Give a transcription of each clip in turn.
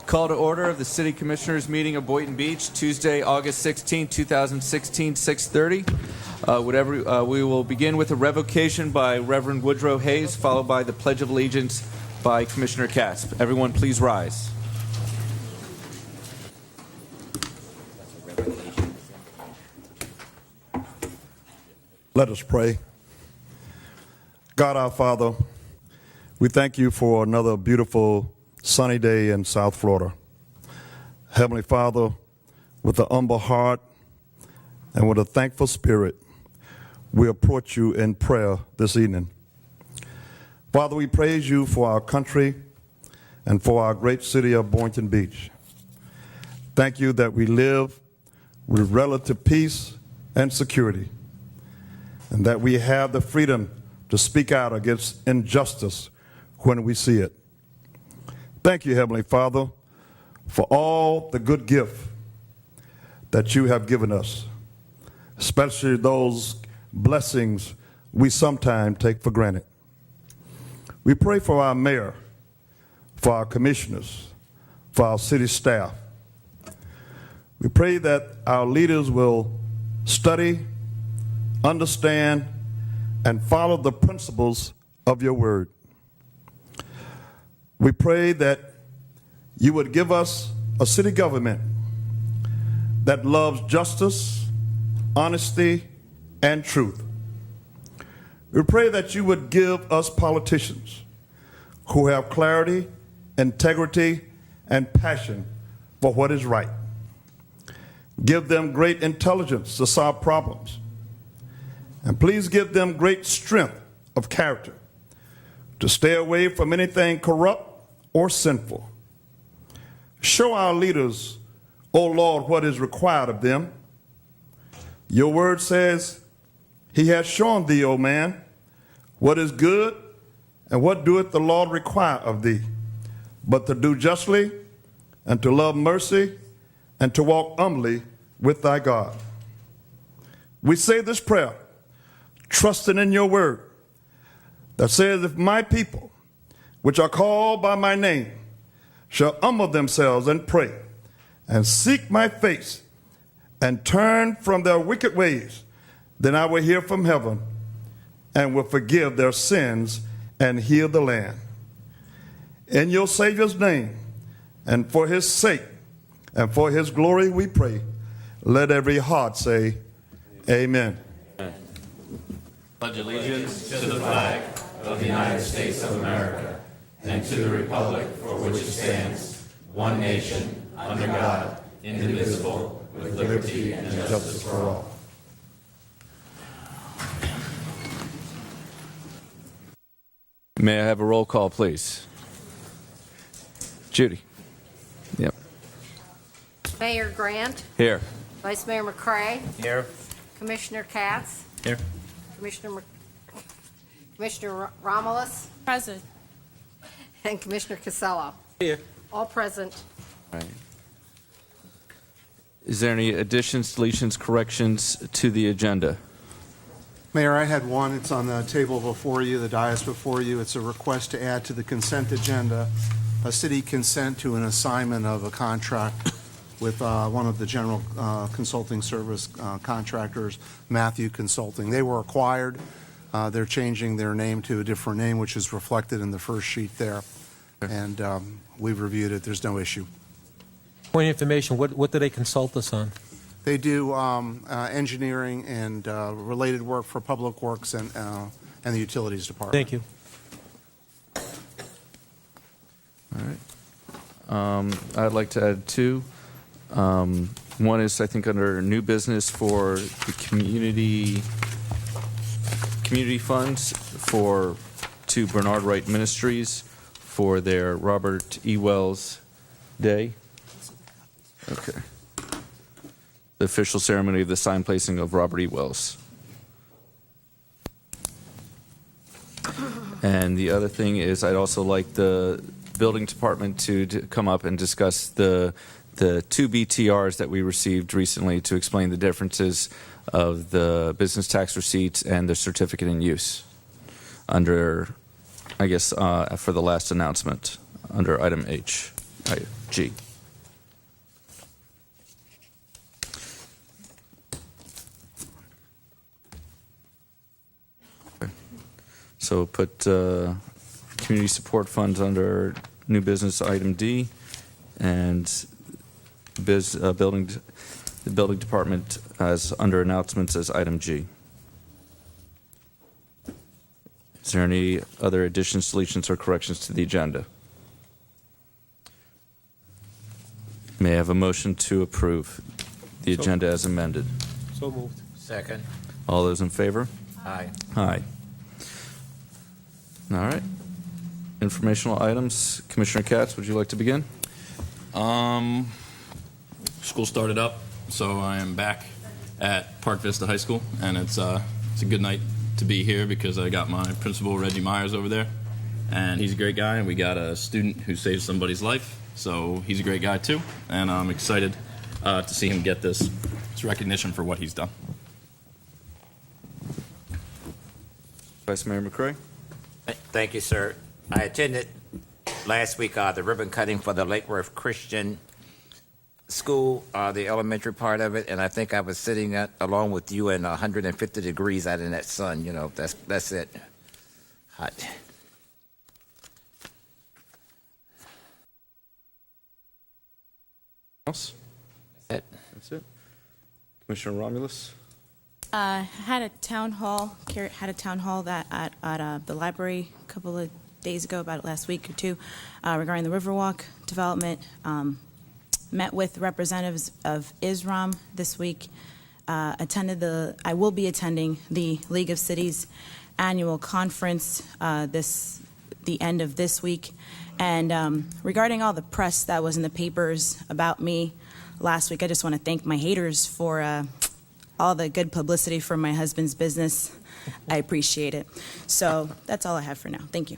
Call to order of the City Commissioners meeting of Boynton Beach, Tuesday, August 16, 2016, 6:30. We will begin with a revocation by Reverend Woodrow Hayes, followed by the Pledge of Allegiance by Commissioner Katz. Everyone, please rise. Let us pray. God our Father, we thank you for another beautiful sunny day in South Florida. Heavenly Father, with a humble heart and with a thankful spirit, we approach you in prayer this evening. Father, we praise you for our country and for our great city of Boynton Beach. Thank you that we live with relative peace and security, and that we have the freedom to speak out against injustice when we see it. Thank you, Heavenly Father, for all the good gifts that you have given us, especially those blessings we sometimes take for granted. We pray for our mayor, for our commissioners, for our city staff. We pray that our leaders will study, understand, and follow the principles of your word. We pray that you would give us a city government that loves justice, honesty, and truth. We pray that you would give us politicians who have clarity, integrity, and passion for what is right. Give them great intelligence to solve problems. And please give them great strength of character to stay away from anything corrupt or sinful. Show our leaders, O Lord, what is required of them. Your word says, he has shown thee, O man, what is good and what doeth the Lord require of thee, but to do justly and to love mercy and to walk humbly with thy God. We say this prayer, trusting in your word, that says, if my people, which are called by my name, shall humble themselves and pray, and seek my face, and turn from their wicked ways, then I will hear from heaven, and will forgive their sins and heal the land. In your Savior's name, and for his sake, and for his glory we pray. Let every heart say, Amen. Pledge allegiance to the flag of the United States of America and to the republic for which it stands, one nation, under God, indivisible, with liberty and justice for all. May I have a roll call, please? Judy. Yep. Mayor Grant. Here. Vice Mayor McCray. Here. Commissioner Katz. Here. Commissioner Romulus. Present. And Commissioner Casella. Here. All present. Right. Is there any additions, deletions, corrections to the agenda? Mayor, I had one. It's on the table before you, the dais before you. It's a request to add to the consent agenda a city consent to an assignment of a contract with one of the general consulting service contractors, Matthew Consulting. They were acquired. They're changing their name to a different name, which is reflected in the first sheet there. And we've reviewed it. There's no issue. Point of information, what do they consult us on? They do engineering and related work for Public Works and the Utilities Department. Thank you. All right. I'd like to add two. One is, I think, under new business for the community funds to Bernard Wright Ministries for their Robert E. Wells Day. Okay. The official ceremony of the sign placing of Robert E. Wells. And the other thing is, I'd also like the building department to come up and discuss the two BTRs that we received recently to explain the differences of the business tax receipts and the certificate in use under, I guess, for the last announcement under item H. G. Okay. So put community support funds under new business item D, and the building department as under announcements as item G. Is there any other additions, deletions, or corrections to the agenda? May I have a motion to approve the So- agenda as amended? So moved. Second. All those in favor? Aye. Aye. All right. Informational items. Commissioner Katz, would you like to begin? School started up, so I am back at Park Vista High School, and it's a good night to be here because I got my principal, Reggie Myers, over there, and he's a great guy, and we got a student who saved somebody's life, so he's a great guy too, and I'm excited to see him get this recognition for what he's done. Vice Mayor McCray? Thank you, sir. I attended last week the ribbon cutting for the Lake Worth Christian School, the elementary part of it, and I think I was sitting along with you in 150 degrees out in that sun. You know, that's it. Hot. Else? That's it. That's it. Commissioner Romulus? Had a town hall that at the library a couple of days ago, about last week or two, regarding the Riverwalk development. Met with representatives of ISROM this week. I will be attending the League of Cities annual conference the end of this week. And regarding all the press that was in the papers about me last week, I just want to thank my haters for all the good publicity for my husband's business. I appreciate it. So that's all I have for now. Thank you.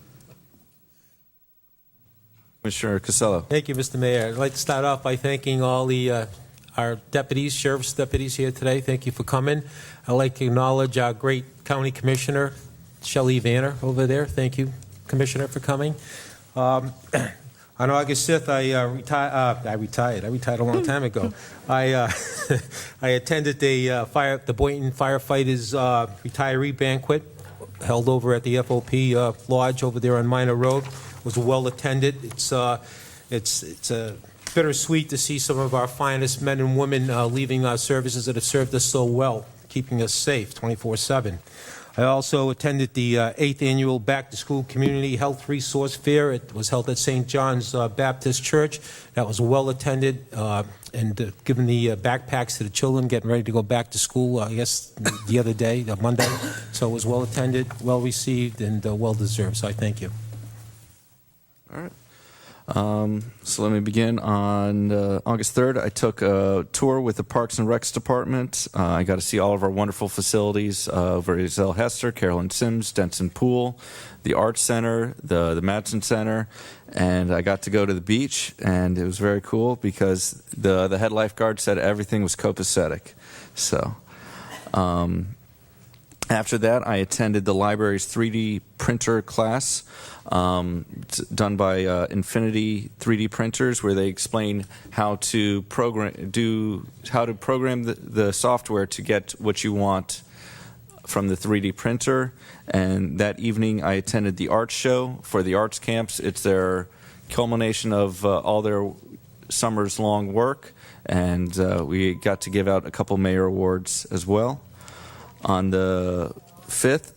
Commissioner Casella? Thank you, Mr. Mayor. I'd like to start off by thanking all our deputies, sheriff's deputies here today. Thank you for coming. I'd like to acknowledge our great county commissioner, Shelley Vanner, over there. Thank you, Commissioner, for coming. On August 5th, I retired. I retired a long time ago. I attended the Boynton firefighters retiree banquet held over at the FOP Lodge over there on Minor Road. It was well attended. It's bittersweet to see some of our finest men and women leaving our services that have served us so well, keeping us safe 24/7. I also attended the 8th Annual Back to School Community Health Resource Fair. It was held at St. John's Baptist Church. That was well attended, and given the backpacks to the children getting ready to go back to school, I guess the other day, Monday. So it was well attended, well received, and well deserved. So I thank you. All right. So let me begin. On August 3rd, I took a tour with the Parks and Recs Department. I got to see all of our wonderful facilities over at Zell Hester, Carolyn Sims, Denson Pool, the Arts Center, the Madsen Center, and I got to go to the beach, and it was very cool because the head lifeguard said everything was copacetic. So after that, I attended the library's 3D printer class done by Infinity 3D printers, where they explain how to program the software to get what you want from the 3D printer. And that evening, I attended the art show for the arts camps. It's their culmination of all their summer's long work, and we got to give out a couple mayor awards as well. On the 5th,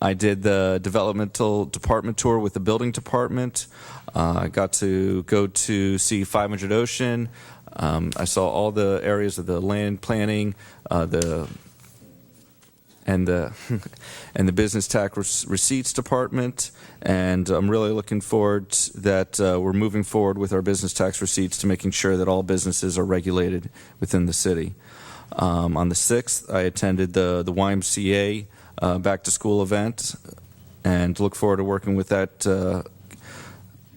I did the developmental department tour with the building department. I got to go to see 500 Ocean. I saw all the areas of the land planning, and the business tax receipts department. And I'm really looking forward that we're moving forward with our business tax receipts to making sure that all businesses are regulated within the city. On the 6th, I attended the YMCA back to school event, and look forward to working with that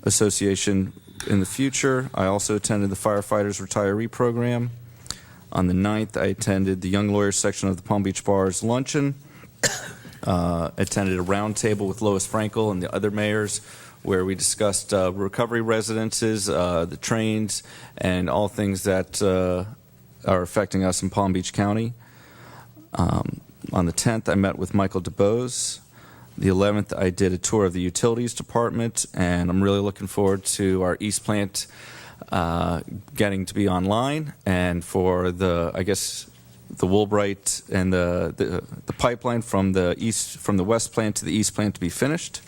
association in the future. I also attended the firefighters retiree program. On the 9th, I attended the Young Lawyers section of the Palm Beach Bar's luncheon. Attended a round table with Lois Frankel and the other mayors, where we discussed recovery residences, the trains, and all things that are affecting us in Palm Beach County. On the 10th, I met with Michael DeBose. The 11th, I did a tour of the utilities department, and I'm really looking forward to our East Plant getting to be online, and for the Woolbright and the pipeline from the West Plant to the East Plant to be finished.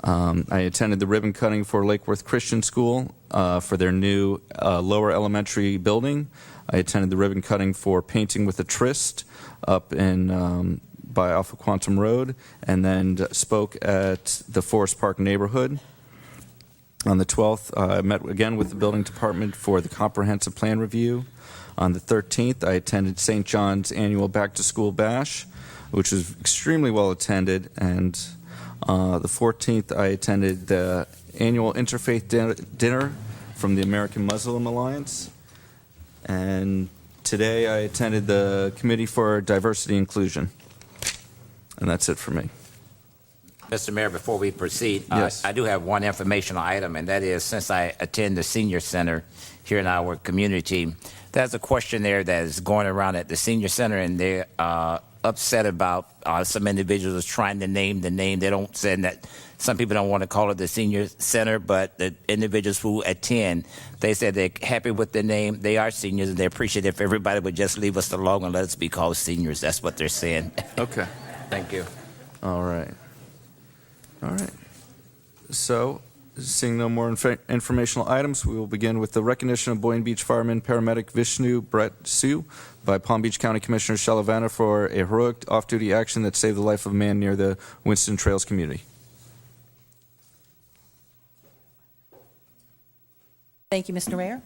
I attended the ribbon cutting for Lake Worth Christian School for their new lower elementary building. I attended the ribbon cutting for Painting with a Tryst up in by Alpha Quantum Road, and then spoke at the Forest Park neighborhood. On the 12th, I met again with the building department for the comprehensive plan review. On the 13th, I attended St. John's annual back-to-school bash, which was extremely well attended. And the 14th, I attended the annual interfaith dinner from the American Muslim Alliance. And today, I attended the Committee for Diversity Inclusion. And that's it for me. Mr. Mayor, before we proceed, Yes. I do have one informational item, and that is, since I attend the senior center here in our community, there's a questionnaire that is going around at the senior center, and they're upset about some individuals trying to name the name. They don't say that some people don't want to call it the senior center, but the individuals who attend, they said they're happy with the name. They are seniors, and they appreciate if everybody would just leave us alone and let us be called seniors. That's what they're saying. Okay. Thank you. All right. All right. So, seeing no more informational items, we will begin with the recognition of Boynton Beach fireman paramedic Vishnu Brett Sue by Palm Beach County Commissioner Shalavana for a heroic off-duty action that saved the life of a man near the Winston Trails community. Thank you, Mr. Mayor.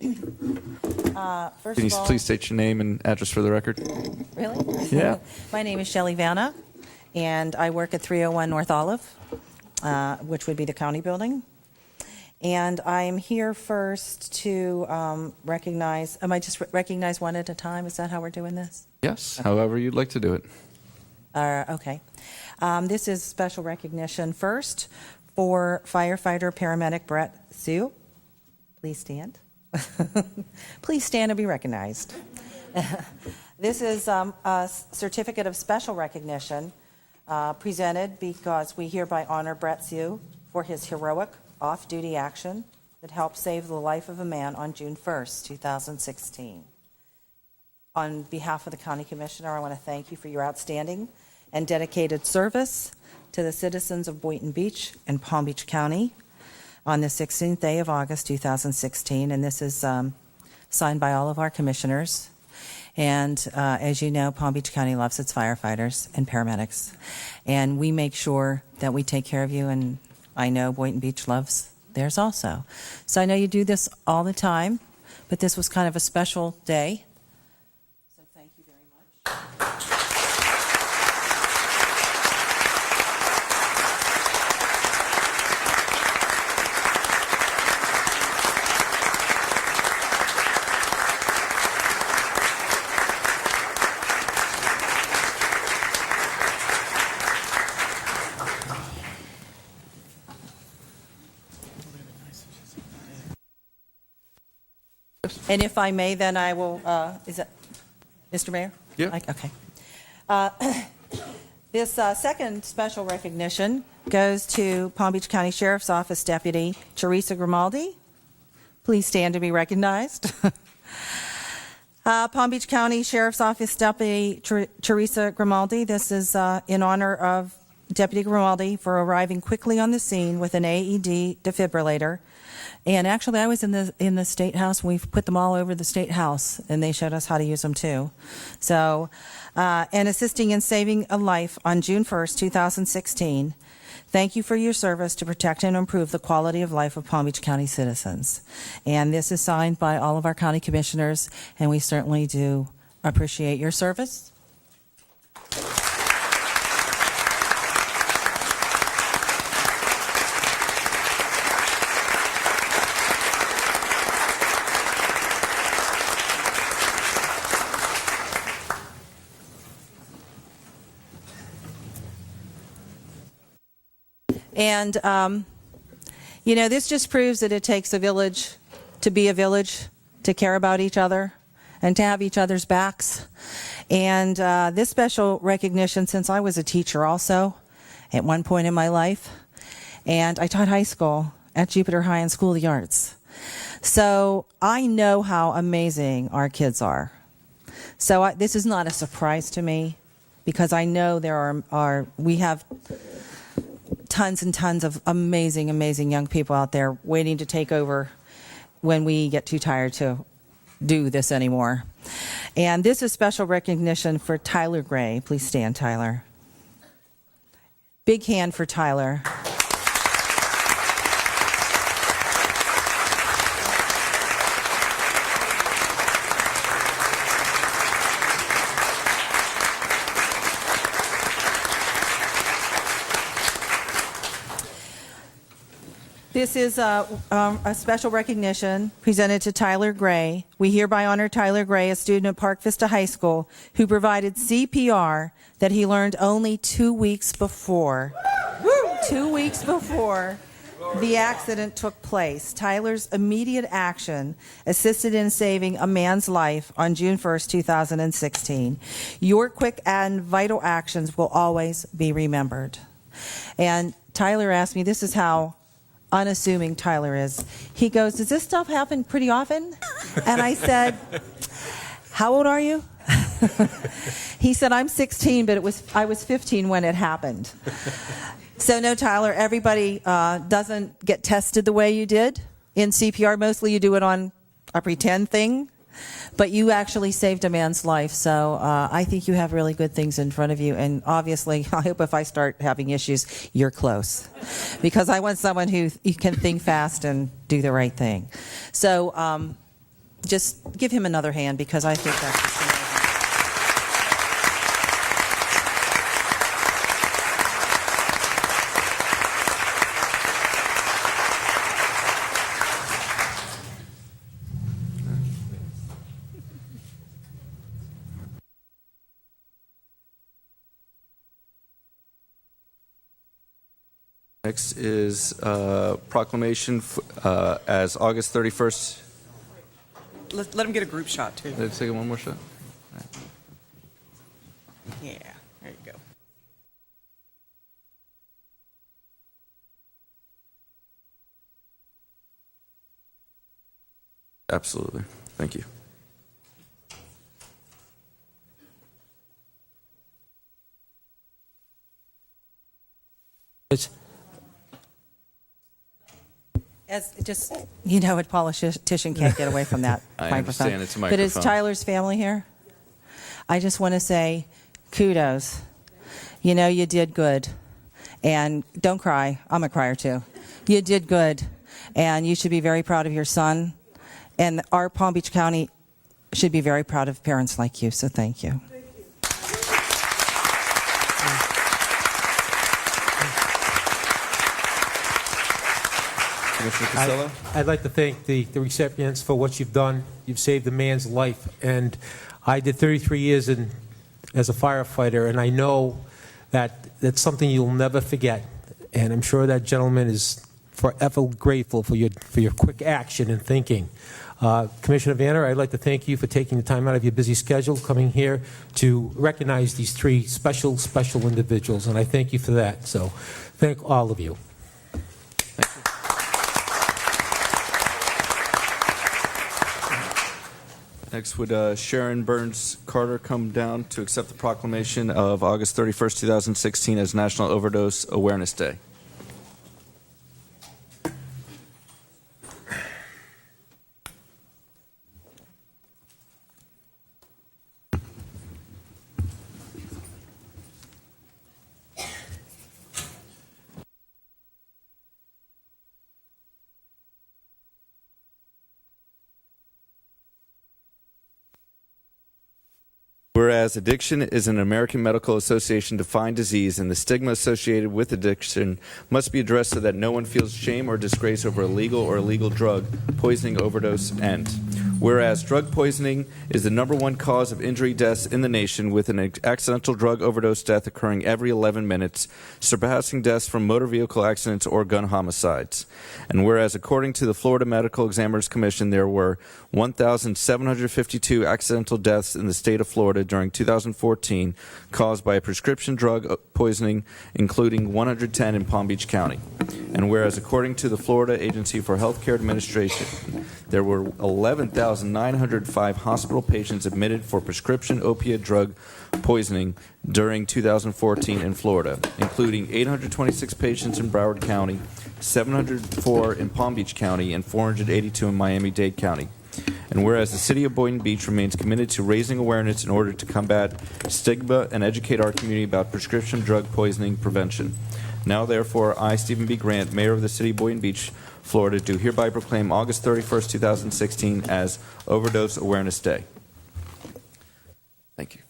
First Can you of all, please state your name and address for the record? Really? Yeah. My name is Shelley Vanna, and I work at 301 North Olive, which would be the county building. And I'm here first to recognize, am I just recognize one at a time? Is that how we're doing this? Yes, however you'd like to do it. Okay. This is special recognition first for firefighter paramedic Brett Sue. Please stand. Please stand and be recognized. This is a certificate of special recognition presented because we hereby honor Brett Sue for his heroic off-duty action that helped save the life of a man on June 1st, 2016. On behalf of the County Commissioner, I want to thank you for your outstanding and dedicated service to the citizens of Boynton Beach and Palm Beach County on the 16th day of August, 2016, and this is signed by all of our commissioners. And as you know, Palm Beach County loves its firefighters and paramedics, and we make sure that we take care of you, and I know Boynton Beach loves theirs also. So I know you do this all the time, but this was kind of a special day. So thank you very much. And if I may, then I will, is that, Mr. Mayor? Yeah. Okay. This second special recognition goes to Palm Beach County Sheriff's Office Deputy Teresa Grimaldi. Please stand to be recognized. Palm Beach County Sheriff's Office Deputy Teresa Grimaldi. This is in honor of Deputy Grimaldi for arriving quickly on the scene with an AED defibrillator. And actually, I was in the State House. We've put them all over the State House, and they showed us how to use them too. So, and assisting in saving a life on June 1st, 2016. Thank you for your service to protect and improve the quality of life of Palm Beach County citizens. And this is signed by all of our county commissioners, and we certainly do appreciate your service. And You know, this just proves that it takes a village to be a village, to care about each other, and to have each other's backs. And this special recognition, since I was a teacher also at one point in my life, and I taught high school at Jupiter High and School of the Arts. So I know how amazing our kids are. So this is not a surprise to me, because I know we have tons and tons of amazing, amazing young people out there waiting to take over when we get too tired to do this anymore. And this is special recognition for Tyler Gray. Please stand, Tyler. Big hand for Tyler. This is a special recognition presented to Tyler Gray. We hereby honor Tyler Gray, a student at Park Vista High School, who provided CPR that he learned only 2 weeks before. 2 weeks before the accident took place. Tyler's immediate action assisted in saving a man's life on June 1st, 2016. Your quick and vital actions will always be remembered. And Tyler asked me, this is how unassuming Tyler is. He goes, does this stuff happen pretty often? And I said, how old are you? He said, I'm 16, but I was 15 when it happened. So no, Tyler, everybody doesn't get tested the way you did in CPR. Mostly you do it on a pretend thing, but you actually saved a man's life. So I think you have really good things in front of you. And obviously, I hope if I start having issues, you're close. Because I want someone who can think fast and do the right thing. So just give him another hand, because I think that's just amazing. Next is proclamation as August 31st. Let him get a group shot, too. Let's take one more shot. Yeah, there you go. Absolutely. Thank you. A politician can't get away from that I microphone. understand it's a But is microphone. Tyler's family here? I just want to say kudos. You know, you did good. And don't cry. I'm a crier too. You did good. And you should be very proud of your son. And our Palm Beach County should be very proud of parents like you. So thank you. Commissioner Casella? I'd like to thank the recipients for what you've done. You've saved a man's life. And I did 33 years as a firefighter, and I know that that's something you'll never forget. And I'm sure that gentleman is forever grateful for your quick action and thinking. Commissioner Vanner, I'd like to thank you for taking the time out of your busy schedule, coming here to recognize these three special individuals, and I thank you for that. So thank all of you. Thank you. Next, would Sharon Burns Carter come down to accept the proclamation of August 31st, 2016 as National Overdose Awareness Day? Whereas addiction is an American Medical Association defined disease, and the stigma associated with addiction must be addressed so that no one feels shame or disgrace over a legal or illegal drug, poisoning, overdose, and Whereas drug poisoning is the #1 cause of injury deaths in the nation, with an accidental drug overdose death occurring every 11 minutes, surpassing deaths from motor vehicle accidents or gun homicides. And whereas according to the Florida Medical Examiners Commission, there were 1,752 accidental deaths in the state of Florida during 2014 caused by prescription drug poisoning, including 110 in Palm Beach County. And whereas according to the Florida Agency for Healthcare Administration, there were 11,905 hospital patients admitted for prescription opiate drug poisoning during 2014 in Florida, including 826 patients in Broward County, 704 in Palm Beach County, and 482 in Miami-Dade County. And whereas the city of Boynton Beach remains committed to raising awareness in order to combat stigma and educate our community about prescription drug poisoning prevention. Now, therefore, I, Stephen B. Grant, Mayor of the city of Boynton Beach, Florida, do hereby proclaim August 31st, 2016 as Overdose Awareness Day. Thank you.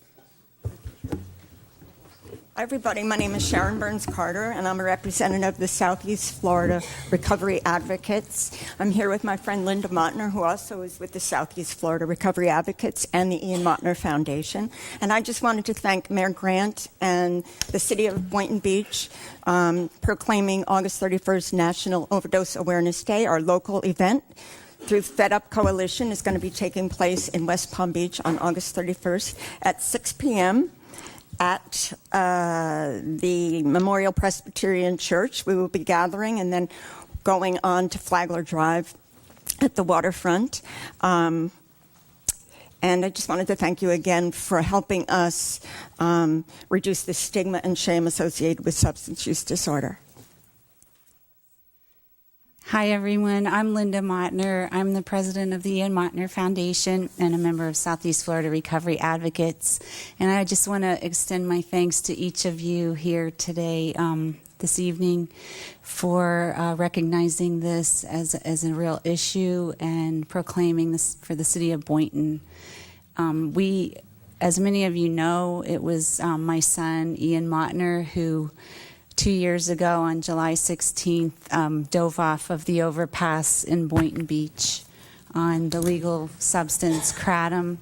Hi, everybody. My name is Sharon Burns Carter, and I'm a representative of the Southeast Florida Recovery Advocates. I'm here with my friend Linda Mottner, who also is with the Southeast Florida Recovery Advocates and the Ian Mottner Foundation. And I just wanted to thank Mayor Grant and the city of Boynton Beach proclaiming August 31st National Overdose Awareness Day, our local event through Fed Up Coalition is going to be taking place in West Palm Beach on August 31st at 6 p.m. at the Memorial Presbyterian Church. We will be gathering and then going on to Flagler Drive at the waterfront. And I just wanted to thank you again for helping us reduce the stigma and shame associated with substance use disorder. Hi, everyone. I'm Linda Mottner. I'm the president of the Ian Mottner Foundation and a member of Southeast Florida Recovery Advocates. And I just want to extend my thanks to each of you here today, this evening, for recognizing this as a real issue and proclaiming this for the city of Boynton. As many of you know, it was my son, Ian Mottner, who 2 years ago on July 16th dove off of the overpass in Boynton Beach on the legal substance kratom.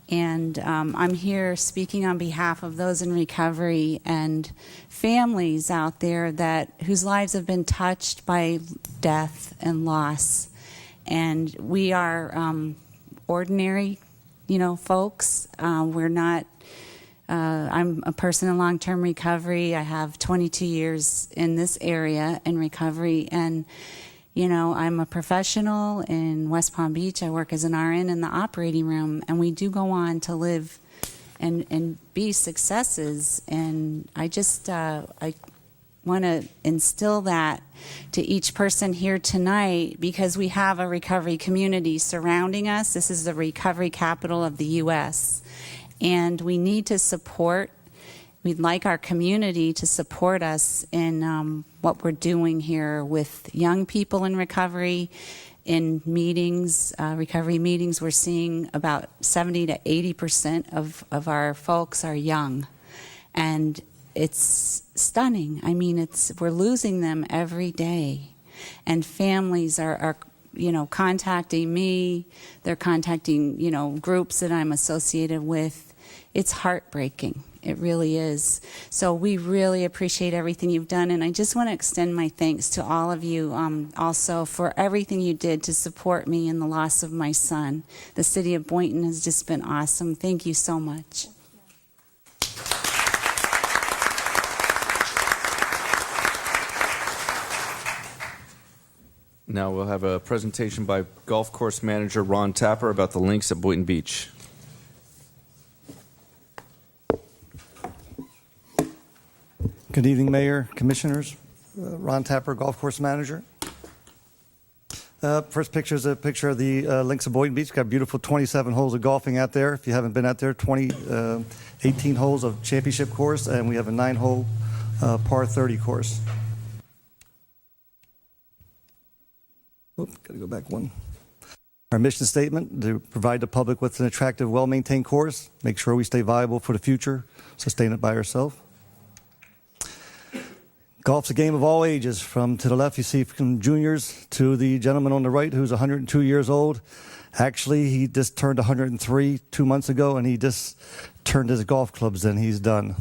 And I'm here speaking on behalf of those in recovery and families out there whose lives have been touched by death and loss. And we are ordinary, folks. We're not. I'm a person in long-term recovery. I have 22 years in this area in recovery, and I'm a professional in West Palm Beach. I work as an RN in the operating room, and we do go on to live and be successes. And I just I want to instill that to each person here tonight, because we have a recovery community surrounding us. This is the recovery capital of the U.S., and we need to we'd like our community to support us in what we're doing here with young people in recovery. In meetings, recovery meetings, we're seeing about 70 to 80% of our folks are young. And it's stunning. I mean, we're losing them every day. And families are contacting me. They're contacting, groups that I'm associated with. It's heartbreaking. It really is. So we really appreciate everything you've done, and I just want to extend my thanks to all of you also for everything you did to support me in the loss of my son. The city of Boynton has just been awesome. Thank you so much. Now we'll have a presentation by golf course manager Ron Tapper about the links at Boynton Beach. Good evening, Mayor, Commissioners. Ron Tapper, golf course manager. First picture is a picture of the links of Boynton Beach. Got beautiful 27 holes of golfing out there. If you haven't been out there, 18 holes of championship course, and we have a 9-hole par 30 course. Oops, got to go back one. Our mission statement: to provide the public with an attractive, well-maintained course, make sure we stay viable for the future, sustain it by ourselves. Golf's a game of all ages. From to the left, you see from juniors to the gentleman on the right who's 102 years old. Actually, he just turned 103 2 months ago, and he just turned his golf clubs in. He's done.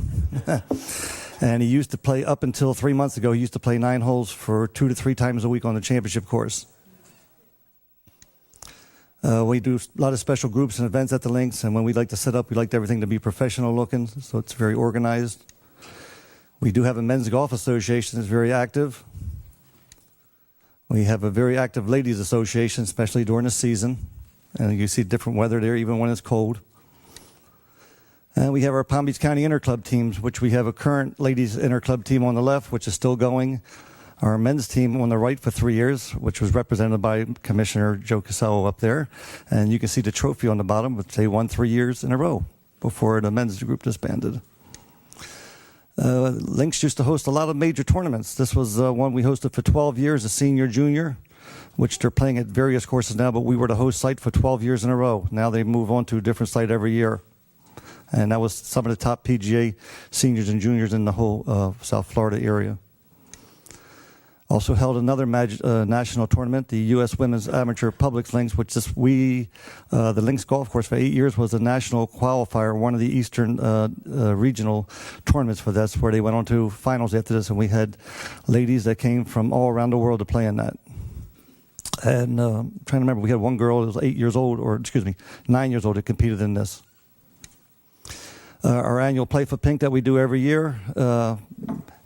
And he used to play, up until 3 months ago, he used to play 9 holes for 2 to 3 times a week on the championship course. We do a lot of special groups and events at the links, and when we like to set up, we like everything to be professional looking, so it's very organized. We do have a men's golf association that's very active. We have a very active ladies association, especially during the season, and you see different weather there, even when it's cold. And we have our Palm Beach County Interclub teams, which we have a current ladies interclub team on the left, which is still going. Our men's team on the right for 3 years, which was represented by Commissioner Joe Casello up there. And you can see the trophy on the bottom, which they won 3 years in a row before the men's group disbanded. Links used to host a lot of major tournaments. This was one we hosted for 12 years, a senior, junior, which they're playing at various courses now, but we were the host site for 12 years in a row. Now they move on to a different site every year. And that was some of the top PGA seniors and juniors in the whole South Florida area. Also held another national tournament, the U.S. Women's Amateur Public Links, which the Links Golf Course for 8 years was a national qualifier, one of the Eastern regional tournaments for this, where they went on to finals after this, and we had ladies that came from all around the world to play in that. And I'm trying to remember, we had one girl that was 9 years old that competed in this. Our annual Play for Pink that we do every year,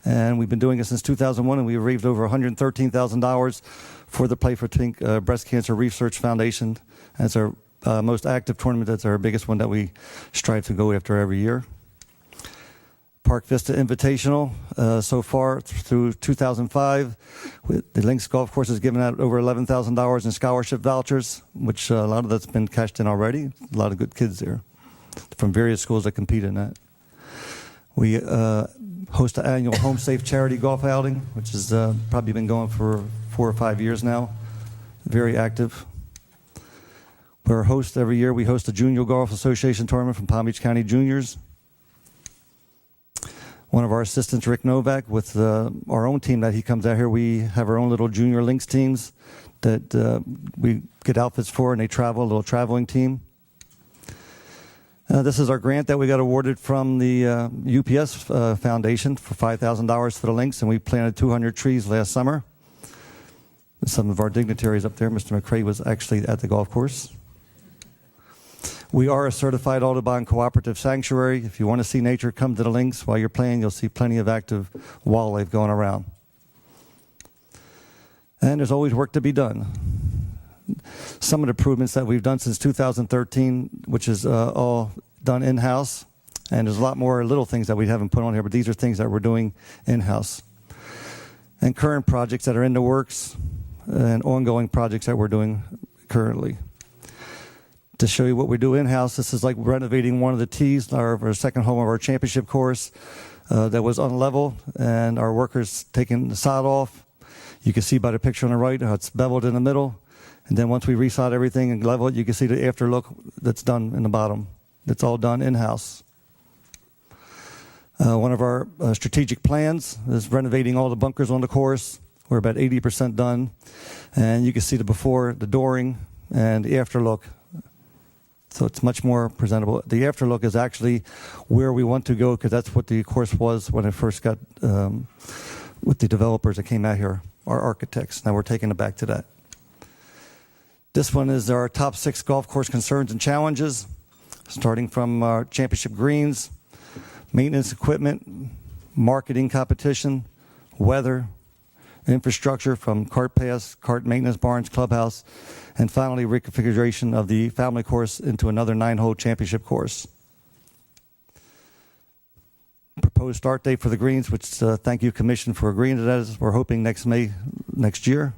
and we've been doing it since 2001, and we've raised over $113,000 for the Play for Pink Breast Cancer Research Foundation. That's our most active tournament. That's our biggest one that we strive to go after every year. Park Vista Invitational, so far through 2005, the Links Golf Course has given out over $11,000 in scholarship vouchers, which a lot of that's been cashed in already. A lot of good kids there from various schools that compete in that. We host an annual Home Safe charity golf outing, which has probably been going for 4 or 5 years now. Very active. We're a host every year. We host a Junior Golf Association tournament from Palm Beach County Juniors. One of our assistants, Rick Novak, with our own team that he comes out here, we have our own little Junior Links teams that we get outfits for, and they travel, a little traveling team. This is our grant that we got awarded from the UPS Foundation for $5,000 for the links, and we planted 200 trees last summer. Some of our dignitaries up there, Mr. McCrae was actually at the golf course. We are a certified Audubon cooperative sanctuary. If you want to see nature, come to the links. While you're playing, you'll see plenty of active wildlife going around. And there's always work to be done. Some of the improvements that we've done since 2013, which is all done in-house, and there's a lot more little things that we haven't put on here, but these are things that we're doing in-house. And current projects that are in the works, and ongoing projects that we're doing currently. To show you what we do in-house, this is like renovating one of the tees, our second home of our championship course, that was unlevel, and our workers taking the sod off. You can see by the picture on the right how it's beveled in the middle. And then once we resod everything and level it, you can see the after look that's done in the bottom. That's all done in-house. One of our strategic plans is renovating all the bunkers on the course. We're about 80% done. And you can see the before, the dooring, and the after look. So it's much more presentable. The after look is actually where we want to go, because that's what the course was when it first got with the developers that came out here, our architects. Now we're taking it back to that. This one is our top 6 golf course concerns and challenges, starting from our championship greens, maintenance equipment, marketing competition, weather, infrastructure from cart paths, cart maintenance barns, clubhouse, and finally reconfiguration of the family course into another 9-hole championship course. Proposed start date for the greens, which thank you, Commission, for agreeing to that. We're hoping next May next year.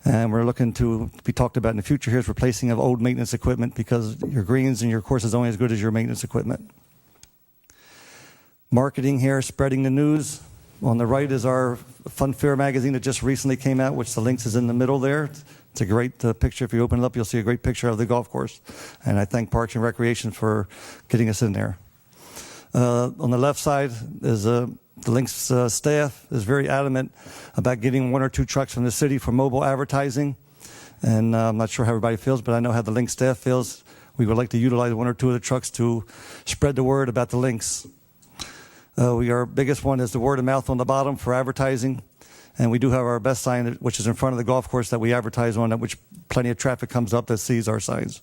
And we're looking to be talked about in the future here is replacing of old maintenance equipment, because your greens and your course is only as good as your maintenance equipment. Marketing here, spreading the news. On the right is our Fun Fair magazine that just recently came out, which the links is in the middle there. It's a great picture. If you open it up, you'll see a great picture of the golf course. And I thank Parks and Recreation for getting us in there. On the left side is the Links staff is very adamant about getting 1 or 2 trucks from the city for mobile advertising. And I'm not sure how everybody feels, but I know how the Link staff feels. We would like to utilize one or two of the trucks to spread the word about the Links. Our biggest one is the word of mouth on the bottom for advertising. And we do have our best sign, which is in front of the golf course that we advertise on, which plenty of traffic comes up that sees our signs.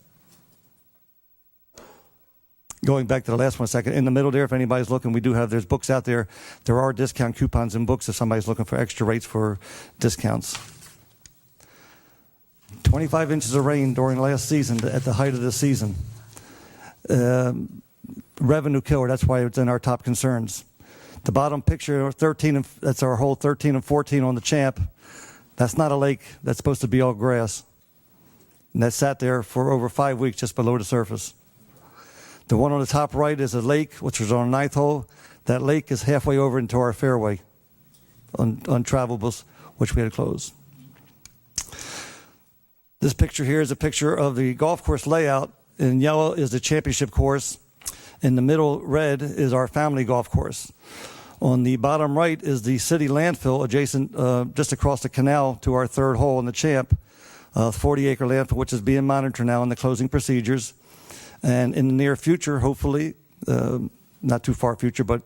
Going back to the last one a second, in the middle there, if anybody's looking, there's books out there. There are discount coupons and books if somebody's looking for extra rates for discounts. 25 inches of rain during last season, at the height of the season. Revenue killer, that's why it's in our top concerns. The bottom picture, that's our hole 13 and 14 on the Champ. That's not a lake, that's supposed to be all grass. And that sat there for over 5 weeks just below the surface. The one on the top right is a lake, which was on the 9th hole. That lake is halfway over into our fairway on Travables, which we had to close. This picture here is a picture of the golf course layout. In yellow is the championship course. In the middle, red, is our family golf course. On the bottom right is the city landfill adjacent, just across the canal to our 3rd hole in the Champ, 40-acre landfill, which is being monitored now in the closing procedures. And in the near future, hopefully, not too far future, but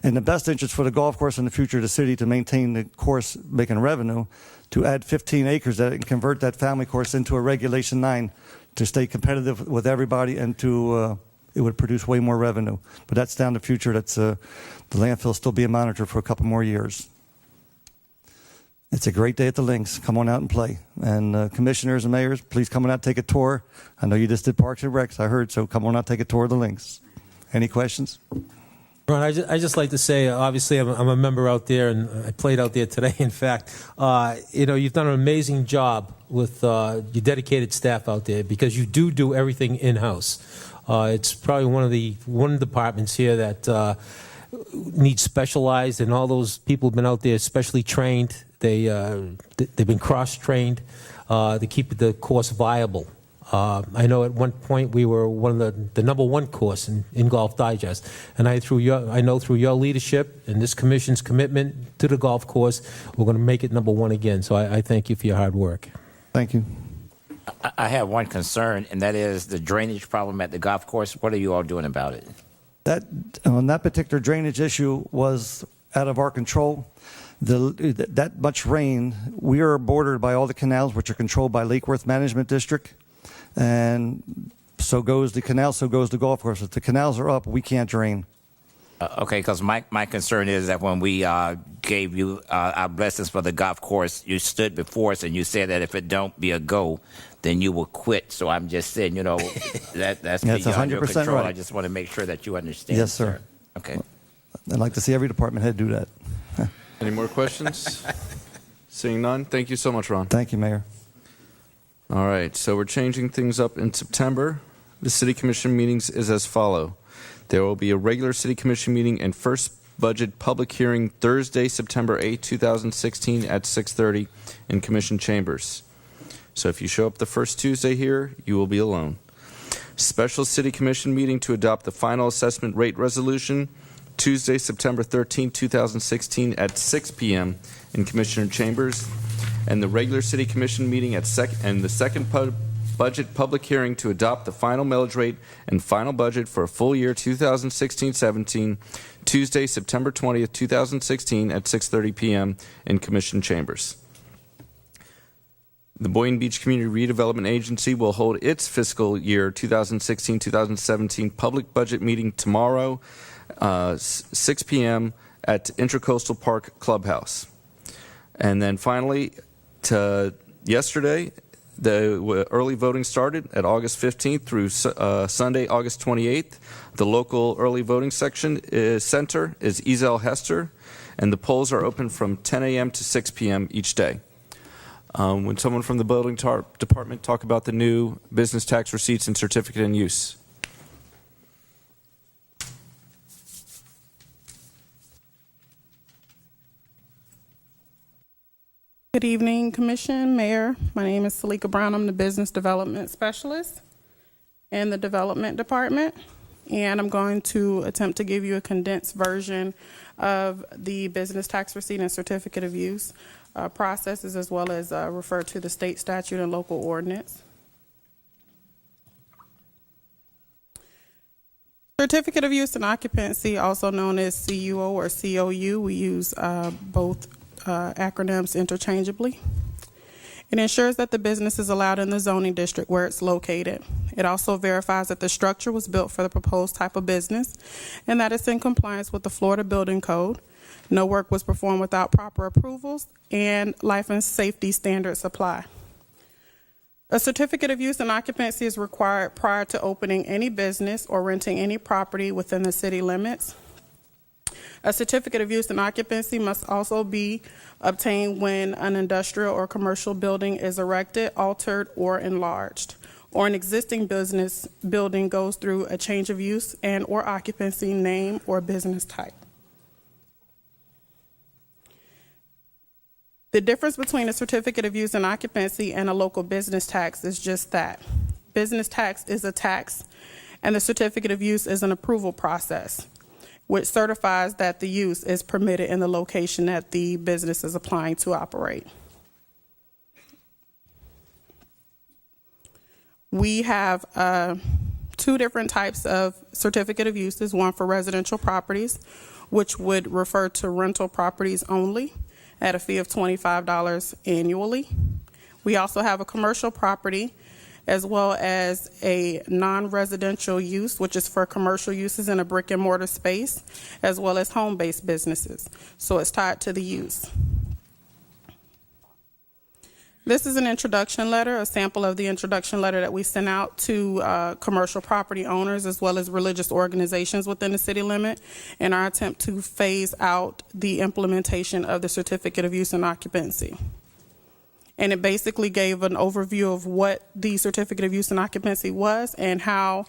in the best interest for the golf course in the future, the city to maintain the course making revenue, to add 15 acres that and convert that family course into a Regulation 9 to stay competitive with everybody and to it would produce way more revenue. But that's down the future. That's the landfill is still being monitored for a couple more years. It's a great day at the Links. Come on out and play. And commissioners and mayors, please come on out and take a tour. I know you just did Parks and Recs, I heard, so come on out and take a tour of the Links. Any questions? Ron, I just like to say, obviously, I'm a member out there, and I played out there today, in fact. You've done an amazing job with your dedicated staff out there because you do everything in-house. It's probably one of the departments here that needs specialized, and all those people have been out there specially trained. They've been cross-trained to keep the course viable. I know at one point we were one of the number one course in Golf Digest, and I know through your leadership and this commission's commitment to the golf course, we're going to make it number one again. So I thank you for your hard work. Thank you. I have one concern, and that is the drainage problem at the golf course. What are you all doing about it? That particular drainage issue was out of our control. That much rain, we are bordered by all the canals, which are controlled by Lake Worth Management District. And so goes the canal, so goes the golf course. If the canals are up, we can't drain. Okay, because my concern is that when we gave you our blessings for the golf course, you stood before us and you said that if it don't be a go, then you will quit. So I'm just saying, that's beyond your control. Right. I just want to make sure that you understand. Yes, sir. Okay. I'd like to see every department head do that. Any more questions? Seeing none, thank you so much, Ron. Thank you, Mayor. All right, so we're changing things up in September. The City Commission meetings is as follow. There will be a regular City Commission meeting and first budget public hearing Thursday, September 8, 2016 at 6:30 in Commission Chambers. So if you show up the first Tuesday here, you will be alone. Special City Commission meeting to adopt the final assessment rate resolution Tuesday, September 13, 2016 at 6 p.m. in Commissioner Chambers. And the regular City Commission meeting the second budget public hearing to adopt the final millage rate and final budget for a full year 2016-17, Tuesday, September 20th, 2016 at 6:30 p.m. in Commission Chambers. The Boynton Beach Community Redevelopment Agency will hold its fiscal year 2016-2017 public budget meeting tomorrow, 6 p.m. at Intracoastal Park Clubhouse. And then finally, yesterday, the early voting started at August 15th through Sunday, August 28th. The local early voting center is Ezel Hester, and the polls are open from 10 a.m. to 6 p.m. each day. When someone from the building department talk about the new business tax receipts and certificate in use. Good evening, Commission, Mayor. My name is Salika Brown. I'm the Business Development Specialist in the Development Department, and I'm going to attempt to give you a condensed version of the business tax receipt and certificate of use. processes as well as refer to the state statute and local ordinance. Certificate of Use and Occupancy, also known as CUO or COU, we use both acronyms interchangeably. It ensures that the business is allowed in the zoning district where it's located. It also verifies that the structure was built for the proposed type of business and that it's in compliance with the Florida Building Code. No work was performed without proper approvals, and life and safety standards apply. A certificate of use and occupancy is required prior to opening any business or renting any property within the city limits. A certificate of use and occupancy must also be obtained when an industrial or commercial building is erected, altered, or enlarged, or an existing business building goes through a change of use and or occupancy name or business type. The difference between a certificate of use and occupancy and a local business tax is just that. Business tax is a tax, and the certificate of use is an approval process, which certifies that the use is permitted in the location that the business is applying to operate. We have two different types of certificate of uses, one for residential properties, which would refer to rental properties only, at a fee of $25 annually. We also have a commercial property as well as a non-residential use, which is for commercial uses in a brick and mortar space, as well as home-based businesses. So it's tied to the use. This is an introduction letter, a sample of the introduction letter that we sent out to commercial property owners as well as religious organizations within the city limit in our attempt to phase out the implementation of the certificate of use and occupancy. And it basically gave an overview of what the certificate of use and occupancy was and how,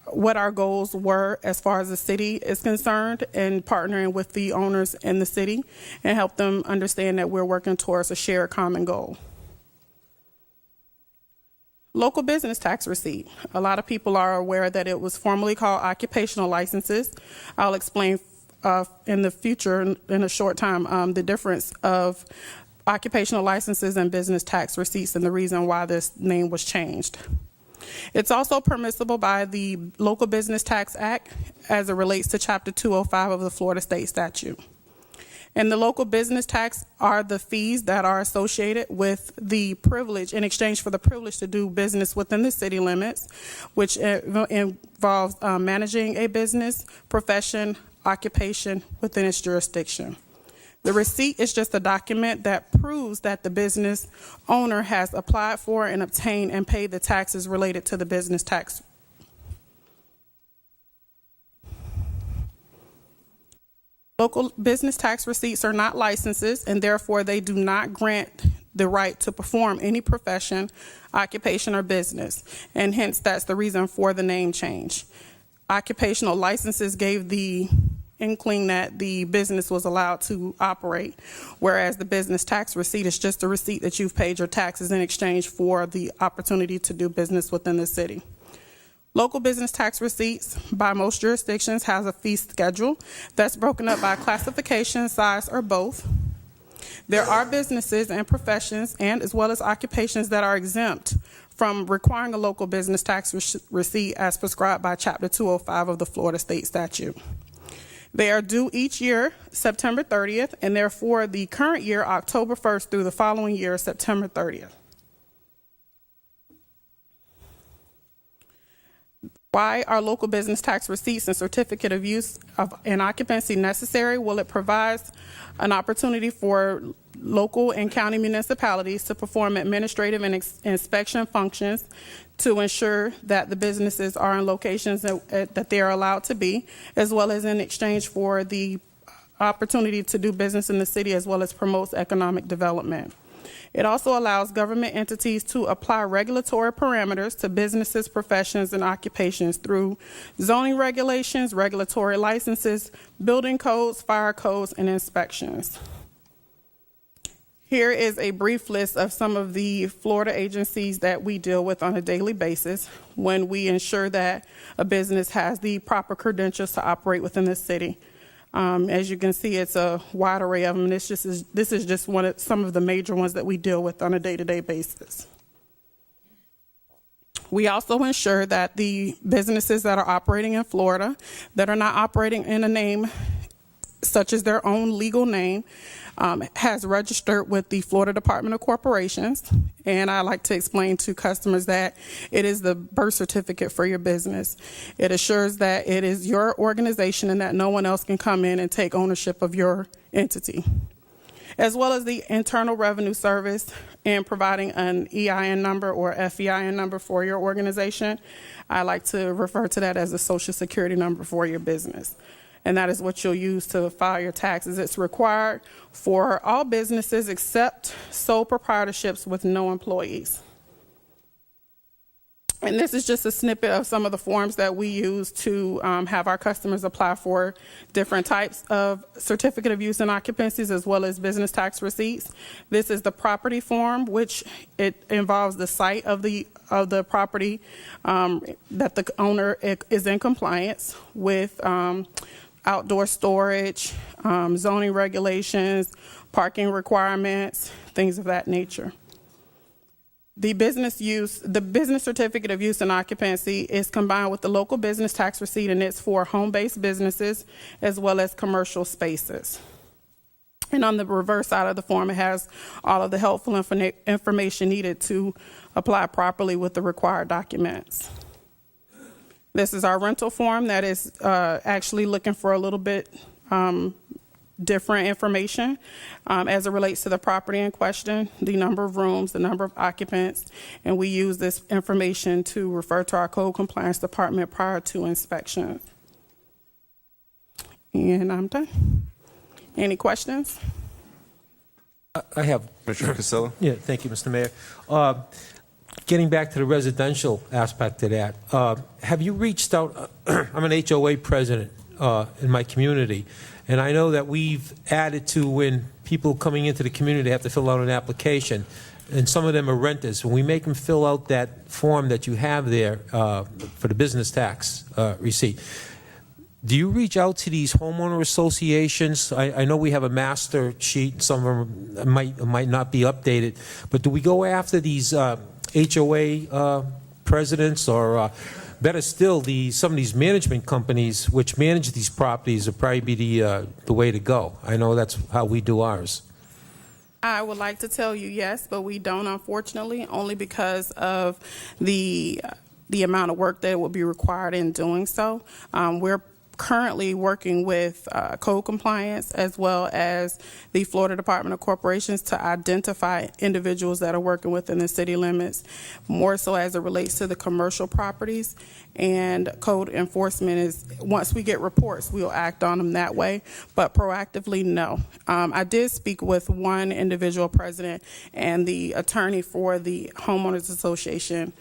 what our goals were as far as the city is concerned, and partnering with the owners in the city and help them understand that we're working towards a shared common goal. Local business tax receipt. A lot of people are aware that it was formerly called occupational licenses. I'll explain in the future, in a short time, the difference of occupational licenses and business tax receipts and the reason why this name was changed. It's also permissible by the Local Business Tax Act as it relates to Chapter 205 of the Florida State Statute. And the local business tax are the fees that are associated with the privilege, in exchange for the privilege to do business within the city limits, which involves managing a business, profession, occupation within its jurisdiction. The receipt is just a document that proves that the business owner has applied for and obtained and paid the taxes related to the business tax. Local business tax receipts are not licenses, and therefore they do not grant the right to perform any profession, occupation, or business, and hence that's the reason for the name change. Occupational licenses gave the inkling that the business was allowed to operate, whereas the business tax receipt is just a receipt that you've paid your taxes in exchange for the opportunity to do business within the city. Local business tax receipts by most jurisdictions has a fee schedule that's broken up by classification, size, or both. There are businesses and professions and as well as occupations that are exempt from requiring a local business tax receipt as prescribed by Chapter 205 of the Florida State Statute. They are due each year, September 30th, and therefore the current year, October 1st, through the following year, September 30th. Why are local business tax receipts and certificate of use and occupancy necessary? Well, it provides an opportunity for local and county municipalities to perform administrative and inspection functions to ensure that the businesses are in locations that they are allowed to be, as well as in exchange for the opportunity to do business in the city, as well as promotes economic development. It also allows government entities to apply regulatory parameters to businesses, professions, and occupations through zoning regulations, regulatory licenses, building codes, fire codes, and inspections. Here is a brief list of some of the Florida agencies that we deal with on a daily basis when we ensure that a business has the proper credentials to operate within the city. As you can see, it's a wide array of them. This is just some of the major ones that we deal with on a day-to-day basis. We also ensure that the businesses that are operating in Florida that are not operating in a name such as their own legal name has registered with the Florida Department of Corporations. And I like to explain to customers that it is the birth certificate for your business. It assures that it is your organization and that no one else can come in and take ownership of your entity. As well as the Internal Revenue Service in providing an EIN number or FEIN number for your organization. I like to refer to that as a Social Security number for your business. And that is what you'll use to file your taxes. It's required for all businesses except sole proprietorships with no employees. And this is just a snippet of some of the forms that we use to have our customers apply for different types of certificate of use and occupancies as well as business tax receipts. This is the property form, which it involves the site of the property that the owner is in compliance with, outdoor storage, zoning regulations, parking requirements, things of that nature. The business certificate of use and occupancy is combined with the local business tax receipt, and it's for home-based businesses as well as commercial spaces. And on the reverse side of the form, it has all of the helpful information needed to apply properly with the required documents. This is our rental form that is actually looking for a little bit different information as it relates to the property in question, the number of rooms, the number of occupants, and we use this information to refer to our code compliance department prior to inspection. And I'm done. Any questions? I have. Commissioner Casella? Yeah, thank you, Mr. Mayor. Getting back to the residential aspect of that, have you reached out? I'm an HOA president in my community, and I know that we've added to when people coming into the community have to fill out an application, and some of them are renters. When we make them fill out that form that you have there for the business tax receipt, do you reach out to these homeowner associations? I know we have a master sheet. Some of them might not be updated, but do we go after these HOA presidents, or better still, some of these management companies which manage these properties would probably be the way to go? I know that's how we do ours. I would like to tell you yes, but we don't, unfortunately, only because of the amount of work that would be required in doing so. We're currently working with code compliance as well as the Florida Department of Corporations to identify individuals that are working within the city limits, more so as it relates to the commercial properties. And code enforcement is, once we get reports, we'll act on them that way, but proactively, no. I did speak with one individual president and the attorney for the Homeowners Association.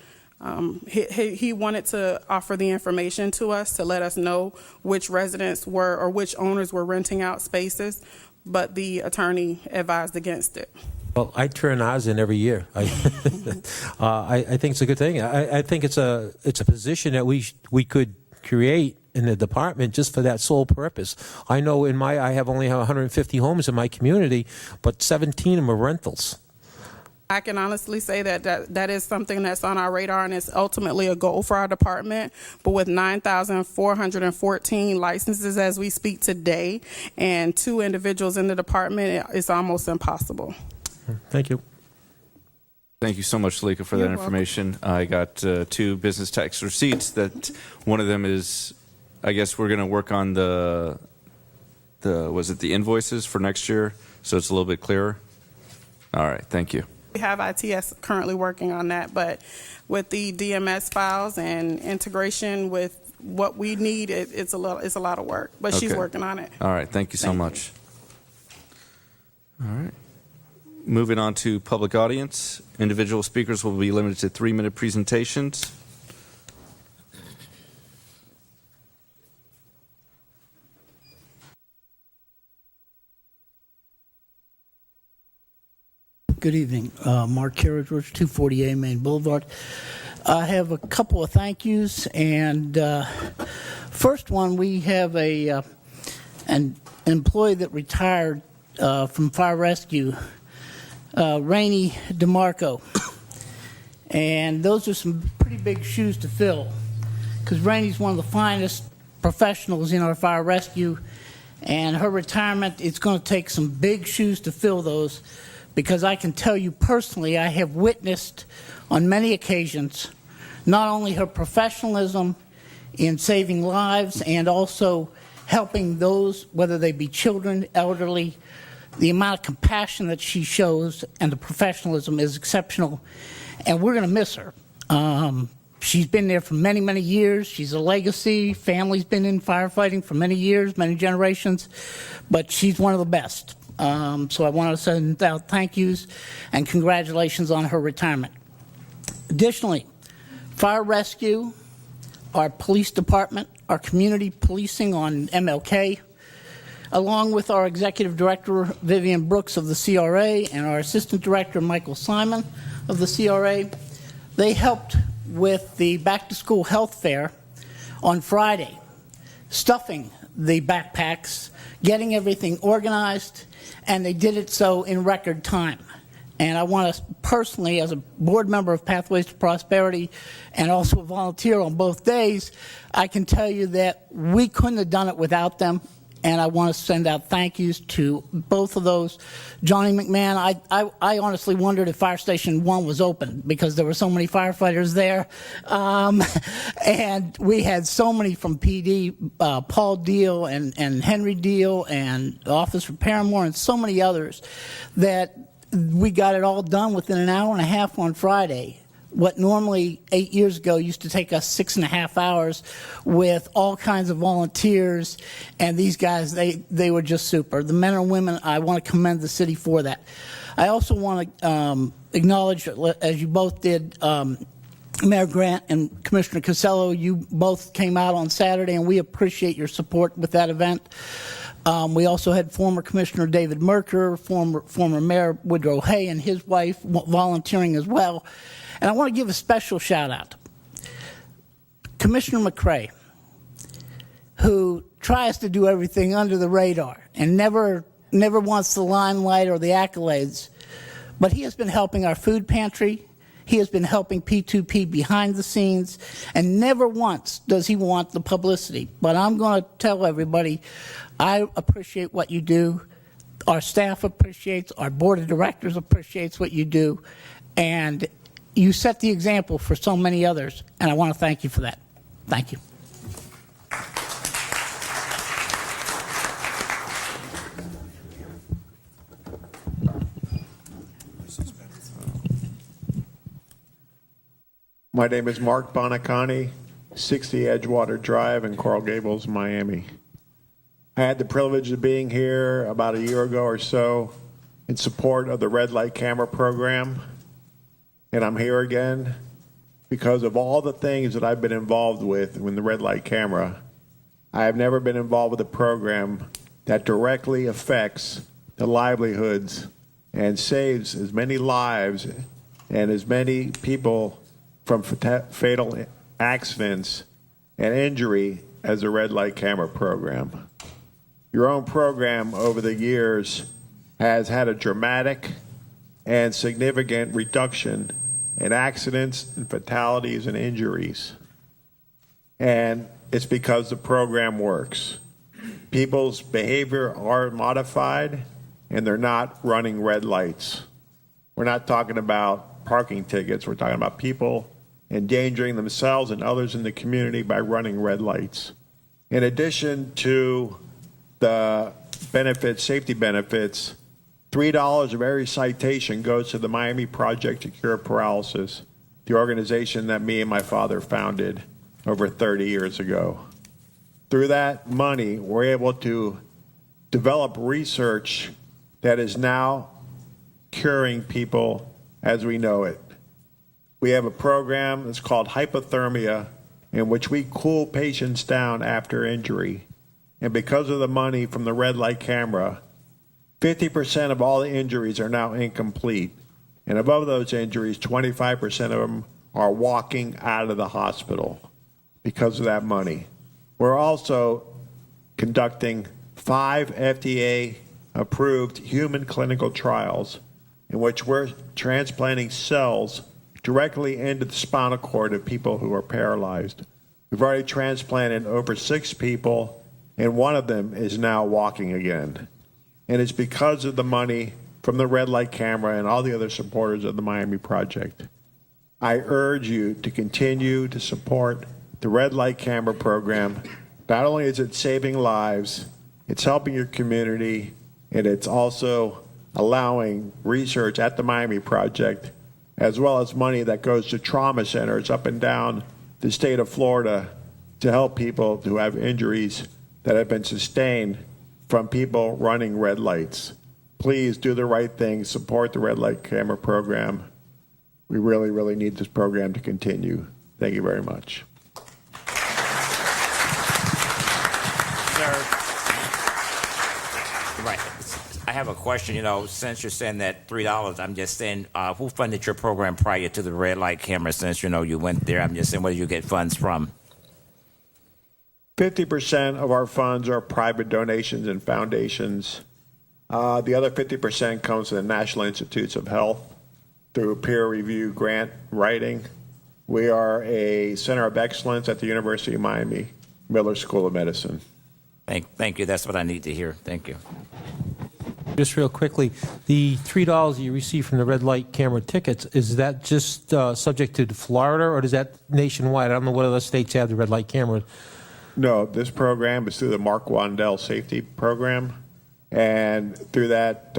He wanted to offer the information to us to let us know which residents were or which owners were renting out spaces, but the attorney advised against it. Well, I turn ours in every year. I think it's a good thing. I think it's a position that we could create in the department just for that sole purpose. I know I have only 150 homes in my community, but 17 of them are rentals. I can honestly say that is something that's on our radar, and it's ultimately a goal for our department. But with 9,414 licenses as we speak today and 2 individuals in the department, it's almost impossible. Thank you. Thank you so much, Talika, for that information. I got 2 business tax receipts. That one of them is, I guess we're going to work on the invoices for next year, so it's a little bit clearer. All right, thank you. We have ITS currently working on that, but with the DMS files and integration with what we need, it's a lot of work. But she's working on it. All right, thank you so much. All right. Moving on to public audience. Individual speakers will be limited to 3-minute presentations. Good evening. Mark Carriage, 240A Main Boulevard. I have a couple of thank yous, and first one, we have an an employee that retired from fire rescue, Rainey DeMarco. And those are some pretty big shoes to fill, because Rainey's one of the finest professionals in our fire rescue, and her retirement, it's going to take some big shoes to fill those, because I can tell you personally, I have witnessed on many occasions not only her professionalism in saving lives and also helping those, whether they be children, elderly. The amount of compassion that she shows and the professionalism is exceptional, and we're going to miss her. She's been there for many, many years. She's a legacy. Family's been in firefighting for many years, many generations, but she's one of the best. So I want to send out thank yous and congratulations on her retirement. Additionally, fire rescue, our police department, our community policing on MLK, along with our executive director, Vivian Brooks of the CRA, and our assistant director, Michael Simon of the CRA, they helped with the back-to-school health fair on Friday, stuffing the backpacks, getting everything organized, and they did it so in record time. And I want to personally, as a board member of Pathways to Prosperity and also a volunteer on both days, I can tell you that we couldn't have done it without them. And I want to send out thank yous to both of those. Johnny McMahon, I honestly wondered if Fire Station 1 was open because there were so many firefighters there. And we had so many from PD, Paul Deal and Henry Deal and Officer Paramore and so many others that we got it all done within an hour and a half on Friday. What normally 8 years ago used to take us 6.5 hours with all kinds of volunteers, and these guys, they were just super. The men and women, I want to commend the city for that. I also want to acknowledge, as you both did, Mayor Grant and Commissioner Casello, you both came out on Saturday, and we appreciate your support with that event. We also had former Commissioner David Merker, former Mayor Woodrow Hay and his wife volunteering as well. And I want to give a special shout out. Commissioner McCrae, who tries to do everything under the radar and never wants the limelight or the accolades, but he has been helping our food pantry. He has been helping P2P behind the scenes, and never once does he want the publicity. But I'm going to tell everybody, I appreciate what you do. Our staff appreciates, our board of directors appreciates what you do, and you set the example for so many others, and I want to thank you for that. Thank you. My name is Mark Bonacani, 60 Edgewater Drive in Coral Gables, Miami. I had the privilege of being here about a year ago or so in support of the red light camera program. And I'm here again because of all the things that I've been involved with the red light camera. I have never been involved with a program that directly affects the livelihoods and saves as many lives and as many people from fatal accidents and injury as the red light camera program. Your own program over the years has had a dramatic and significant reduction in accidents and fatalities and injuries. And it's because the program works. People's behavior are modified and they're not running red lights. We're not talking about parking tickets. We're talking about people endangering themselves and others in the community by running red lights. In addition to the benefits, safety benefits, $3 of every citation goes to the Miami Project to Cure Paralysis, the organization that me and my father founded over 30 years ago. Through that money, we're able to develop research that is now curing people as we know it. We have a program that's called hypothermia, in which we cool patients down after injury. And because of the money from the red light camera, 50% of all the injuries are now incomplete. And above those injuries, 25% of them are walking out of the hospital because of that money. We're also conducting 5 FDA-approved human clinical trials in which we're transplanting cells directly into the spinal cord of people who are paralyzed. We've already transplanted over 6 people, and one of them is now walking again. And it's because of the money from the Red Light Camera and all the other supporters of the Miami Project. I urge you to continue to support the Red Light Camera program. Not only is it saving lives, it's helping your community, and it's also allowing research at the Miami Project, as well as money that goes to trauma centers up and down the state of Florida to help people who have injuries that have been sustained from people running red lights. Please do the right thing. Support the Red Light Camera program. We really, really need this program to continue. Thank you very much. Sir, right. I have a question. You know, since you're saying that $3, I'm just saying, who funded your program prior to the Red Light Camera? Since, you know, you went there, I'm just saying, where did you get funds from? 50% of our funds are private donations and foundations. The other 50% comes from the National Institutes of Health through peer review grant writing. We are a center of excellence at the University of Miami Miller School of Medicine. Thank you. That's what I need to hear. Thank you. Just real quickly, the $3 you receive from the red light camera tickets, is that just subject to Florida, or is that nationwide? I don't know what other states have the red light camera. No, this program is through the Mark Wandel Safety Program. And through that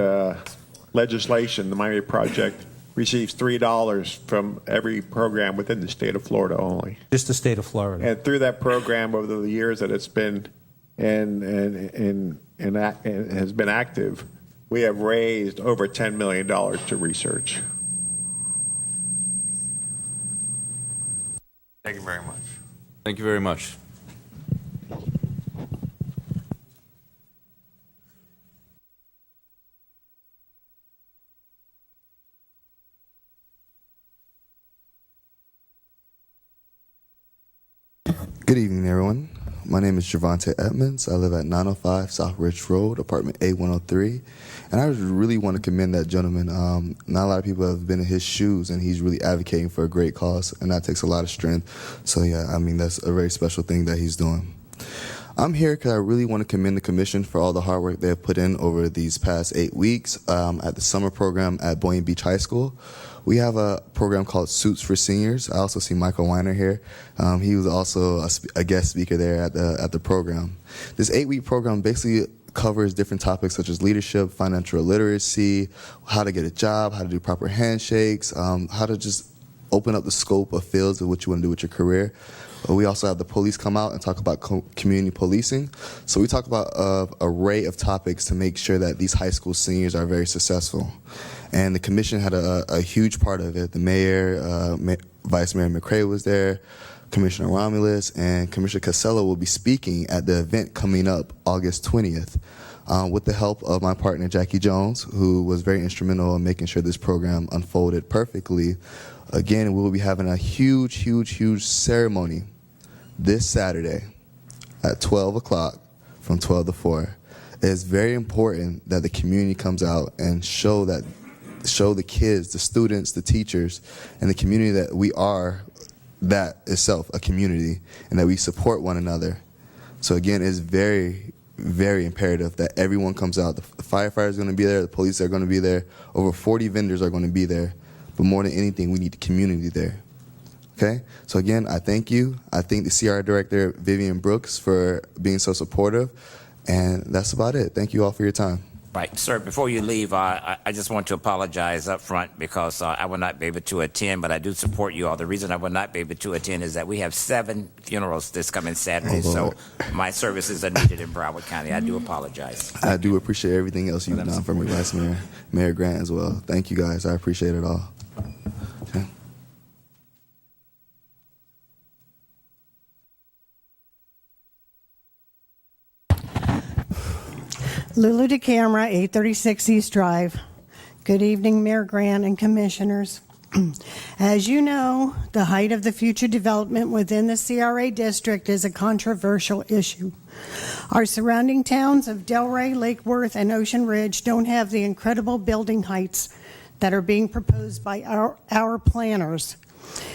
legislation, the Miami Project receives $3 from every program within the state of Florida only. Just the state of Florida. And through that program, over the years that it's been and has been active, we have raised over $10 million to research. Thank you very much. Thank you very much. Good evening, everyone. My name is Javante Edmonds. I live at 905 South Ridge Road, apartment A103. And I really want to commend that gentleman. Not a lot of people have been in his shoes, and he's really advocating for a great cause, and that takes a lot of strength. So, yeah, I mean, that's a very special thing that he's doing. I'm here because I really want to commend the Commission for all the hard work they have put in over these past 8 weeks at the summer program at Boynton Beach High School. We have a program called Suits for Seniors. I also see Michael Weiner here. He was also a guest speaker there at the program. This 8-week program basically covers different topics such as leadership, financial literacy, how to get a job, how to do proper handshakes, how to just open up the scope of fields of what you want to do with your career. We also have the police come out and talk about community policing. So we talk about an array of topics to make sure that these high school seniors are very successful. And the commission had a huge part of it. The mayor, Vice Mayor McCrae was there, Commissioner Romulus, and Commissioner Casella will be speaking at the event coming up August 20th. With the help of my partner Jackie Jones, who was very instrumental in making sure this program unfolded perfectly. Again, we will be having a huge ceremony this Saturday at 12 o'clock from 12 to 4. It is very important that the community comes out and show the kids, the students, the teachers, and the community that we are that itself, a community, and that we support one another. So again, it's very, very imperative that everyone comes out. The firefighters are going to be there, the police are going to be there, over 40 vendors are going to be there. But more than anything, we need the community there. Okay? So again, I thank you. I thank the CR Director, Vivian Brooks, for being so supportive. And that's about it. Thank you all for your time. Right. Sir, before you leave, I just want to apologize up front because I will not be able to attend, but I do support you all. The reason I will not be able to attend is that we have 7 funerals this coming Saturday, so my services are needed in Broward County. I do apologize. I do appreciate everything else you've done for me, Vice Mayor, Mayor Grant as well. Thank you, guys. I appreciate it all. Okay. Lulu DeCamera, 836 East Drive. Good evening, Mayor Grant and Commissioners. As you know, the height of the future development within the CRA district is a controversial issue. Our surrounding towns of Delray, Lake Worth, and Ocean Ridge don't have the incredible building heights that are being proposed by our planners.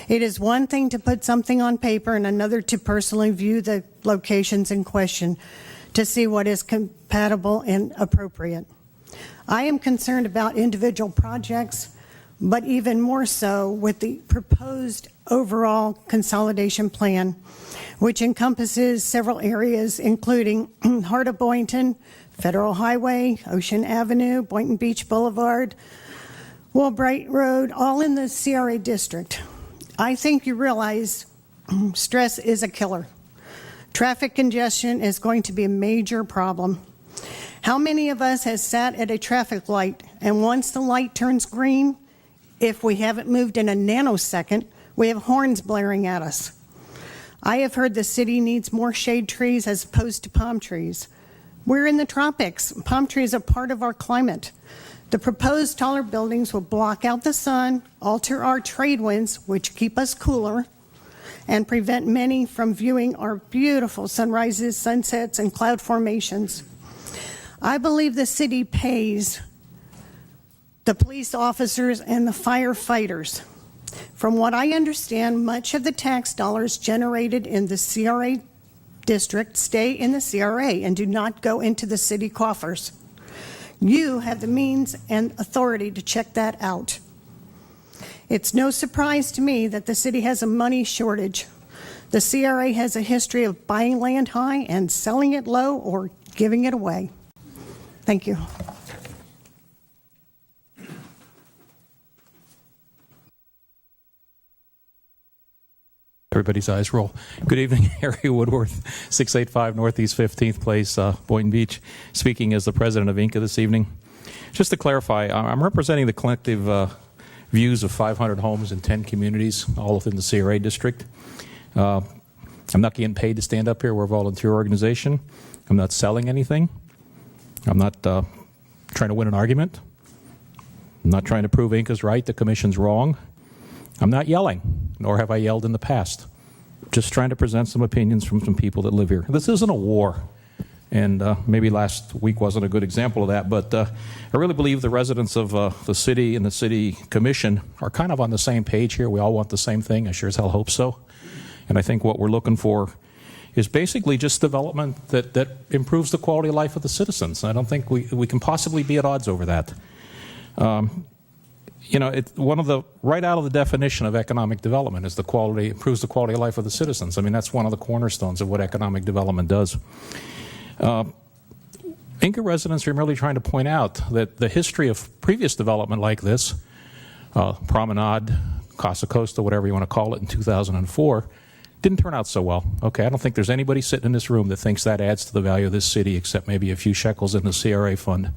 It is one thing to put something on paper and another to personally view the locations in question to see what is compatible and appropriate. I am concerned about individual projects, but even more so with the proposed overall consolidation plan, which encompasses several areas, including Heart of Boynton, Federal Highway, Ocean Avenue, Boynton Beach Boulevard, Woolbright Road, all in the CRA district. I think you realize stress is a killer. Traffic congestion is going to be a major problem. How many of us has sat at a traffic light and once the light turns green, if we haven't moved in a nanosecond, we have horns blaring at us? I have heard the city needs more shade trees as opposed to palm trees. We're in the tropics. Palm trees are part of our climate. The proposed taller buildings will block out the sun, alter our trade winds, which keep us cooler, and prevent many from viewing our beautiful sunrises, sunsets, and cloud formations. I believe the city pays the police officers and the firefighters. From what I understand, much of the tax dollars generated in the CRA district stay in the CRA and do not go into the city coffers. You have the means and authority to check that out. It's no surprise to me that the city has a money shortage. The CRA has a history of buying land high and selling it low or giving it away. Thank you. Everybody's eyes roll. Good evening, Harry Woodworth, 685 Northeast 15th Place, Boynton Beach, speaking as the president of Inca this evening. Just to clarify, I'm representing the collective views of 500 homes in 10 communities, all within the CRA district. I'm not getting paid to stand up here. We're a volunteer organization. I'm not selling anything. I'm not trying to win an argument. I'm not trying to prove Inca's right, the commission's wrong. I'm not yelling, nor have I yelled in the past. Just trying to present some opinions from some people that live here. This isn't a war, and maybe last week wasn't a good example of that, but I really believe the residents of the city and the city commission are kind of on the same page here. We all want the same thing. I sure as hell hope so. And I think what we're looking for is basically just development that improves the quality of life of the citizens. I don't think we can possibly be at odds over that. You know, one of the, right out of the definition of economic development is the quality, improves the quality of life of the citizens. I mean, that's one of the cornerstones of what economic development does. Inca residents are merely trying to point out that the history of previous development like this, Promenade, Casa Costa, whatever you want to call it, in 2004, didn't turn out so well. Okay, I don't think there's anybody sitting in this room that thinks that adds to the value of this city except maybe a few shekels in the CRA fund.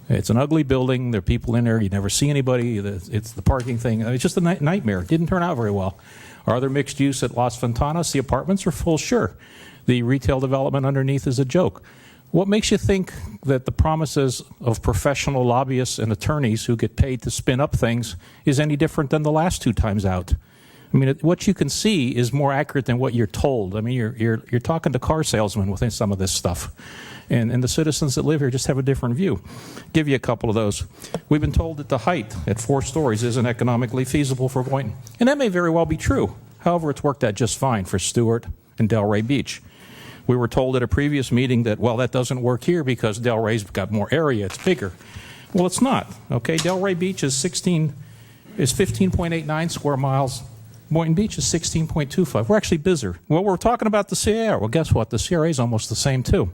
It's an ugly building. There are people in there. You never see anybody. It's the parking thing. It's just a nightmare. It didn't turn out very well. Are there mixed use at Las Ventanas? The apartments are full, sure. The retail development underneath is a joke. What makes you think that the promises of professional lobbyists and attorneys who get paid to spin up things is any different than the last two times out? I mean, what you can see is more accurate than what you're told. I mean, you're talking to car salesmen within some of this stuff. And the citizens that live here just have a different view. Give you a couple of those. We've been told that the height at 4 stories isn't economically feasible for Boynton. And that may very well be true. However, it's worked out just fine for Stewart and Delray Beach. We were told at a previous meeting that, well, that doesn't work here because Delray's got more area, it's bigger. Well, it's not. Okay, Delray Beach is 15.89 square miles. Boynton Beach is 16.25. We're actually busier. Well, we're talking about the CRA. Well, guess what? The CRA is almost the same, too.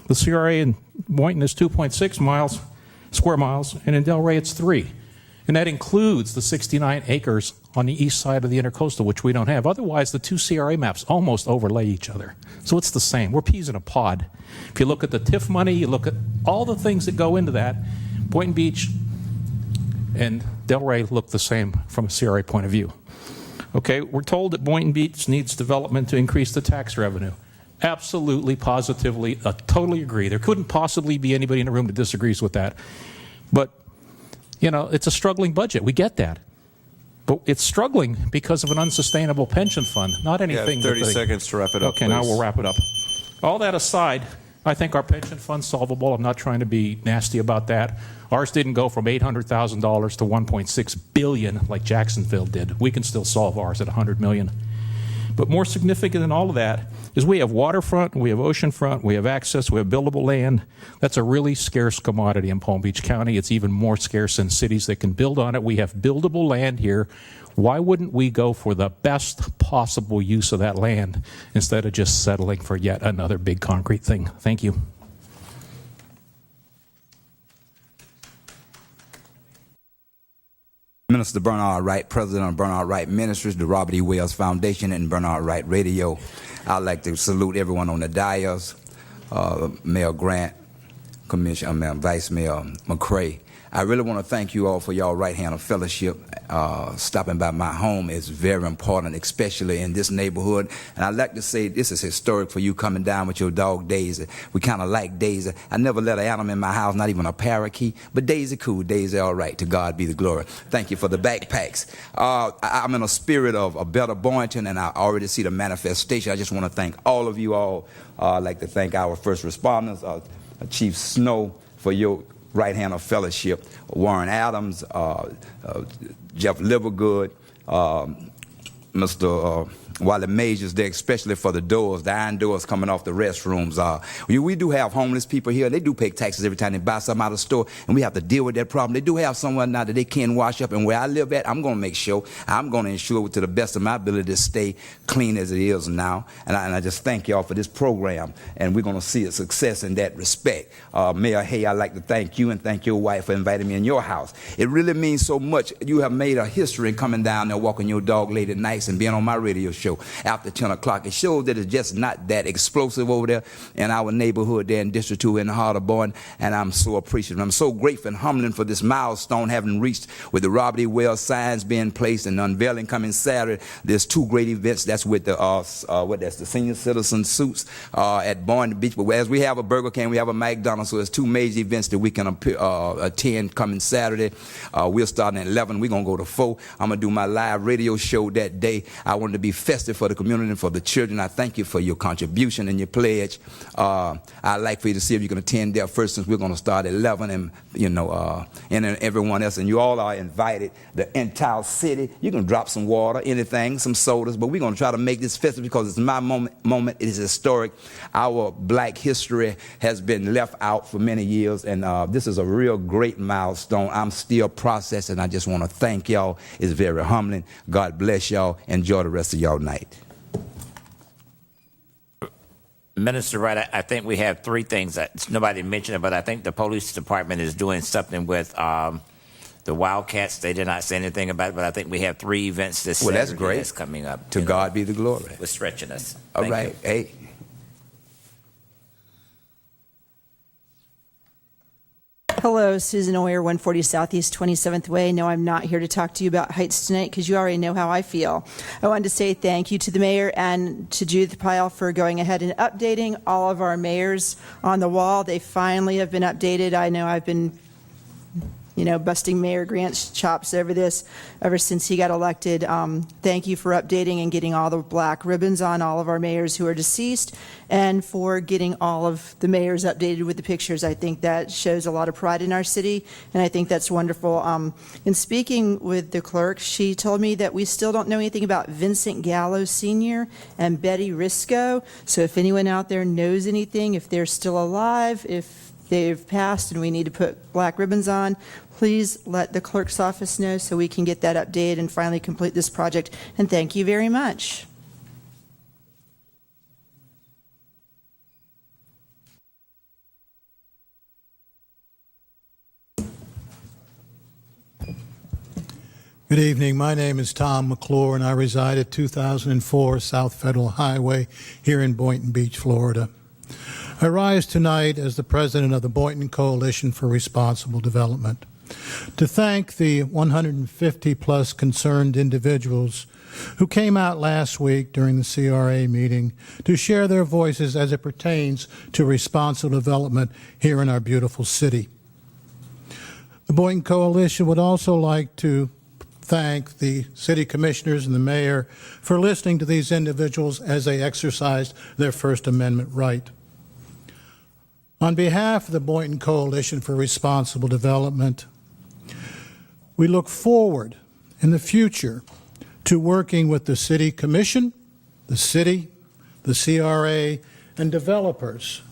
The CRA in Boynton is 2.6 square miles, and in Delray it's 3. And that includes the 69 acres on the east side of the intercoastal, which we don't have. Otherwise, the two CRA maps almost overlay each other. So it's the same. We're peas in a pod. If you look at the TIF money, you look at all the things that go into that, Boynton Beach and Delray look the same from a CRA point of view. Okay, we're told that Boynton Beach needs development to increase the tax revenue. Absolutely, positively, totally agree. There couldn't possibly be anybody in the room that disagrees with that. But, you know, it's a struggling budget. We get that. but it's struggling because of an unsustainable pension fund, not anything. 30 seconds to wrap it up, Okay, now please. we'll wrap it up. All that aside, I think our pension fund's solvable. I'm not trying to be nasty about that. Ours didn't go from $800,000 to $1.6 billion like Jacksonville did. We can still solve ours at $100 million. But more significant than all of that is we have waterfront, we have oceanfront, we have access, we have buildable land. That's a really scarce commodity in Palm Beach County. It's even more scarce in cities that can build on it. We have buildable land here. Why wouldn't we go for the best possible use of that land instead of just settling for yet another big concrete thing? Thank you. Minister Bernard Wright, President of Bernard Wright Ministries, the Robert E. Wells Foundation, and Bernard Wright Radio. I'd like to salute everyone on the dais, Mayor Grant, Vice Mayor McCray. I really want to thank you all for y'all right-hand of fellowship. Stopping by my home is very important, especially in this neighborhood. And I'd like to say this is historic for you coming down with your dog Daisy. We kind of like Daisy. I never let an animal in my house, not even a parakeet. But Daisy cool, Daisy all right. To God be the glory. Thank you for the backpacks. I'm in a spirit of a better Boynton, and I already see the manifestation. I just want to thank all of you all. I'd like to thank our first responders, Chief Snow, for your right hand of fellowship, Warren Adams, Jeff Livergood, Mr. Wally Majors there, especially for the doors, the iron doors coming off the restrooms. We do have homeless people here. They do pay taxes every time they buy something out of the store, and we have to deal with that problem. They do have someone now that they can wash up, and where I live at, I'm going to make sure, I'm going to ensure to the best of my ability to stay clean as it is now. And I just thank y'all for this program, and we're going to see a success in that respect. Mayor Hay, I'd like to thank you and thank your wife for inviting me in your house. It really means so much. You have made a history in coming down there, walking your dog late at nights, and being on my radio show after 10 o'clock. It shows that it's just not that explosive over there in our neighborhood there in District 2 in the heart of Boynton, and I'm so appreciative. I'm so grateful and humbling for this milestone having reached with the Robert E. Wells signs being placed and unveiling coming Saturday. There's two great events. That's with the that's the senior citizen suits at Boynton Beach. But as we have a Burger King, we have a McDonald's, so there's two major events that we can attend coming Saturday. We're starting at 11. We're going to go to 4. I'm going to do my live radio show that day. I wanted to be festive for the community and for the children. I thank you for your contribution and your pledge. I'd like for you to see if you can attend there first, since we're going to start at 11, and and everyone else. And you all are invited. The entire city. You can drop some water, anything, some sodas, but we're going to try to make this festive because it's my moment. It is historic. Our black history has been left out for many years, and this is a real great milestone. I'm still processing. I just want to thank y'all. It's very humbling. God bless y'all. Enjoy the rest of y'all night. Minister Wright, I think we have 3 things that nobody mentioned it, but I think the police department is doing something with the Wildcats. They did not say anything about it, but I think we have 3 events this Saturday that's great. that's coming up. To God be the glory. We're stretching us. All Thank right. you. Hey. Hello, Susan Oyer, 140 Southeast 27th Way. No, I'm not here to talk to you about Heights tonight because you already know how I feel. I wanted to say thank you to the mayor and to Judith Pyle for going ahead and updating all of our mayors on the wall. They finally have been updated. I know I've been busting Mayor Grant's chops over this ever since he got elected. Thank you for updating and getting all the black ribbons on all of our mayors who are deceased, and for getting all of the mayors updated with the pictures. I think that shows a lot of pride in our city, and I think that's wonderful. In speaking with the clerk, she told me that we still don't know anything about Vincent Gallo Sr. and Betty Risco. So if anyone out there knows anything, if they're still alive, if they've passed and we need to put black ribbons on, please let the clerk's office know so we can get that updated and finally complete this project. And thank you very much. Good evening. My name is Tom McClure, and I reside at 2004 South Federal Highway here in Boynton Beach, Florida. I rise tonight as the president of the Boynton Coalition for Responsible Development to thank the 150-plus concerned individuals who came out last week during the CRA meeting to share their voices as it pertains to responsible development here in our beautiful city. The Boynton Coalition would also like to thank the city commissioners and the mayor for listening to these individuals as they exercised their First Amendment right. On behalf of the Boynton Coalition for Responsible Development, we look forward in the future to working with the City Commission, the city, the CRA, and developers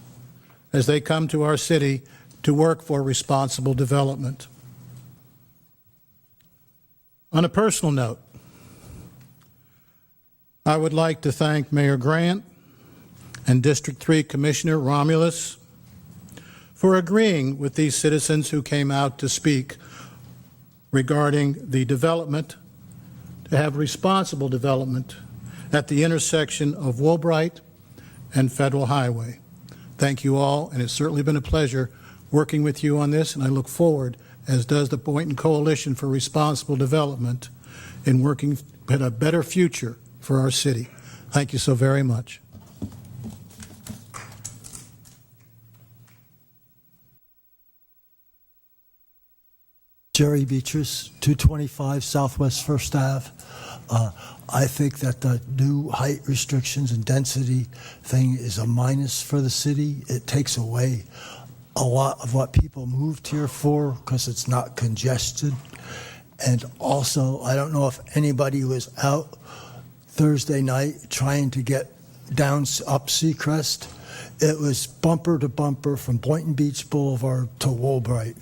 as they come to our city to work for responsible development. On a personal note, I would like to thank Mayor Grant and District 3 Commissioner Romulus for agreeing with these citizens who came out to speak regarding the development, to have responsible development at the intersection of Woolbright and Federal Highway. Thank you all, and it's certainly been a pleasure working with you on this, and I look forward, as does the Boynton Coalition for Responsible Development, in working at a better future for our city. Thank you so very much. Jerry Beatrice, 225 Southwest First Ave. I think that the new height restrictions and density thing is a minus for the city. It takes away a lot of what people moved here for because it's not congested. And also, I don't know if anybody was out Thursday night trying to get down up Seacrest. It was bumper to bumper from Boynton Beach Boulevard to Woolbright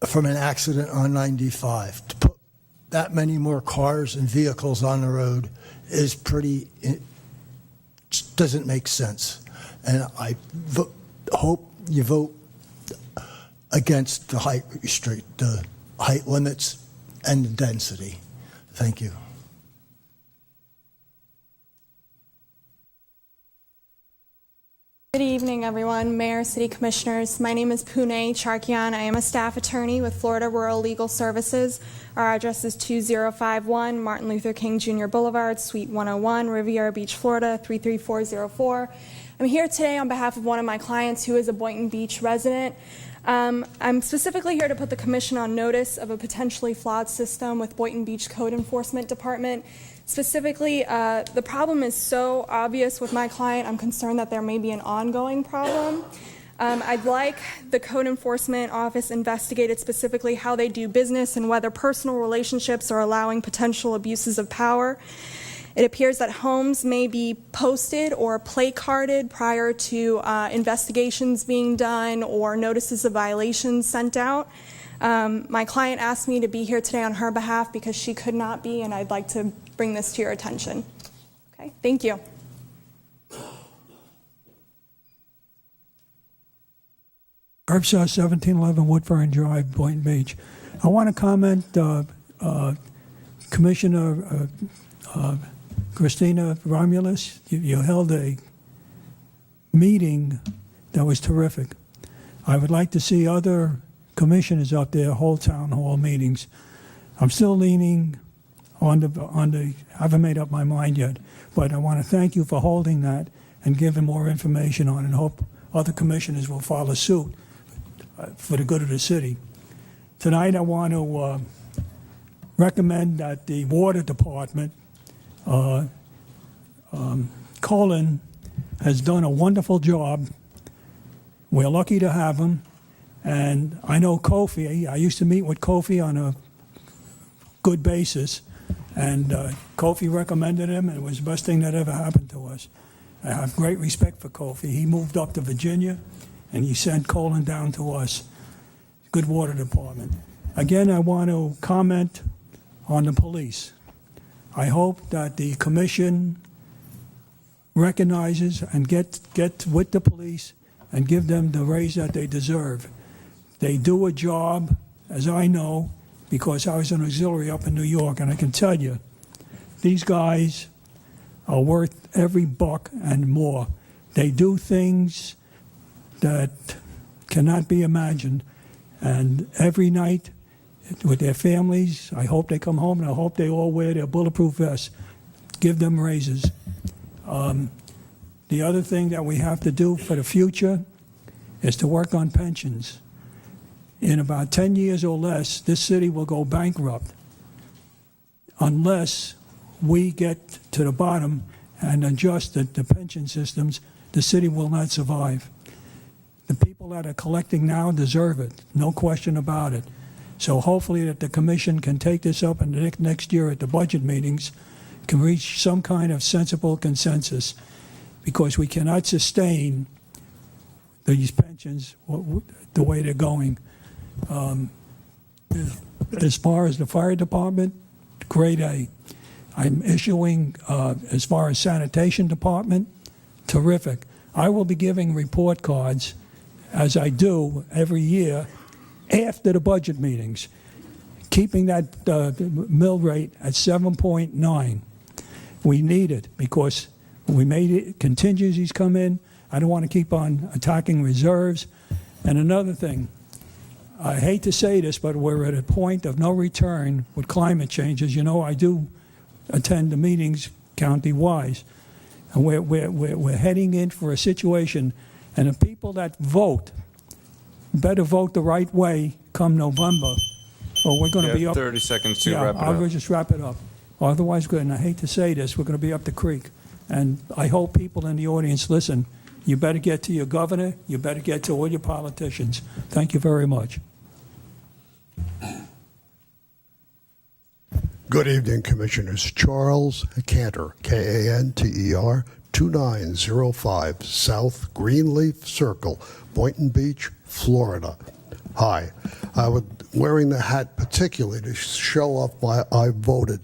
from an accident on 95. To put that many more cars and vehicles on the road is pretty, it just doesn't make sense. And I hope you vote against the height limits and the density. Thank you. Good evening, everyone. Mayor, City Commissioners. My name is Pune Charkian. I am a staff attorney with Florida Rural Legal Services. Our address is 2051 Martin Luther King Jr. Boulevard, Suite 101, Riviera Beach, Florida, 33404. I'm here today on behalf of one of my clients who is a Boynton Beach resident. I'm specifically here to put the Commission on notice of a potentially flawed system with Boynton Beach Code Enforcement Department. Specifically, the problem is so obvious with my client, I'm concerned that there may be an ongoing problem. I'd like the Code Enforcement Office investigated specifically how they do business and whether personal relationships are allowing potential abuses of power. It appears that homes may be posted or placarded prior to investigations being done or notices of violations sent out. My client asked me to be here today on her behalf because she could not be, and I'd like to bring this to your attention. Okay, thank you. Herbshaw, 1711 Woodfern Drive, Boynton Beach. I want to comment, Commissioner Christina Romulus, you held a meeting that was terrific. I would like to see other commissioners up there hold town hall meetings. I'm still leaning on the I haven't made up my mind yet, but I want to thank you for holding that and giving more information on it, and hope other commissioners will follow suit for the good of the city. Tonight I want to recommend that the water department, Colin has done a wonderful job. We're lucky to have him. And I know Kofi, I used to meet with Kofi on a good basis, and Kofi recommended him, and it was the best thing that ever happened to us. I have great respect for Kofi. He moved up to Virginia, and he sent Colin down to us. Good water department. Again, I want to comment on the police. I hope that the commission recognizes and get with the police and give them the raise that they deserve. They do a job, as I know, because I was an auxiliary up in New York, and I can tell you, these guys are worth every buck and more. They do things that cannot be imagined, and every night with their families, I hope they come home, and I hope they all wear their bulletproof vests. Give them raises. The other thing that we have to do for the future is to work on pensions. in about 10 years or less, this city will go bankrupt unless we get to the bottom and adjust the pension systems. The city will not survive. The people that are collecting now deserve it, no question about it. So hopefully that the commission can take this up and next year at the budget meetings can reach some kind of sensible consensus, because we cannot sustain these pensions the way they're going. As far as the fire department, grade A. I'm issuing, as far as sanitation department, terrific. I will be giving report cards, as I do every year, after the budget meetings, keeping that mill rate at 7.9. We need it because we made it, contingencies come in. I don't want to keep on attacking reserves. And another thing, I hate to say this, but we're at a point of no return with climate change. As you know, I do attend the meetings county-wise. And we're heading in for a situation, and the people that vote better vote the right way come November, or we're going to be up. 30 seconds to yeah, wrap it I'll up. just wrap it up. Otherwise, good, and I hate to say this, we're going to be up the creek. And I hope people in the audience listen. You better get to your governor. You better get to all your politicians. Thank you very much. Good evening, Commissioners. Charles Cantor, Kanter, 2905 South Greenleaf Circle, Boynton Beach, Florida. Hi. I was wearing the hat particularly to show off why I voted.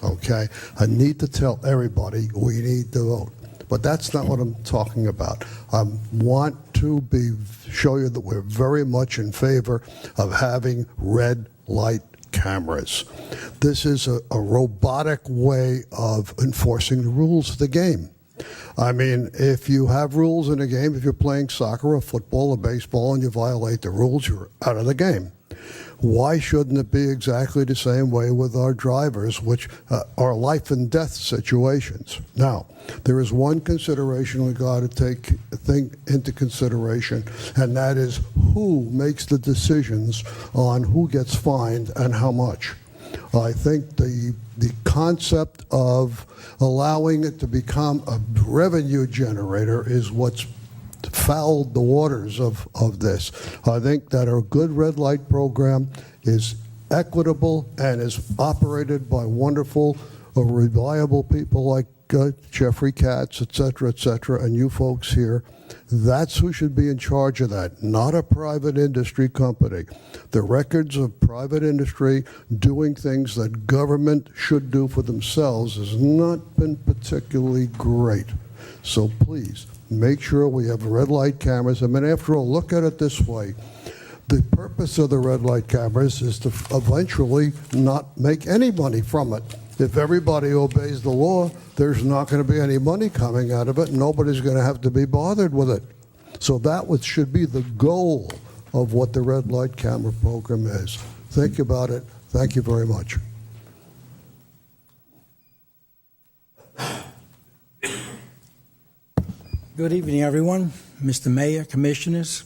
Okay? I need to tell everybody we need to vote. But that's not what I'm talking about. I want to show you that we're very much in favor of having red light cameras. This is a robotic way of enforcing the rules of the game. I mean, if you have rules in a game, if you're playing soccer or football or baseball and you violate the rules, you're out of the game. Why shouldn't it be exactly the same way with our drivers, which are life and death situations? Now, there is one consideration we've got to take into consideration, and that is who makes the decisions on who gets fined and how much. I think the concept of allowing it to become a revenue generator is what's fouled the waters of this. I think that our good red light program is equitable and is operated by wonderful, reliable people like Jeffrey Katz, et cetera, and you folks here. That's who should be in charge of that, not a private industry company. The records of private industry doing things that government should do for themselves has not been particularly great. So please, make sure we have red light cameras. I mean, after all, look at it this way. The purpose of the red light cameras is to eventually not make any money from it. If everybody obeys the law, there's not going to be any money coming out of it. Nobody's going to have to be bothered with it. So that should be the goal of what the red light camera program is. Think about it. Thank you very much. Good evening, everyone. Mr. Mayor, Commissioners.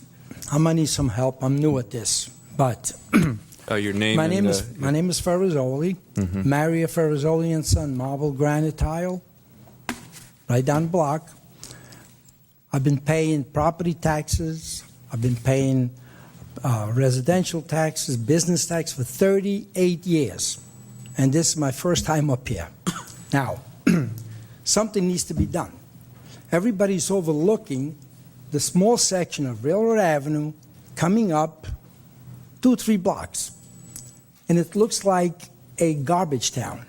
I might need some help. I'm new at this, but Your name? my name is Ferrazzoli, Maria Ferrazzoli and Son, marble granite tile, right down the block. I've been paying property taxes. I've been paying residential taxes, business tax for 38 years, and this is my first time up here. Now, something needs to be done. Everybody's overlooking the small section of Railroad Avenue coming up 2-3 blocks, and it looks like a garbage town.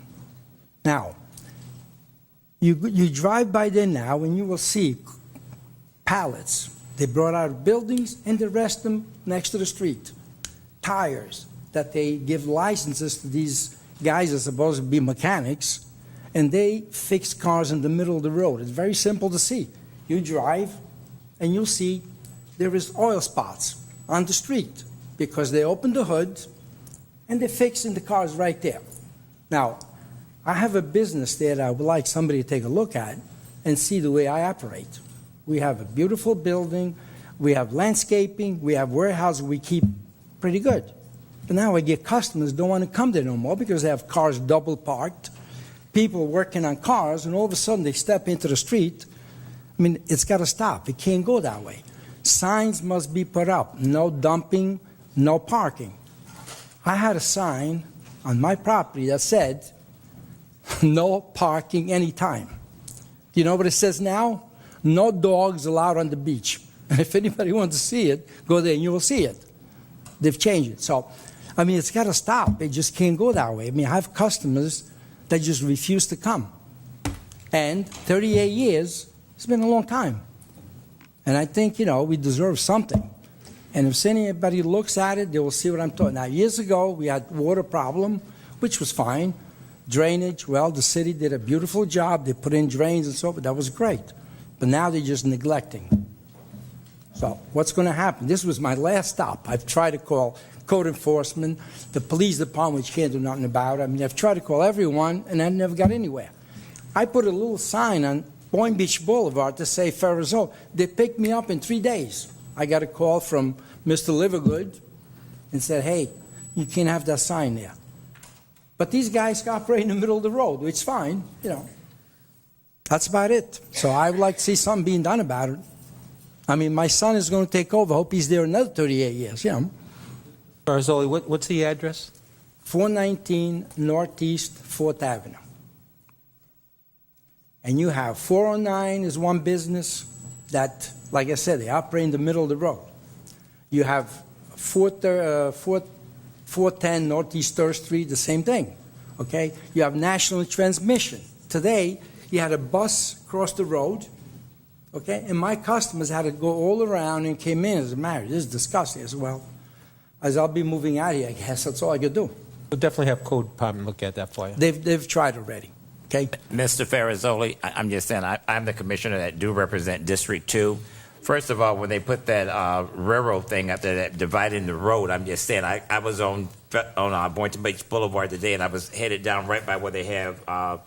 Now, you drive by there now and you will see pallets. They brought out buildings and they rest them next to the street. Tires that they give licenses to these guys that are supposed to be mechanics, and they fix cars in the middle of the road. It's very simple to see. You drive and you'll see there is oil spots on the street because they open the hood and they're fixing the cars right there. Now, I have a business there that I would like somebody to take a look at and see the way I operate. We have a beautiful building, we have landscaping, we have warehouses, we keep pretty good. But now I get customers don't want to come there no more because they have cars double parked, people working on cars, and all of a sudden they step into the street. I mean, it's got to stop. It can't go that way. Signs must be put up. No dumping, no parking. I had a sign on my property that said, no parking anytime. You know what it says now? No dogs allowed on the beach. And if anybody wants to see it, go there and you will see it. They've changed it. So, I mean, it's got to stop. It just can't go that way. I mean, I have customers that just refuse to come. And 38 years, it's been a long time. And I think, you know, we deserve something. And if anybody looks at it, they will see what I'm talking. Now, years ago, we had water problem, which was fine. Drainage, well, the city did a beautiful job. They put in drains and so forth. That was great. But now they're just neglecting. So what's going to happen? This was my last stop. I've tried to call code enforcement, the police department, which can't do nothing about it. I mean, I've tried to call everyone, and I never got anywhere. I put a little sign on Boynton Beach Blvd to say Ferrazole. They picked me up in 3 days. I got a call from Mr. Livergood and said, hey, you can't have that sign there. But these guys operate in the middle of the road, which is fine, you know. That's about it. So I would like to see something being done about it. I mean, my son is going to take over. I hope he's there another 38 years, you know. Barzoli, what's the address? 419 Northeast 4th Avenue. And you have 409 is one business that, like I said, they operate in the middle of the road. You have 410 Northeast 3rd Street, the same thing, okay? You have National Transmission. Today, you had a bus cross the road, okay? And my customers had to go all around and came in as a marriage. This is disgusting as well. As I'll be moving out here, I guess that's all I could do. We'll definitely have code department look at that for you. They've tried already, okay? Mr. Ferrazoli, I'm just saying, I'm the commissioner that do represent District 2. First of all, when they put that railroad thing up there, that dividing the road, I'm just saying, I was on Boynton Beach Boulevard today, and I was headed down right by where they have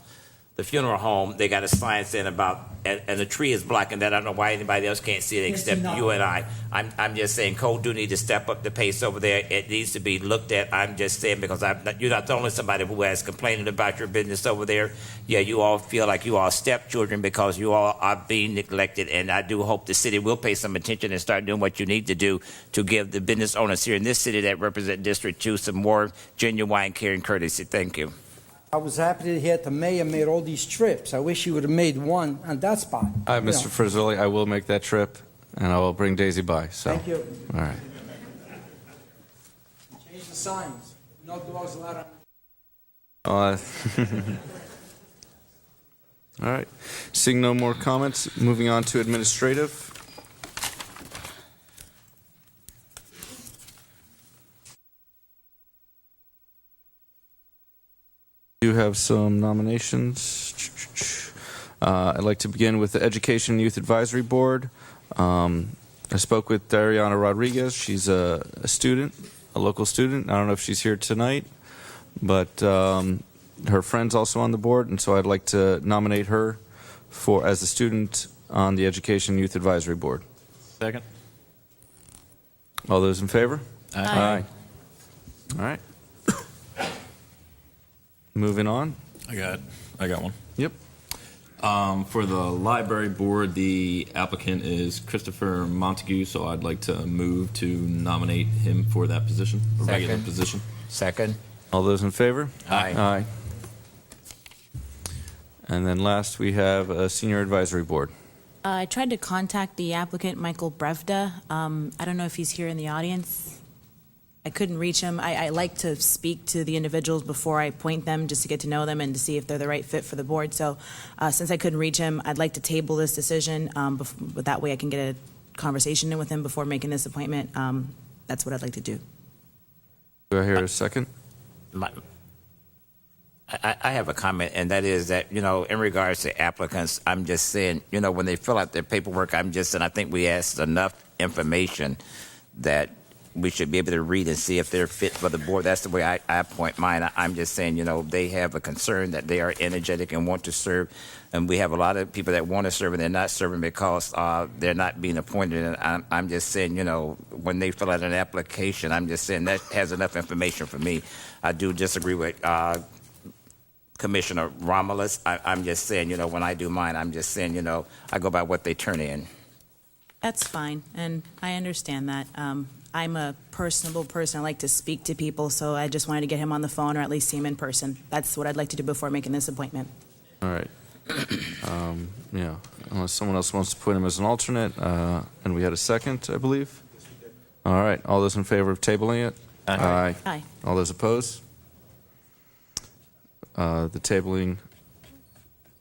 the funeral home. They got a sign saying about, and the tree is blocking that. I don't know why anybody else can't see it except you and I. I'm just saying, code do need to step up the pace over there. It needs to be looked at. I'm just saying, because you're not the only somebody who has complaining about your business over there. Yeah, you all feel like you all stepchildren because you all are being neglected, and I do hope the city will pay some attention and start doing what you need to do to give the business owners here in this city that represent District 2 some more genuine care and courtesy. Thank you. I was happy to hear the mayor made all these trips. I wish he would have made one on that spot. All right, Mr. Frizzoli, I will make that trip, and I will bring Daisy by. So. Thank you. All right. Change the signs. No dogs allowed All on. right. Seeing no more comments, moving on to administrative. We do have some nominations. I'd like to begin with the Education and Youth Advisory Board. I spoke with Dariana Rodriguez. She's a student, a local student. I don't know if she's here tonight, but her friend's also on the board, and so I'd like to nominate her as a student on the Education and Youth Advisory Board. Second. All those in favor? Aye. Aye. All right. Moving on. I got one. Yep. For the library board, the applicant is Christopher Montague, so I'd like to move to nominate him for that position, a regular position. Second. All those in favor? Aye. Aye. And then last, we have a senior advisory board. I tried to contact the applicant, Michael Brevda. I don't know if he's here in the audience. I couldn't reach him. I like to speak to the individuals before I appoint them, just to get to know them and to see if they're the right fit for the board. So since I couldn't reach him, I'd like to table this decision. But that way I can get a conversation in with him before making this appointment. That's what I'd like to do. Do I hear a second? I have a comment, and that is that, you know, in regards to applicants, I'm just saying, you know, when they fill out their paperwork, I'm just saying I think we asked enough information that we should be able to read and see if they're fit for the board. That's the way I appoint mine. I'm just saying, they have a concern that they are energetic and want to serve. And we have a lot of people that want to serve and they're not serving because they're not being appointed. And I'm just saying, when they fill out an application, I'm just saying that has enough information for me. I do disagree with Commissioner Romulus. I'm just saying, when I do mine, I'm just saying, I go by what they turn in. That's fine, and I understand that. I'm a personable person. I like to speak to people, so I just wanted to get him on the phone or at least see him in person. That's what I'd like to do before making this appointment. All right. Yeah, unless someone else wants to put him as an alternate, and we had a second, I believe. All right, all those in favor of tabling it? Aye. Aye. All those opposed? The tabling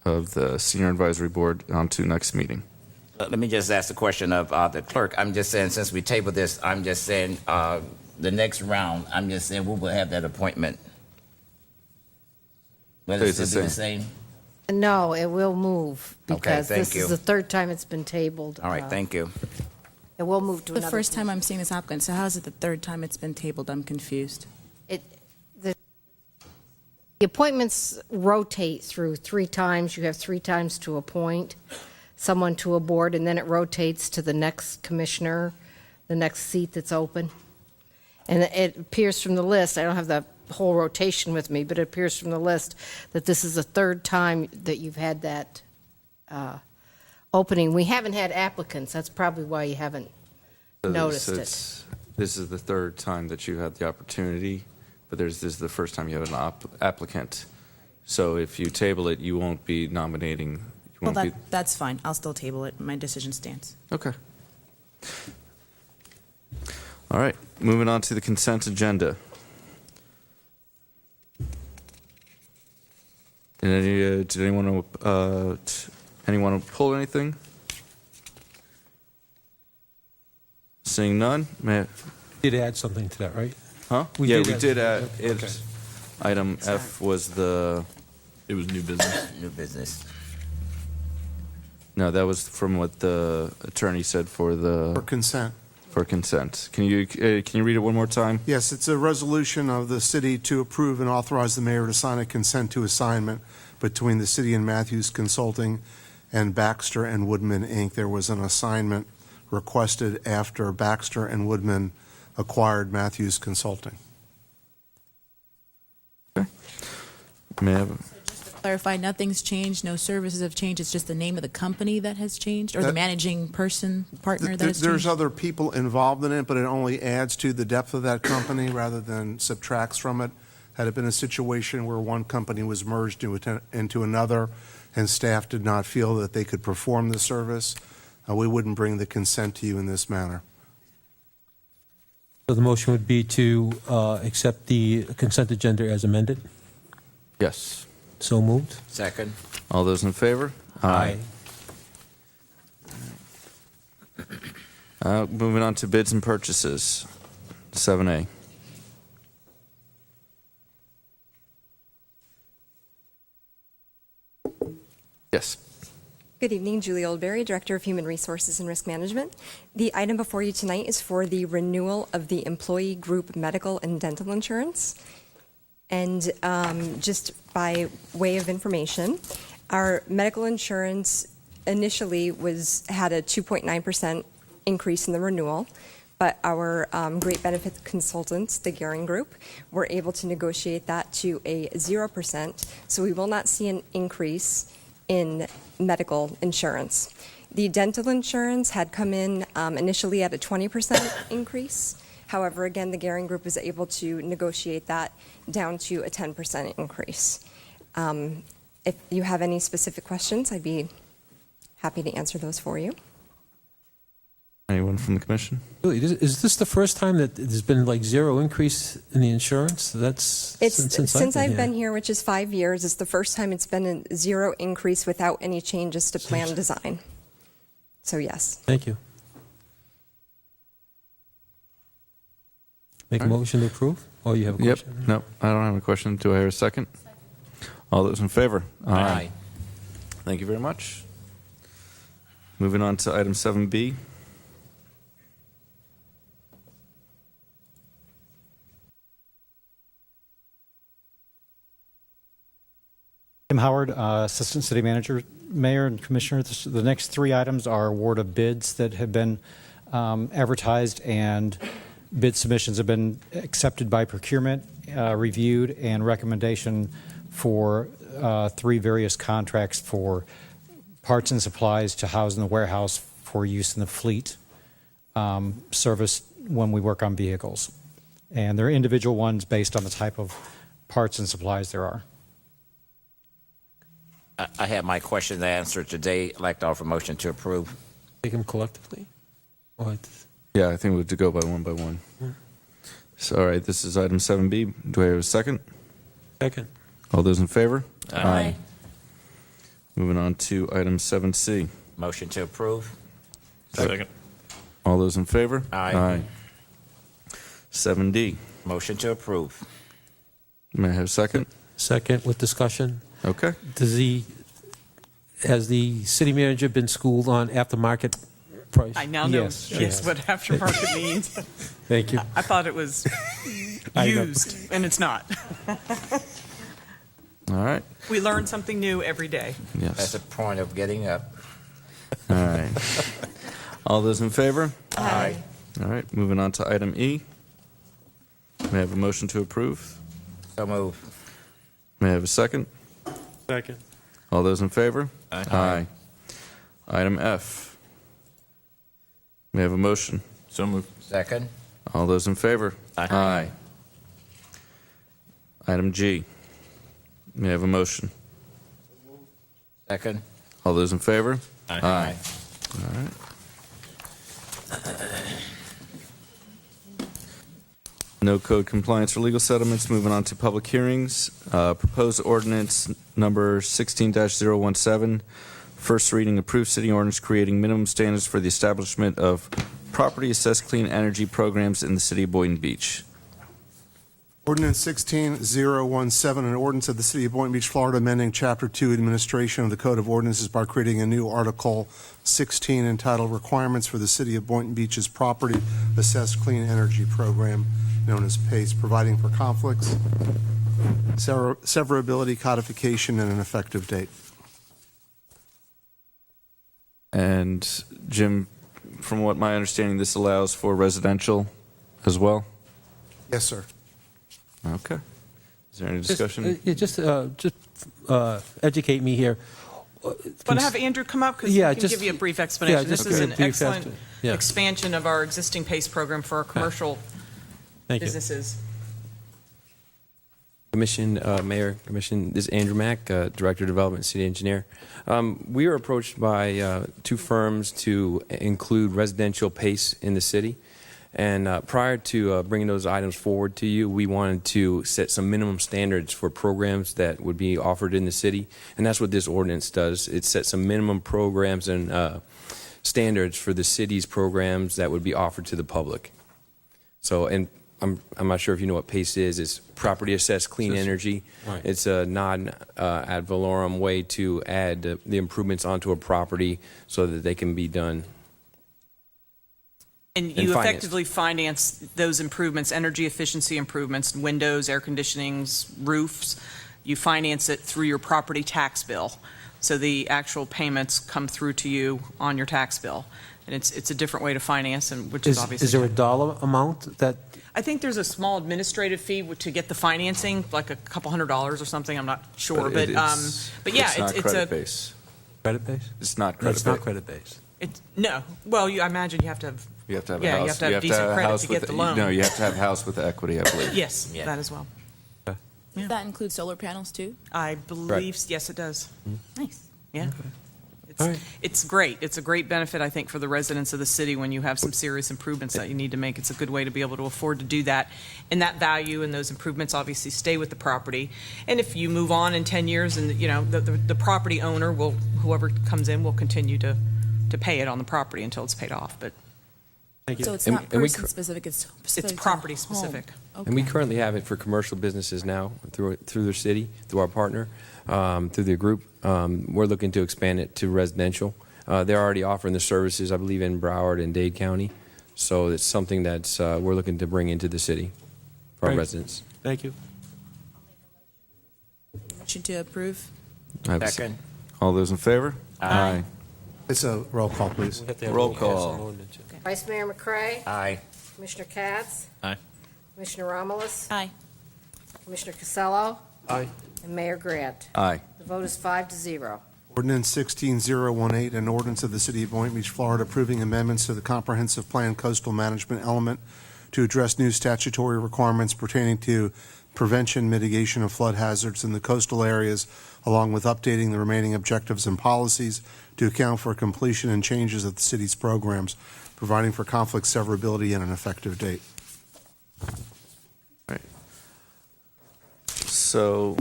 of the Senior Advisory Board on to next meeting. Let me just ask the question of the clerk. I'm just saying, since we tabled this, I'm just saying the next round, I'm just saying we will have that appointment. Will it still be the same? No, it will move because thank this you. is the third time it's been tabled. All right, thank you. It will move to The another. first time I'm seeing this applicant, so how is it the third time it's been tabled? I'm confused. The appointments rotate through 3 times. You have 3 times to appoint someone to a board, and then it rotates to the next commissioner, the next seat that's open. And it appears from the list, I don't have the whole rotation with me, but it appears from the list that this is the third time that you've had that opening. We haven't had applicants. That's probably why you haven't noticed it. This is the third time that you had the opportunity, but this is the first time you have an applicant. So if you table it, you won't be nominating. Well, that's fine. I'll still table it. My decision stands. Okay. All right, moving on to the consent agenda. Did anyone pull anything? Seeing none, Did add something to that, right? Huh? We Yeah, did we add did something. add. Okay. Item F was the. It was new business. New business. No, that was from what the attorney said for the. For consent. For consent. Can you read it one more time? Yes, it's a resolution of the city to approve and authorize the mayor to sign a consent to assignment between the city and Matthews Consulting and Baxter and Woodman, Inc. There was an assignment requested after Baxter and Woodman acquired Matthews Consulting. May I have Clarify, nothing's changed, no services have changed, it's just the name of the company that has changed, or the managing person, partner that has changed? There's other people involved in it, but it only adds to the depth of that company rather than subtracts from it. Had it been a situation where one company was merged into another and staff did not feel that they could perform the service, we wouldn't bring the consent to you in this manner. So the motion would be to accept the consent agenda as amended? Yes. So moved. Second. All those in favor? Aye. Moving on to bids and purchases. 7A. Yes. Good evening, Julie Oldberry, Director of Human Resources and Risk Management. The item before you tonight is for the renewal of the employee group medical and dental insurance. And just by way of information, our medical insurance initially had a 2.9% increase in the renewal, but our great benefit consultants, the Gehring Group, were able to negotiate that to a 0%, so we will not see an increase in medical insurance. The dental insurance had come in initially at a 20% increase. However, again, the Gehring Group was able to negotiate that down to a 10% increase. If you have any specific questions, I'd be happy to answer those for you. Anyone from the commission? Really, is this the first time that there's been like zero increase in the insurance? That's Since I've been here, which is 5 years, it's the first time it's been a zero increase without any changes to plan design. So yes. Thank you. Make a motion to approve? Oh, you have a question? Yep. No, I don't have a question. Do I hear a second? All those in favor? Aye. Thank you very much. Moving on to item 7B. Howard, Assistant City Manager, Mayor, and Commissioner. The next 3 items are award of bids that have been advertised, and bid submissions have been accepted by procurement, reviewed, and recommendation for 3 various contracts for parts and supplies to house in the warehouse for use in the fleet service when we work on vehicles. And they're individual ones based on the type of parts and supplies there are. I have my question answered today. I'd like to offer a motion to approve. Take them collectively? What? Yeah, I think we have to go by one. So, all right, this is item 7B. Do I have a second? Second. All those in favor? Aye. Moving on to item 7C. Motion to approve. Second. All those in favor? Aye. 7D. Motion to approve. May I have a second? Second with discussion. Okay. Has the city manager been schooled on aftermarket price? I now know Yes. what aftermarket means. Thank you. I thought it was used, and it's not. All right. We learn something new every day. Yes. That's the point of getting up. All right. All those in favor? Aye. All right, moving on to item E. May I have a motion to approve? So move. May I have a second? Second. All those in favor? Aye. Item F. May I have a motion? So moved. Second. All those in favor? Aye. Item G. May I have a motion? Second. All those in favor? Aye. All right. No code compliance or legal settlements. Moving on to public hearings. Proposed ordinance number 16-017. First reading, approved city ordinance creating minimum standards for the establishment of property assessed clean energy programs in the city of Boynton Beach. Ordinance 16017, an ordinance of the City of Boynton Beach, Florida, amending Chapter 2 Administration of the Code of Ordinances by creating a new Article 16 entitled Requirements for the City of Boynton Beach's Property Assessed Clean Energy Program, known as PACE, providing for conflicts, severability, codification, and an effective date. And Jim, from what my understanding, this allows for residential as well? Yes, sir. Okay. Is there any discussion? Just educate me here. Want to have Andrew come up? Because he can give you a brief explanation. This is an excellent expansion of our existing PACE program for our commercial businesses. Commission, Mayor, Commission, this is Andrew Mack, Director of Development, City Engineer. We were approached by 2 firms to include residential PACE in the city. And prior to bringing those items forward to you, we wanted to set some minimum standards for programs that would be offered in the city. And that's what this ordinance does. It sets some minimum programs and standards for the city's programs that would be offered to the public. So, and I'm not sure if you know what PACE is. It's property assessed clean energy. Right. It's a non-ad valorem way to add the improvements onto a property so that they can be done. And you effectively finance those improvements, energy efficiency improvements, windows, air conditionings, roofs. You finance it through your property tax bill. So the actual payments come through to you on your tax bill. And it's a different way to finance, and which is obviously... Is there a dollar amount that... I think there's a small administrative fee to get the financing, like a couple $100 or something. I'm not sure, but yeah, it's a credit base. Credit base? It's not credit base. It's not credit base. No. Well, I imagine you have to have... You have to have a yeah, house. you have to have decent credit to get the loan. No, you have to have a house with equity, I believe. Yes, that as well. Does that include solar panels too? I believe, yes, it does. Nice. Yeah. It's great. It's a great benefit, I think, for the residents of the city when you have some serious improvements that you need to make. It's a good way to be able to afford to do that. And that value and those improvements obviously stay with the property. And if you move on in 10 years and, you know, the property owner will, whoever comes in will continue to pay it on the property until it's paid off. But So it's not person specific, it's specific. It's property specific. Okay. And we currently have it for commercial businesses now through the city, through our partner, through the group. We're looking to expand it to residential. They're already offering the services, I believe, in Broward and Dade County. So it's something that we're looking to bring into the city for our residents. Thank you. Motion to approve. Second. All those in favor? Aye. It's a roll call, please. We have to have Roll call on call. ordinance. Vice Mayor McCray, Aye. Commissioner Katz, Aye. Commissioner Romulus, Aye. Commissioner Casello, Aye. and Mayor Grant. Aye. The vote is 5-0. Ordinance 16018, an ordinance of the City of Boynton Beach, Florida, approving amendments to the Comprehensive Plan Coastal Management Element to address new statutory requirements pertaining to prevention, mitigation of flood hazards in the coastal areas, along with updating the remaining objectives and policies to account for completion and changes of the city's programs, providing for conflict severability and an effective date. So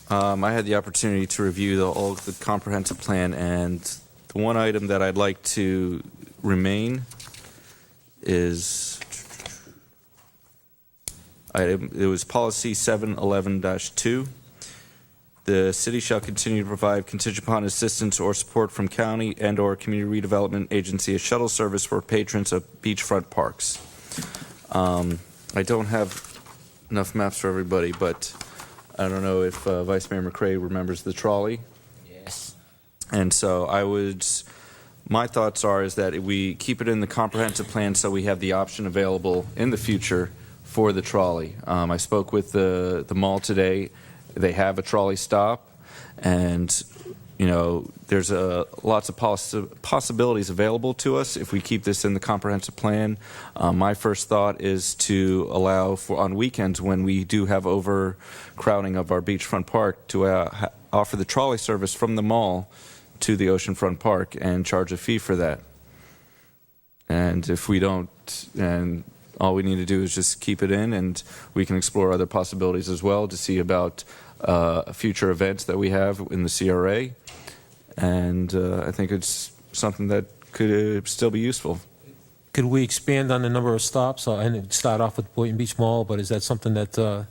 I had the opportunity to review all the comprehensive plan, and the one item that I'd like to remain is it was policy 711-2. The city shall continue to provide contingent upon assistance or support from county and/or community redevelopment agency a shuttle service for patrons of beachfront parks. I don't have enough maps for everybody, but I don't know if Vice Mayor McCray remembers the trolley. Yes. And so my thoughts is that we keep it in the comprehensive plan so we have the option available in the future for the trolley. I spoke with the mall today. They have a trolley stop, and there's lots of possibilities available to us if we keep this in the comprehensive plan. My first thought is to allow for on weekends when we do have overcrowding of our beachfront park to offer the trolley service from the mall to the oceanfront park and charge a fee for that. And if we don't, and all we need to do is just keep it in, and we can explore other possibilities as well to see about future events that we have in the CRA. And I think it's something that could still be useful. Could we expand on the number of stops? And start off with Boynton Beach Mall, but is that something that's I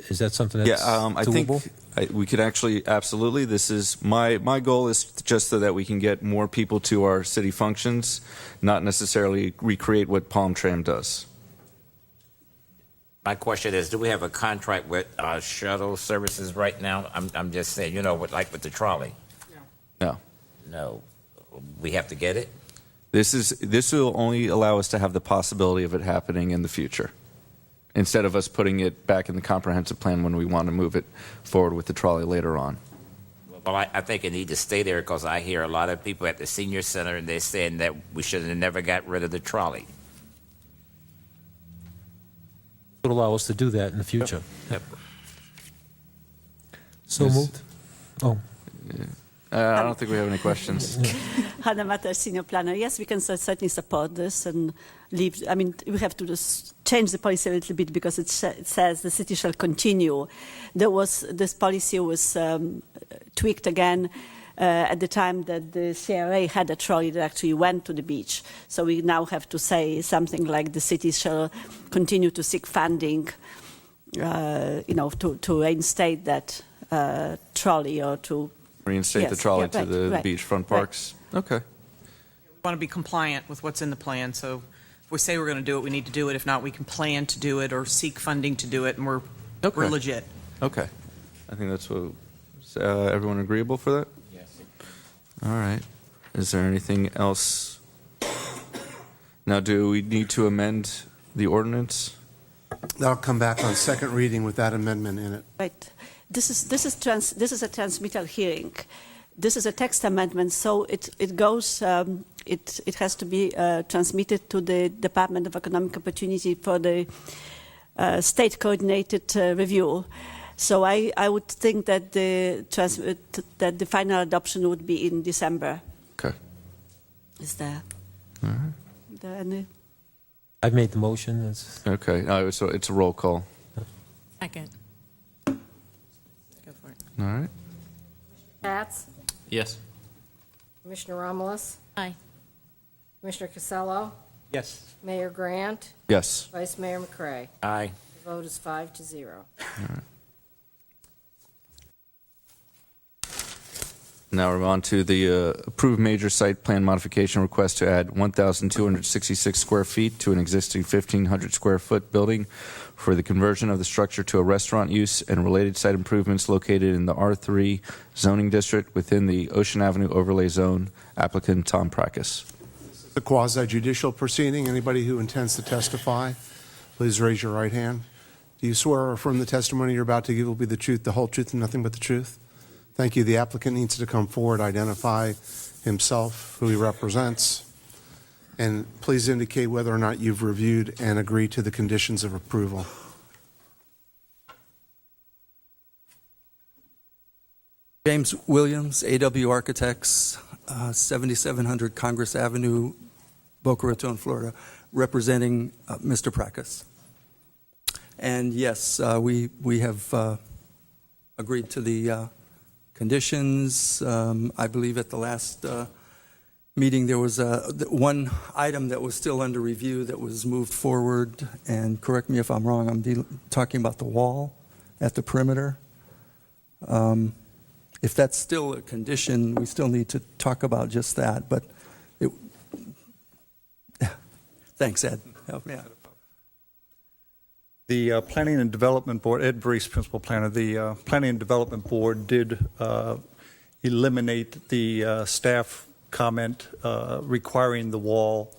doable? think we could actually, absolutely. This is my goal is just so that we can get more people to our city functions, not necessarily recreate what Palm Tram does. My question is, do we have a contract with shuttle services right now? I'm just saying, like with the trolley. No. No. We have to get it? This will only allow us to have the possibility of it happening in the future, instead of us putting it back in the comprehensive plan when we want to move it forward with the trolley later on. Well, I think it needs to stay there because I hear a lot of people at the senior center, and they're saying that we should have never got rid of the trolley. Would allow us to do that in the future. Yep. So moved. Oh. I don't think we have any questions. Hannah Matter, Senior Planner. Yes, we can certainly support this and leave. I mean, we have to just change the policy a little bit because it says the city shall continue. This policy was tweaked again at the time that the CRA had a trolley that actually went to the beach. So we now have to say something like the city shall continue to seek funding, to reinstate that trolley or to Reinstate the trolley to the beachfront parks? Right. Okay. We want to be compliant with what's in the plan, so if we say we're going to do it, we need to do it. If not, we can plan to do it or seek funding to do it, and we're legit. Okay. I think that's what, everyone agreeable for that? Yes. All right. Is there anything else? Now, do we need to amend the ordinance? That'll come back on second reading with that amendment in it. Right. This is a transmittal hearing. This is a text amendment, so it goes. It has to be transmitted to the Department of Economic Opportunity for the state coordinated review. So I would think that the final adoption would be in December. Okay. Is there? All right. Any? I've made the motion. Okay. So it's a roll call. Second. All right. Katz, Yes. Commissioner Romulus, Aye. Commissioner Casello, Yes. Mayor Grant, Yes. Vice Mayor McCray. Aye. The vote is 5-0. All right. Now we're on to the approved major site plan modification request to add 1,266 square feet to an existing 1,500 square foot building for the conversion of the structure to a restaurant use and related site improvements located in the R3 zoning district within the Ocean Avenue overlay zone. Applicant Tom Prakis. The quasi-judicial proceeding. Anybody who intends to testify, please raise your right hand. Do you swear or affirm the testimony you're about to give will be the truth, the whole truth, and nothing but the truth? Thank you. The applicant needs to come forward, identify himself, who he represents, and please indicate whether or not you've reviewed and agreed to the conditions of approval. James Williams, AW Architects, 7700 Congress Avenue, Boca Raton, Florida, representing Mr. Prakis. And yes, we have agreed to the conditions. I believe at the last meeting there was one item that was still under review that was moved forward, and correct me if I'm wrong, I'm talking about the wall at the perimeter. If that's still a condition, we still need to talk about just that, but thanks, Ed. Help me out. The Planning and Development Board, Ed Brees, Principal Planner, the Planning and Development Board did eliminate the staff comment requiring the wall,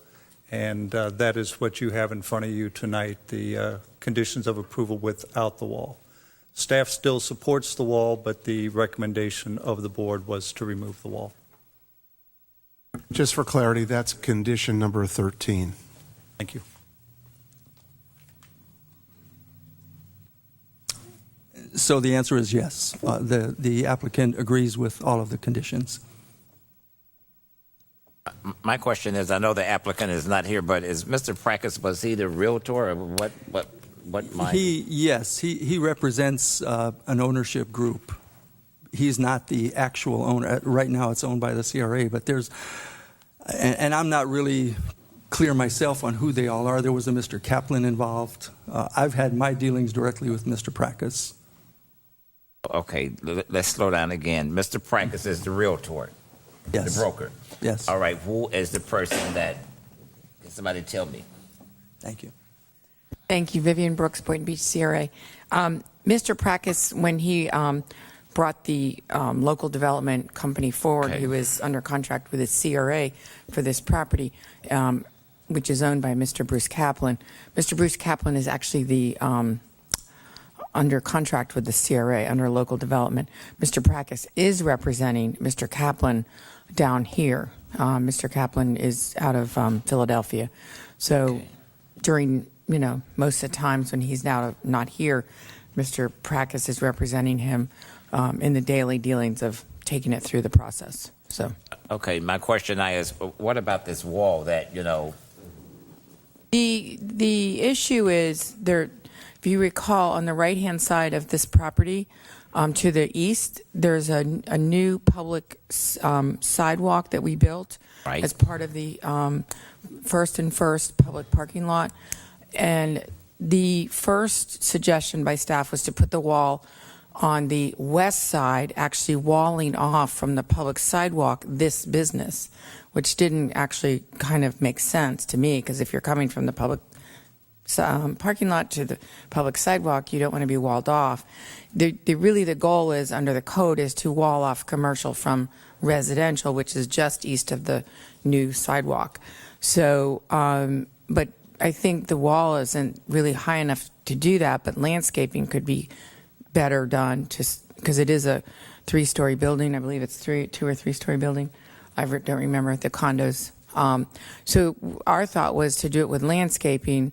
and that is what you have in front of you tonight, the conditions of approval without the wall. Staff still supports the wall, but the recommendation of the board was to remove the wall. Just for clarity, that's condition number 13. Thank you. So the answer is yes. The applicant agrees with all of the conditions. My question is, I know the applicant is not here, but is Mr. Prakis, was he the realtor or what Yes, he represents an ownership group. He's not the actual owner. Right now it's owned by the CRA, but there's, and I'm not really clear myself on who they all are. There was a Mr. Kaplan involved. I've had my dealings directly with Mr. Prakis. Okay, let's slow down again. Mr. Prakis is the realtor, yes. The broker. Yes. All right, who is the person that, can somebody tell me? Thank you. Thank you, Vivian Brooks, Boynton Beach, CRA. Mr. Prakis, when he brought the local development company forward, who is under contract with the CRA for this property, which is owned by Mr. Bruce Kaplan. Mr. Bruce Kaplan is actually the under contract with the CRA under local development. Mr. Prakis is representing Mr. Kaplan down here. Mr. Kaplan is out of Philadelphia. So during, most of the times when he's now not here, Mr. Prakis is representing him in the daily dealings of taking it through the process. So. Okay, my question now is, what about this wall that, The issue is there. If you recall, on the right-hand side of this property, to the east, there's a new public sidewalk that we built as part of the first public parking lot. And the first suggestion by staff was to put the wall on the west side, actually walling off from the public sidewalk this business, which didn't actually kind of make sense to me, because if you're coming from the public parking lot to the public sidewalk, you don't want to be walled off. Really the goal is, under the code, is to wall off commercial from residential, which is just east of the new sidewalk. So, but I think the wall isn't really high enough to do that, but landscaping could be better done, because it is a 3-story building. I believe it's 2 or 3-story building. I don't remember the condos. So our thought was to do it with landscaping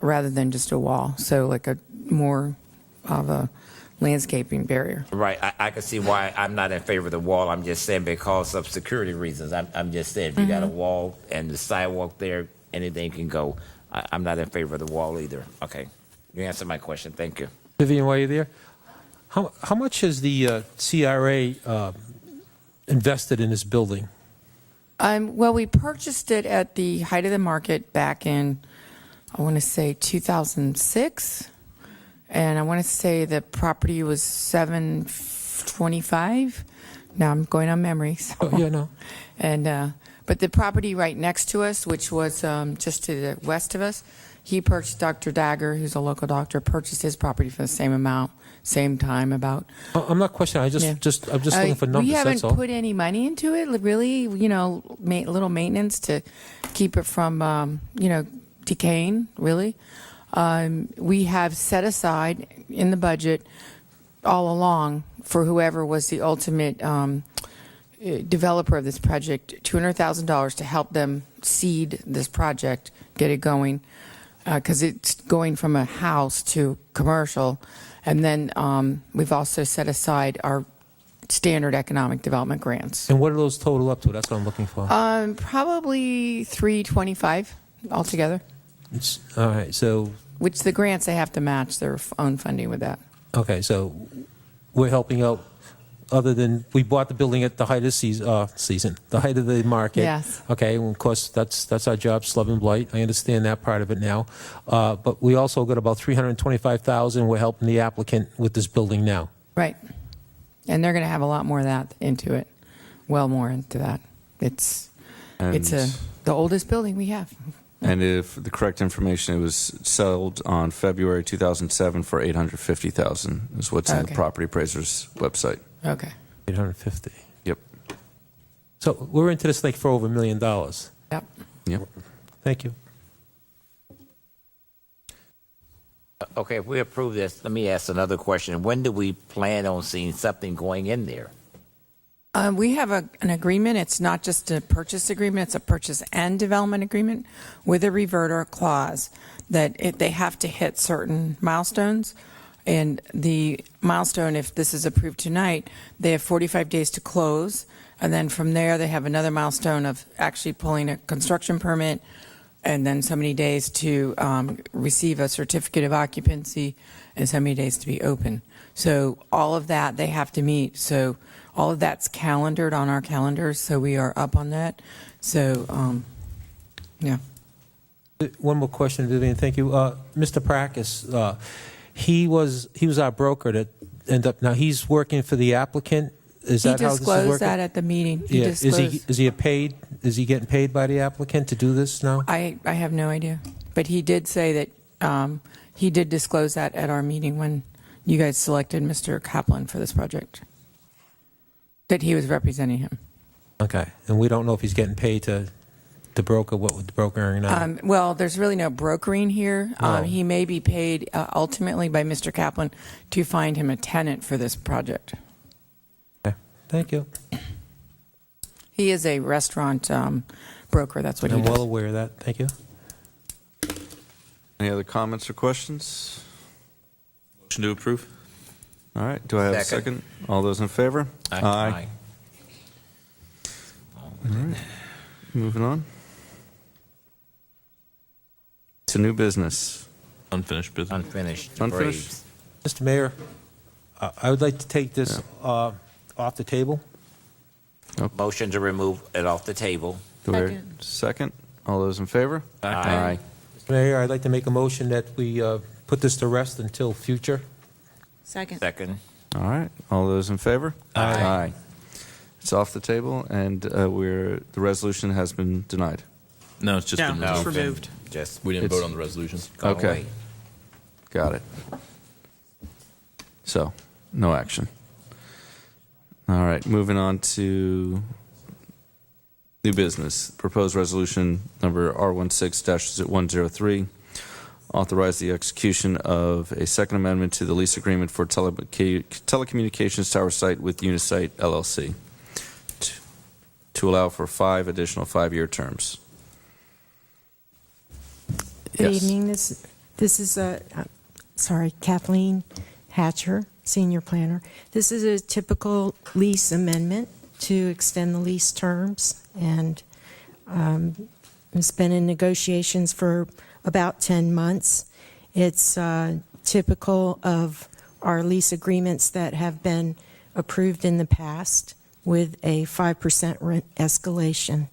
rather than just a wall, so like a more of a landscaping barrier. Right, I can see why I'm not in favor of the wall. I'm just saying because of security reasons. I'm just saying if you got a wall and the sidewalk there, anything can go. I'm not in favor of the wall either. Okay, you answered my question. Thank you. Vivian, while you're there, how much has the CRA invested in this building? Well, we purchased it at the height of the market back in, I want to say 2006, and I want to say the property was $725 Now I'm going on memory. So. Oh, yeah, no. And but the property right next to us, which was just to the west of us, he purchased. Dr. Dagger, who's a local doctor, purchased his property for the same amount, same time. About. I'm not questioning. I'm just looking for numbers. We haven't that's all. put any money into it. Really, little maintenance to keep it from decaying. Really, we have set aside in the budget all along for whoever was the ultimate developer of this project, $200,000 to help them seed this project, get it going, because it's going from a house to commercial. And then we've also set aside our standard economic development grants. And what do those total up to? That's what I'm looking for. Probably $325 altogether. All right, so... Which the grants, they have to match their own funding with that. Okay, so we're helping out, other than, we bought the building at the height of the the height of the market. Yes. Okay, and of course, that's our job, Slub and Blight. I understand that part of it now. But we also got about $325,000. We're helping the applicant with this building now. Right. And they're going to have a lot more of that into it, well more into that. It's the oldest building we have. And if the correct information, it was sold on February 2007 for $850,000 is what's on the property appraiser's website. Okay. 850. Yep. So we're into this thing for over $1 million. Yep. Yep. Thank you. Okay, if we approve this, let me ask another question. When do we plan on seeing something going in there? We have an agreement. It's not just a purchase agreement. It's a purchase and development agreement with a reverter clause that they have to hit certain milestones. And the milestone, if this is approved tonight, they have 45 days to close. And then from there, they have another milestone of actually pulling a construction permit, and then so many days to receive a certificate of occupancy, and so many days to be open. So all of that they have to meet. So all of that's calendared on our calendars, so we are up on that. So, yeah. One more question, Vivian. Thank you. Mr. Practice, he was our broker that ended up, now he's working for the applicant. Is that how this is working? He disclosed that at the meeting. He disclosed. Is he getting paid by the applicant to do this now? I have no idea. But he did say that he did disclose that at our meeting when you guys selected Mr. Kaplan for this project, that he was representing him. Okay. And we don't know if he's getting paid to broker what with the brokering or not. Well, there's really no brokering here. He may be paid ultimately by Mr. Kaplan to find him a tenant for this project. Okay. Thank you. He is a restaurant broker. That's what he I'm does. well aware of that. Thank you. Any other comments or questions? Motion to approve. All right. Do I have a second? All those in favor? Aye. All right. Moving on to new business. Unfinished business. Unfinished. Unfinished. Mr. Mayor, I would like to take this off the table. Motion to remove it off the table. Do I hear a second? All those in favor? Aye. Mr. Mayor, I'd like to make a motion that we put this to rest until future. Second. Second. All right. All those in favor? Aye. It's off the table, and the resolution has been denied. No, it's just been it's removed. removed. We didn't vote on the resolution. Okay. away. Got it. So, no action. All right. Moving on to new business. Proposed resolution number R16-103. Authorize the execution of a second amendment to the lease agreement for telecommunications tower site with Unisite LLC to allow for 5 additional 5-year terms. Good Yes. evening. This is Kathleen Hatcher, Senior Planner. This is a typical lease amendment to extend the lease terms, and it's been in negotiations for about 10 months. It's typical of our lease agreements that have been approved in the past with a 5% rent escalation.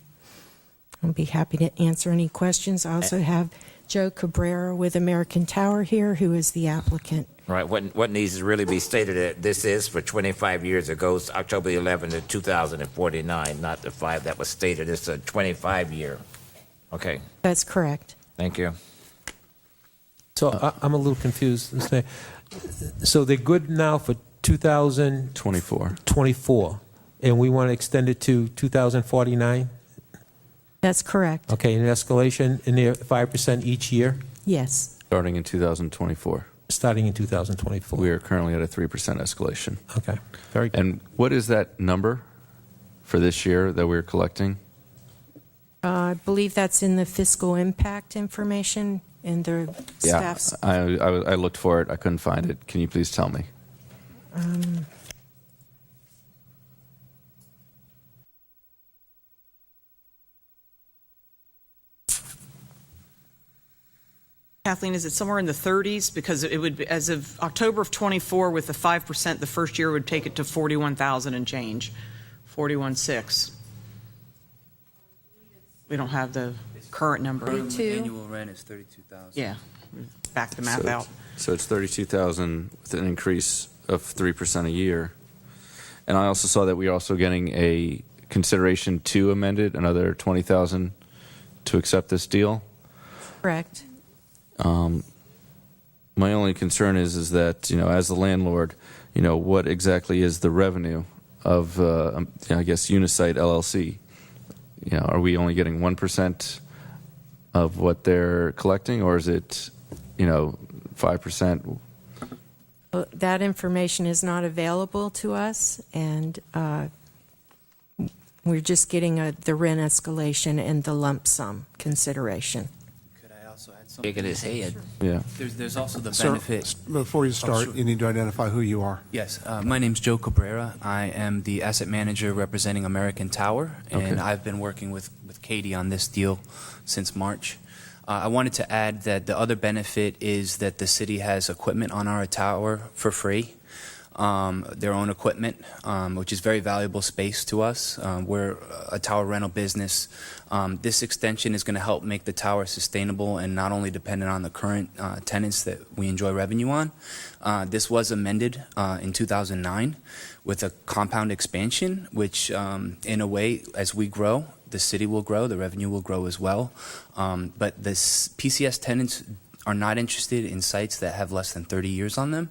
I'll be happy to answer any questions. I also have Joe Cabrera with American Tower here, who is the applicant. Right. What needs to really be stated that this is for 25 years. It goes October 11 to 2049, not the 5 that was stated. It's a 25-year. Okay. That's correct. Thank you. So I'm a little confused. So they're good now for 2024, and we want to extend it to 2049? That's correct. Okay, an escalation in there 5% each year? Yes. Starting in 2024. Starting in 2024. We are currently at a 3% escalation. Okay, very good. And what is that number for this year that we're collecting? I believe that's in the fiscal impact information in the staff's. I looked for it. I couldn't find it. Can you please tell me? Kathleen, is it somewhere in the 30s? Because it would be, as of October of 24, with the 5%, the first year would take it to 41,000 and change, 41.6. We don't have the current number. Annual rent is 32,000. Yeah, back the math out. So it's 32,000 with an increase of 3% a year. And I also saw that we are also getting a consideration to amend it, another 20,000 to accept this deal. Correct. My only concern is that, as the landlord, what exactly is the revenue of, I guess, Unisite LLC? Are we only getting 1% of what they're collecting, or is it, 5%? Well, that information is not available to us, and we're just getting the rent escalation and the lump sum consideration. Shaking his head. Yeah. There's also the Sir, benefit. before you start, you need to identify who you are. Yes, my name's Joe Cabrera. I am the asset manager representing American Tower, and Okay. I've been working with Katie on this deal since March. I wanted to add that the other benefit is that the city has equipment on our tower for free, their own equipment, which is very valuable space to us. We're a tower rental business. This extension is going to help make the tower sustainable and not only dependent on the current tenants that we enjoy revenue on. This was amended in 2009 with a compound expansion, which in a way, as we grow, the city will grow, the revenue will grow as well. But the PCS tenants are not interested in sites that have less than 30 years on them.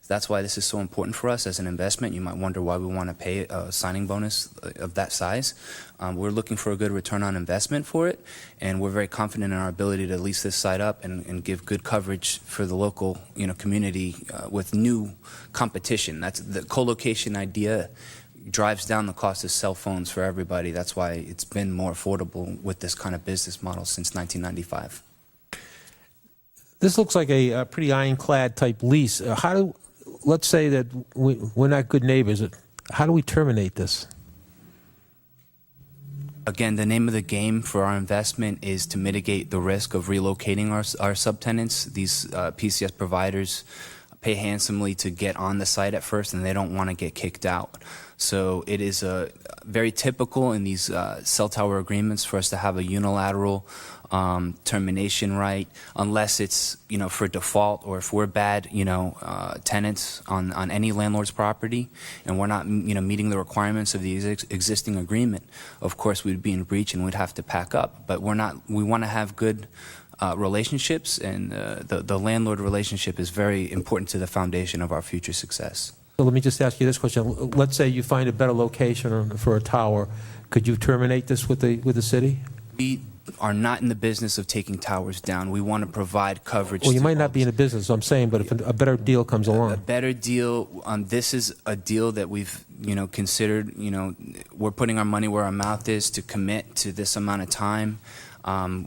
That's why this is so important for us as an investment. You might wonder why we want to pay a signing bonus of that size. We're looking for a good return on investment for it, and we're very confident in our ability to lease this site up and give good coverage for the local community with new competition. That's the co-location idea drives down the cost of cell phones for everybody. That's why it's been more affordable with this kind of business model since 1995. This looks like a pretty ironclad type lease. Let's say that we're not good neighbors. How do we terminate this? Again, the name of the game for our investment is to mitigate the risk of relocating our subtenants. These PCS providers pay handsomely to get on the site at first, and they don't want to get kicked out. So it is very typical in these cell tower agreements for us to have a unilateral termination right, unless it's for default, or if we're bad tenants on any landlord's property and we're not meeting the requirements of the existing agreement. Of course, we'd be in breach and we'd have to pack up. But we're not. We want to have good relationships, and the landlord relationship is very important to the foundation of our future success. So let me just ask you this question. Let's say you find a better location for a tower. Could you terminate this with the city? We are not in the business of taking towers down. We want to provide coverage. Well, you might not be in the business, I'm saying, but if a better deal comes along. A better deal. This is a deal that we've considered. We're putting our money where our mouth is to commit to this amount of time.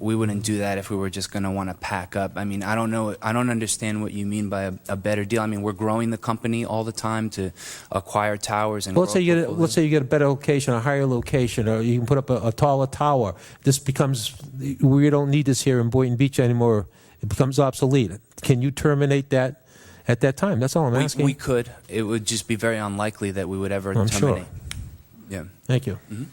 We wouldn't do that if we were just going to want to pack up. I mean, I don't know. I don't understand what you mean by a better deal. I mean, we're growing the company all the time to acquire towers. And let's say you get a better location, a higher location, or you can put up a taller tower. This becomes, we don't need this here in Boynton Beach anymore. It becomes obsolete. Can you terminate that at that time? That's all I'm asking. We could. It would just be very unlikely that we would ever terminate. Sure. Yeah. Thank you. Mm-hmm.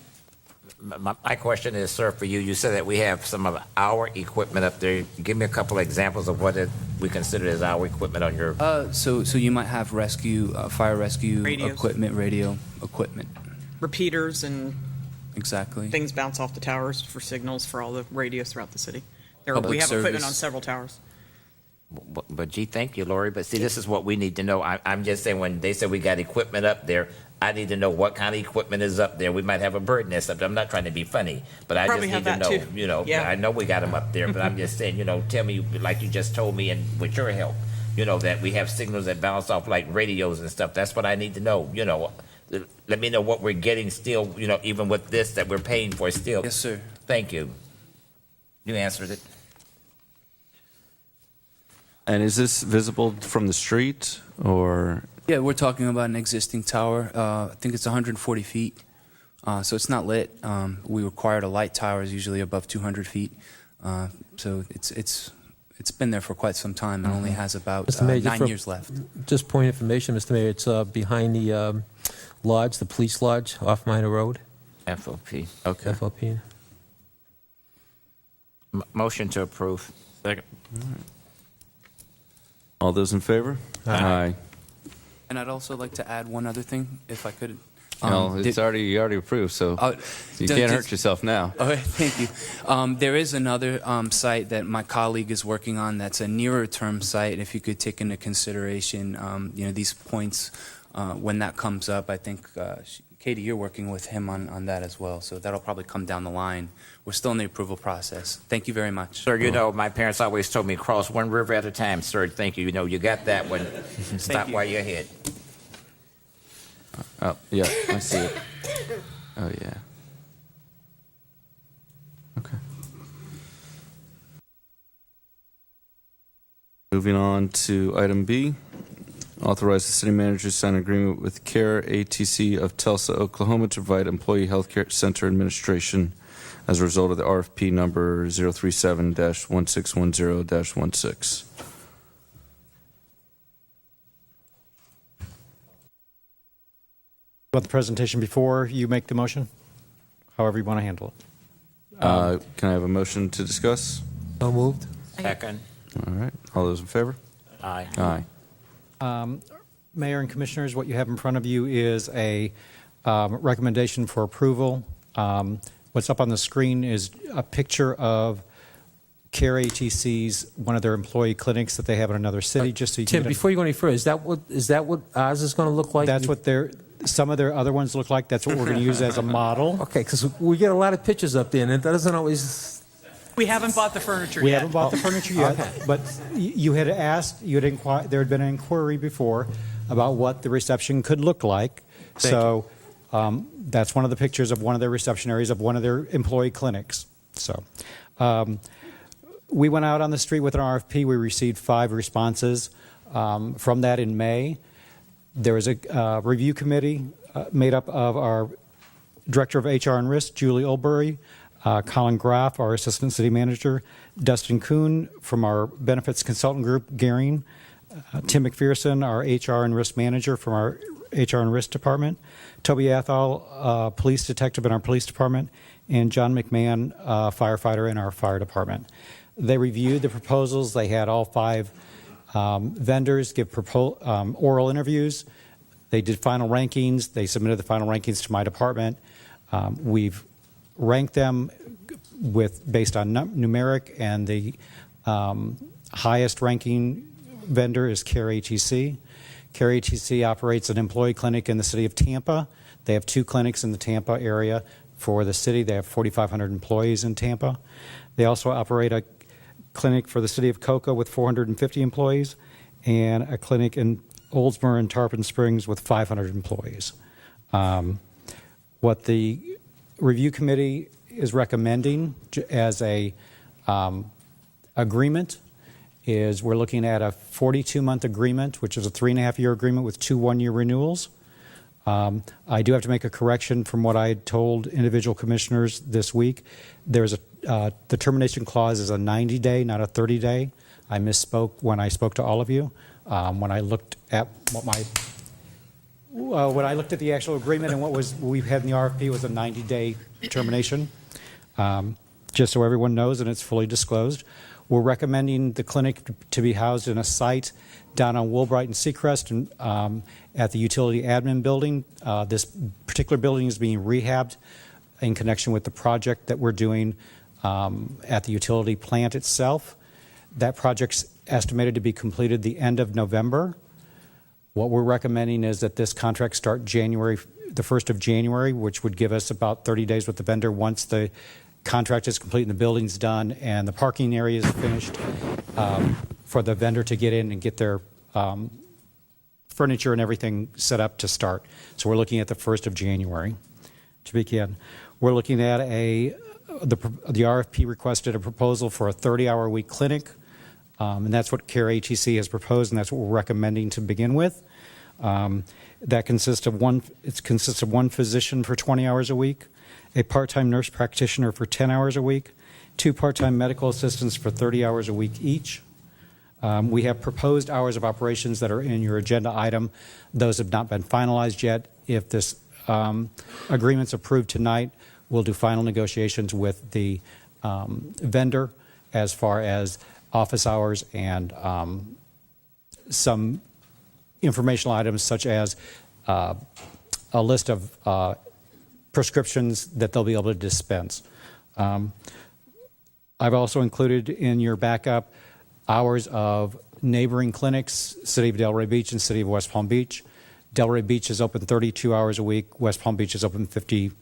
My question is, sir, for you. You said that we have some of our equipment up there. Give me a couple of examples of what we consider as our equipment on your. So you might have fire rescue Radios. radio equipment. Repeaters and Exactly. things bounce off the towers for signals for all the radios throughout the city. We Public have equipment service. on several towers. But gee, thank you, Lori. But see, this is what we need to know. I'm just saying, when they said we got equipment up there, I need to know what kind of equipment is up there. We might have a bird nest up there. I'm not trying to be funny, but I Probably just need have to know. that too. You know, Yeah. I know we got them up there, but I'm just saying, tell me, like you just told me, and with your help, that we have signals that bounce off like radios and stuff. That's what I need to know. Let me know what we're getting still. Even with this that we're paying for still. Yes, sir. Thank you. You answered it. And is this visible from the street, or? Yeah, we're talking about an existing tower. I think it's 140 feet, so it's not lit. We require a light tower is usually above 200 feet, so it's been there for quite some time and only has about Mr. Mayor, 9 years left. Just point of information, Mr. Mayor, it's behind the lodge, the police lodge off Minor Road. FOP. Okay. FOP. Motion to approve. Second. All those in favor? Aye. And I'd also like to add one other thing, if I could. Well, you already approved, so you can't hurt yourself now. All right, thank you. There is another site that my colleague is working on that's a nearer term site. If you could take into consideration, these points when that comes up. I think, Katie, you're working with him on that as well, so that'll probably come down the line. We're still in the approval process. Thank you very much. Sir, my parents always told me cross one river at a time, sir. Thank you. You got that one. Stop while you're ahead. Oh, yeah, I see it. Oh, yeah. Okay. Moving on to item B. Authorize the city manager to sign an agreement with CARE ATC of Tulsa, Oklahoma to provide employee health care center administration as a result of the RFP number 037-1610-16. Want the presentation before you make the motion? However you want to handle it. Can I have a motion to discuss? So moved. Second. All right. All those in favor? Aye. Aye. Mayor and Commissioners, what you have in front of you is a recommendation for approval. What's up on the screen is a picture of CARE ATC's, one of their employee clinics that they have in another city. Just so you Tim, can before you go any further, is that what ours is going to look like? That's what some of their other ones look like. That's what we're going to use as a model. Okay, because we get a lot of pictures up there, and it doesn't always. We haven't bought the furniture We yet. haven't bought the furniture yet, Okay. but you had asked, there had been an inquiry before about what the reception could look like. Thank That's one of the pictures of one of their reception areas of one of their employee clinics. So we went out on the street with an RFP. We received 5 responses from that in May. There was a review committee made up of our Director of HR and Risk, Julie Olbury, Colin Graff, our Assistant City Manager, Dustin Kuhn from our Benefits Consultant Group, Garing, Tim McPherson, our HR and Risk Manager from our HR and Risk Department, Toby Athol, Police Detective in our Police Department, and John McMahon, firefighter in our Fire Department. They reviewed the proposals. They had all 5 vendors give oral interviews. They did final rankings. They submitted the final rankings to my department. We've ranked them based on numeric, and the highest ranking vendor is CARE ATC. CARE ATC operates an employee clinic in the city of Tampa. They have 2 clinics in the Tampa area for the city. They have 4,500 employees in Tampa. They also operate a clinic for the city of Cocoa with 450 employees, and a clinic in Oldsmar and Tarpon Springs with 500 employees. What the review committee is recommending as a agreement is we're looking at a 42-month agreement, which is a 3.5-year agreement with 2 one-year renewals. I do have to make a correction from what I had told individual commissioners this week. There's the termination clause is a 90-day, not a 30-day. I misspoke when I spoke to all of you. When I looked at when I looked at the actual agreement and what we had in the RFP was a 90-day determination. Just so everyone knows and it's fully disclosed, we're recommending the clinic to be housed in a site down on Woolbright and Seacrest and, at the utility admin building. This particular building is being rehabbed in connection with the project that we're doing at the utility plant itself. That project's estimated to be completed the end of November. What we're recommending is that this contract start the 1st of January, which would give us about 30 days with the vendor once the contract is complete and the building's done and the parking area is finished, for the vendor to get in and get their furniture and everything set up to start. So we're looking at the 1st of January to begin. We're looking at the RFP requested a proposal for a 30-hour-a-week clinic, and that's what CARE ATC has proposed, and that's what we're recommending to begin with. That consists of one physician for 20 hours a week, a part-time nurse practitioner for 10 hours a week, 2 part-time medical assistants for 30 hours a week each. We have proposed hours of operations that are in your agenda item. Those have not been finalized yet. If this agreement's approved tonight, we'll do final negotiations with the vendor as far as office hours and some informational items such as a list of prescriptions that they'll be able to dispense. I've also included in your backup hours of neighboring clinics, City of Delray Beach and City of West Palm Beach. Delray Beach is open 32 hours a week. West Palm Beach is open 57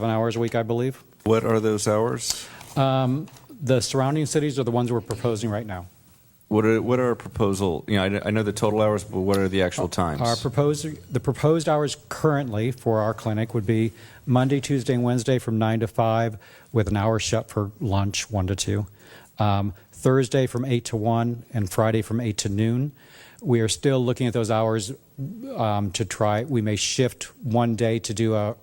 hours a week, I believe. What are those hours? The surrounding cities are the ones we're proposing right now. What are our proposal? You know, I know the total hours, but what are the actual times? The proposed hours currently for our clinic would be Monday, Tuesday, and Wednesday from 9 to 5, with an hour shut for lunch, 1 to 2. Thursday from 8 to 1, and Friday from 8 to noon. We are still looking at those hours to try. We may shift one day to do a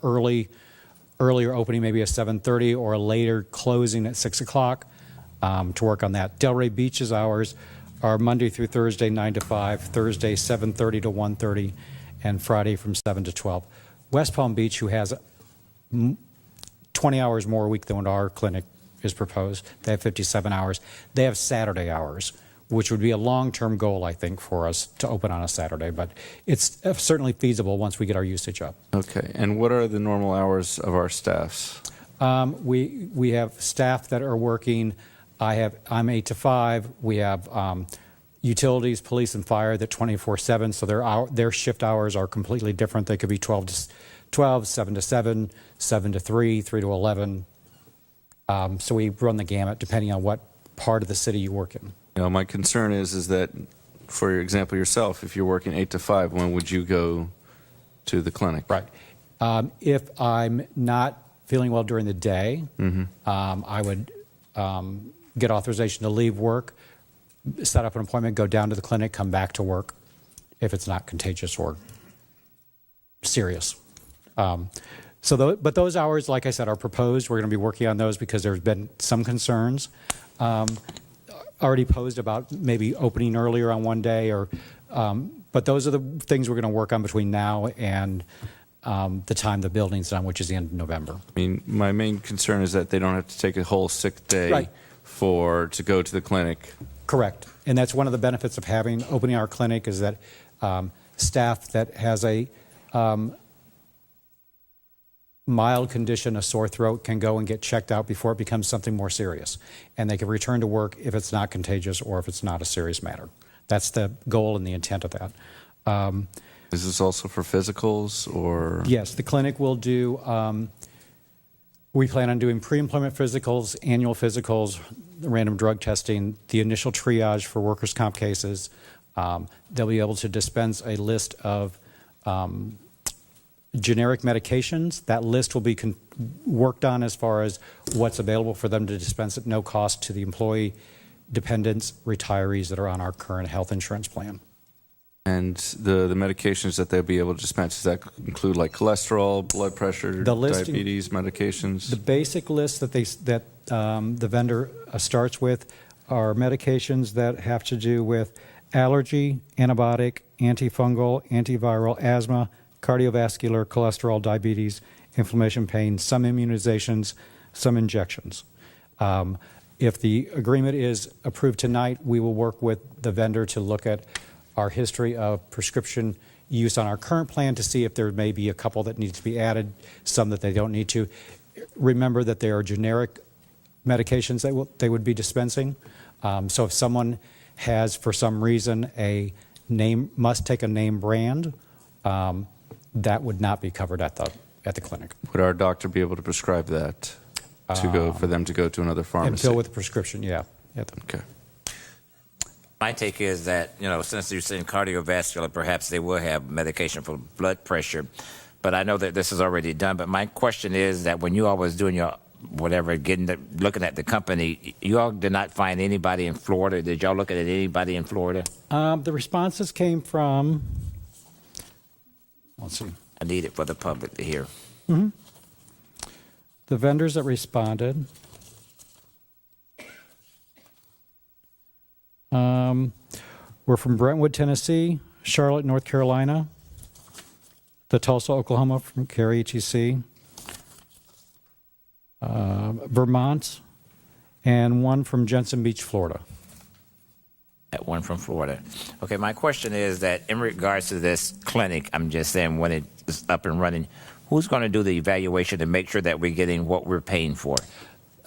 earlier opening, maybe a 7:30, or a later closing at 6 o'clock to work on that. Delray Beach's hours are Monday through Thursday, 9 to 5, Thursday, 7:30 to 1:30, and Friday from 7 to 12. West Palm Beach, who has 20 hours more a week than what our clinic is proposed, they have 57 hours. They have Saturday hours, which would be a long-term goal, I think, for us to open on a Saturday, but it's certainly feasible once we get our usage up. Okay, and what are the normal hours of our staffs? We have staff that are working. I'm 8 to 5. We have utilities, police, and fire that 24/7. So their shift hours are completely different. They could be 12 to 12, 7 to 7, 7 to 3, 3 to 11. So we run the gamut depending on what part of the city you work in. You know, my concern is that, for example, yourself, if you're working 8 to 5, when would you go to the clinic? Right. If I'm not feeling well during the day, I would get authorization to leave work, set up an appointment, go down to the clinic, come back to work if it's not contagious or serious. But those hours, like I said, are proposed. We're going to be working on those because there's been some concerns already posed about maybe opening earlier on one day, but those are the things we're going to work on between now and the time the building's done, which is the end of November. I mean, my main concern is that they don't have to take a whole sick day to go to the clinic. Correct. And that's one of the benefits of opening our clinic is that staff that has a mild condition, a sore throat, can go and get checked out before it becomes something more serious. And they can return to work if it's not contagious or if it's not a serious matter. That's the goal and the intent of that. Is this also for physicals or? Yes, the clinic will do, we plan on doing pre-employment physicals, annual physicals, random drug testing, the initial triage for workers' comp cases. They'll be able to dispense a list of generic medications. That list will be worked on as far as what's available for them to dispense at no cost to the employee, dependents, retirees that are on our current health insurance plan. And the medications that they'll be able to dispense, does that include like cholesterol, blood pressure, diabetes medications? The basic list that the vendor starts with are medications that have to do with allergy, antibiotic, antifungal, antiviral, asthma, cardiovascular, cholesterol, diabetes, inflammation, pain, some immunizations, some injections. If the agreement is approved tonight, we will work with the vendor to look at our history of prescription use on our current plan to see if there may be a couple that need to be added, some that they don't need to. Remember that there are generic medications that they would be dispensing. So if someone has, for some reason, must take a name brand, that would not be covered at the clinic. Would our doctor be able to prescribe that for them to go to another pharmacy? And fill with a prescription, yeah. Okay. My take is that, since you're saying cardiovascular, perhaps they will have medication for blood pressure. But I know that this is already done. But my question is that when you all was doing your looking at the company, you all did not find anybody in Florida. Did y'all look at anybody in Florida? The responses came from, let's see. I need it for the public to hear. Mm-hmm. The vendors that responded were from Brentwood, Tennessee, Charlotte, North Carolina, the Tulsa, Oklahoma from Carrie HEC, Vermont, and one from Boynton Beach, Florida. That one from Florida. Okay, my question is that in regards to this clinic, I'm just saying when it's up and running, who's going to do the evaluation to make sure that we're getting what we're paying for?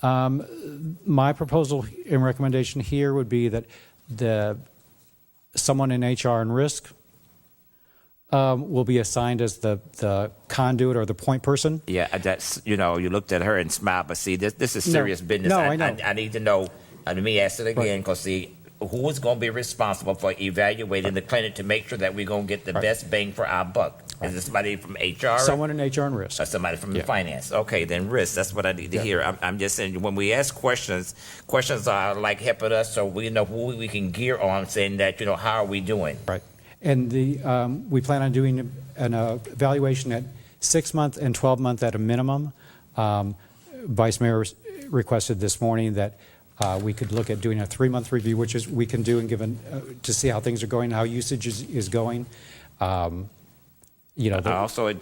My proposal and recommendation here would be that someone in HR and risk will be assigned as the conduit or the point person. Yeah, that's, you looked at her and smiled, but see, this is serious business. No, I know. I need to know, let me ask it again, because see, who is going to be responsible for evaluating the clinic to make sure that we're going to get the best bang for our buck? Is it somebody from HR? Someone in HR and risk. Or somebody from finance? Okay, then risk. That's what I need to hear. I'm just saying, when we ask questions are like helping us so we know who we can gear on, saying that, how are we doing? Right. And we plan on doing an evaluation at 6 month and 12 month at a minimum. Vice Mayor requested this morning that we could look at doing a 3-month review, which is we can do and given to see how things are going, how usage is going. I also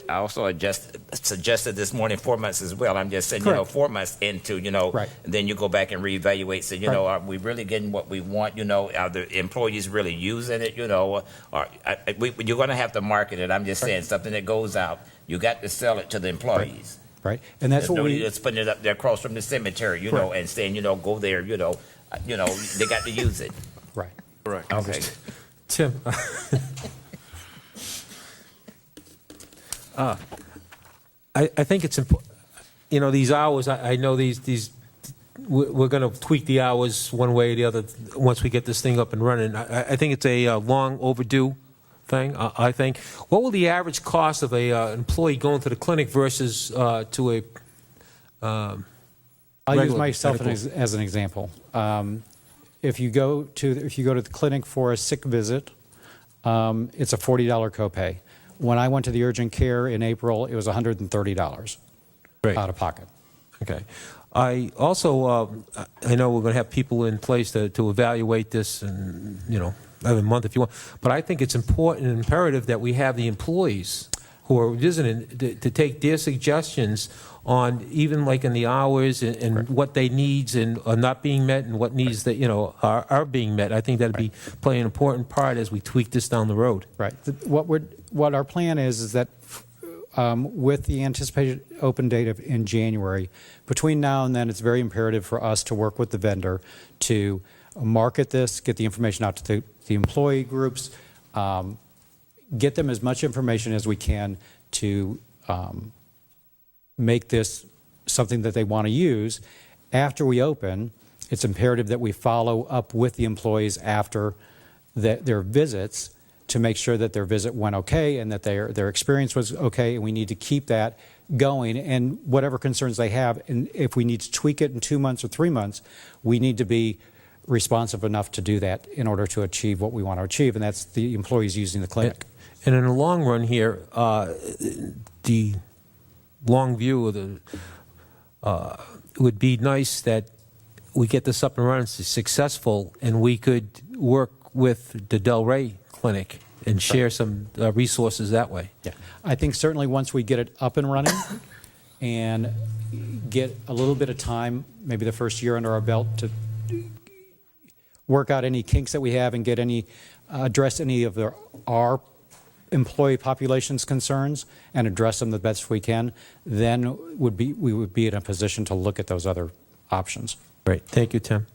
suggested this morning 4 months as well. I'm just saying, 4 months into, right. Then you go back and reevaluate. Say, are we really getting what we want? Are the employees really using it? You're going to have to market it. I'm just saying something that goes out. You got to sell it to the employees. Right. And that's what we. Just putting it up there across from the cemetery, and saying, go there. They got to use it. Right. Correct. Okay. Tim. I think it's important. These hours. I know these. We're going to tweak the hours one way or the other once we get this thing up and running. I think it's a long overdue thing. I think. What will the average cost of a employee going to the clinic versus to a? I'll use myself as an example. If you go to the clinic for a sick visit, it's a $40 copay. When I went to the urgent care in April, it was $130 out of pocket. Okay. I also, I know we're going to have people in place to evaluate this, and every month if you want. But I think it's important and imperative that we have the employees who are visiting to take their suggestions on even like in the hours and what they needs and are not being met and what needs that are being met. I think that'd be play an important part as we tweak this down the road. Right. What our plan is that with the anticipated open date in January, between now and then, it's very imperative for us to work with the vendor to market this, get the information out to the employee groups, get them as much information as we can to make this something that they want to use. After we open, it's imperative that we follow up with the employees after their visits to make sure that their visit went okay and that their experience was okay, and we need to keep that going. And whatever concerns they have, and if we need to tweak it in 2 months or 3 months, we need to be responsive enough to do that in order to achieve what we want to achieve, and that's the employees using the clinic. And in the long run here, the long view of the would be nice that we get this up and running successful, and we could work with the Del Rey Clinic and share some resources that way. Yeah, I think certainly once we get it up and running, and get a little bit of time, maybe the first year under our belt, to work out any kinks that we have and get address any of our employee population's concerns and address them the best we can, then we would be in a position to look at those other options. Great. Thank you, Tim.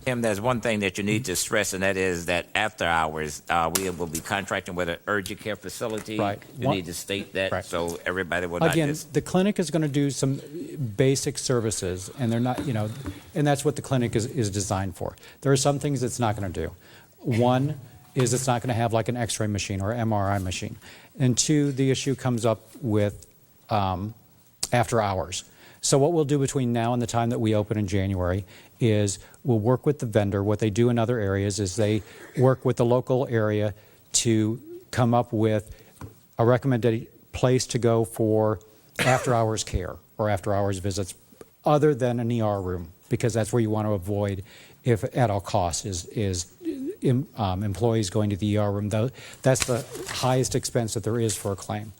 Tim, there's one thing that you need to stress, and that is that after hours, we will be contracting with an urgent care facility. Right. You need to state that so everybody will Again, not just... the clinic is going to do some basic services, and they're not, and that's what the clinic is designed for. There are some things it's not going to do. One is it's not going to have like an X-ray machine or MRI machine. And two, the issue comes up with after hours. So what we'll do between now and the time that we open in January is we'll work with the vendor. What they do in other areas is they work with the local area to come up with a recommended place to go for after-hours care or after-hours visits other than an ER room, because that's where you want to avoid, if at all costs, is employees going to the ER room. That's the highest expense that there is for a claim.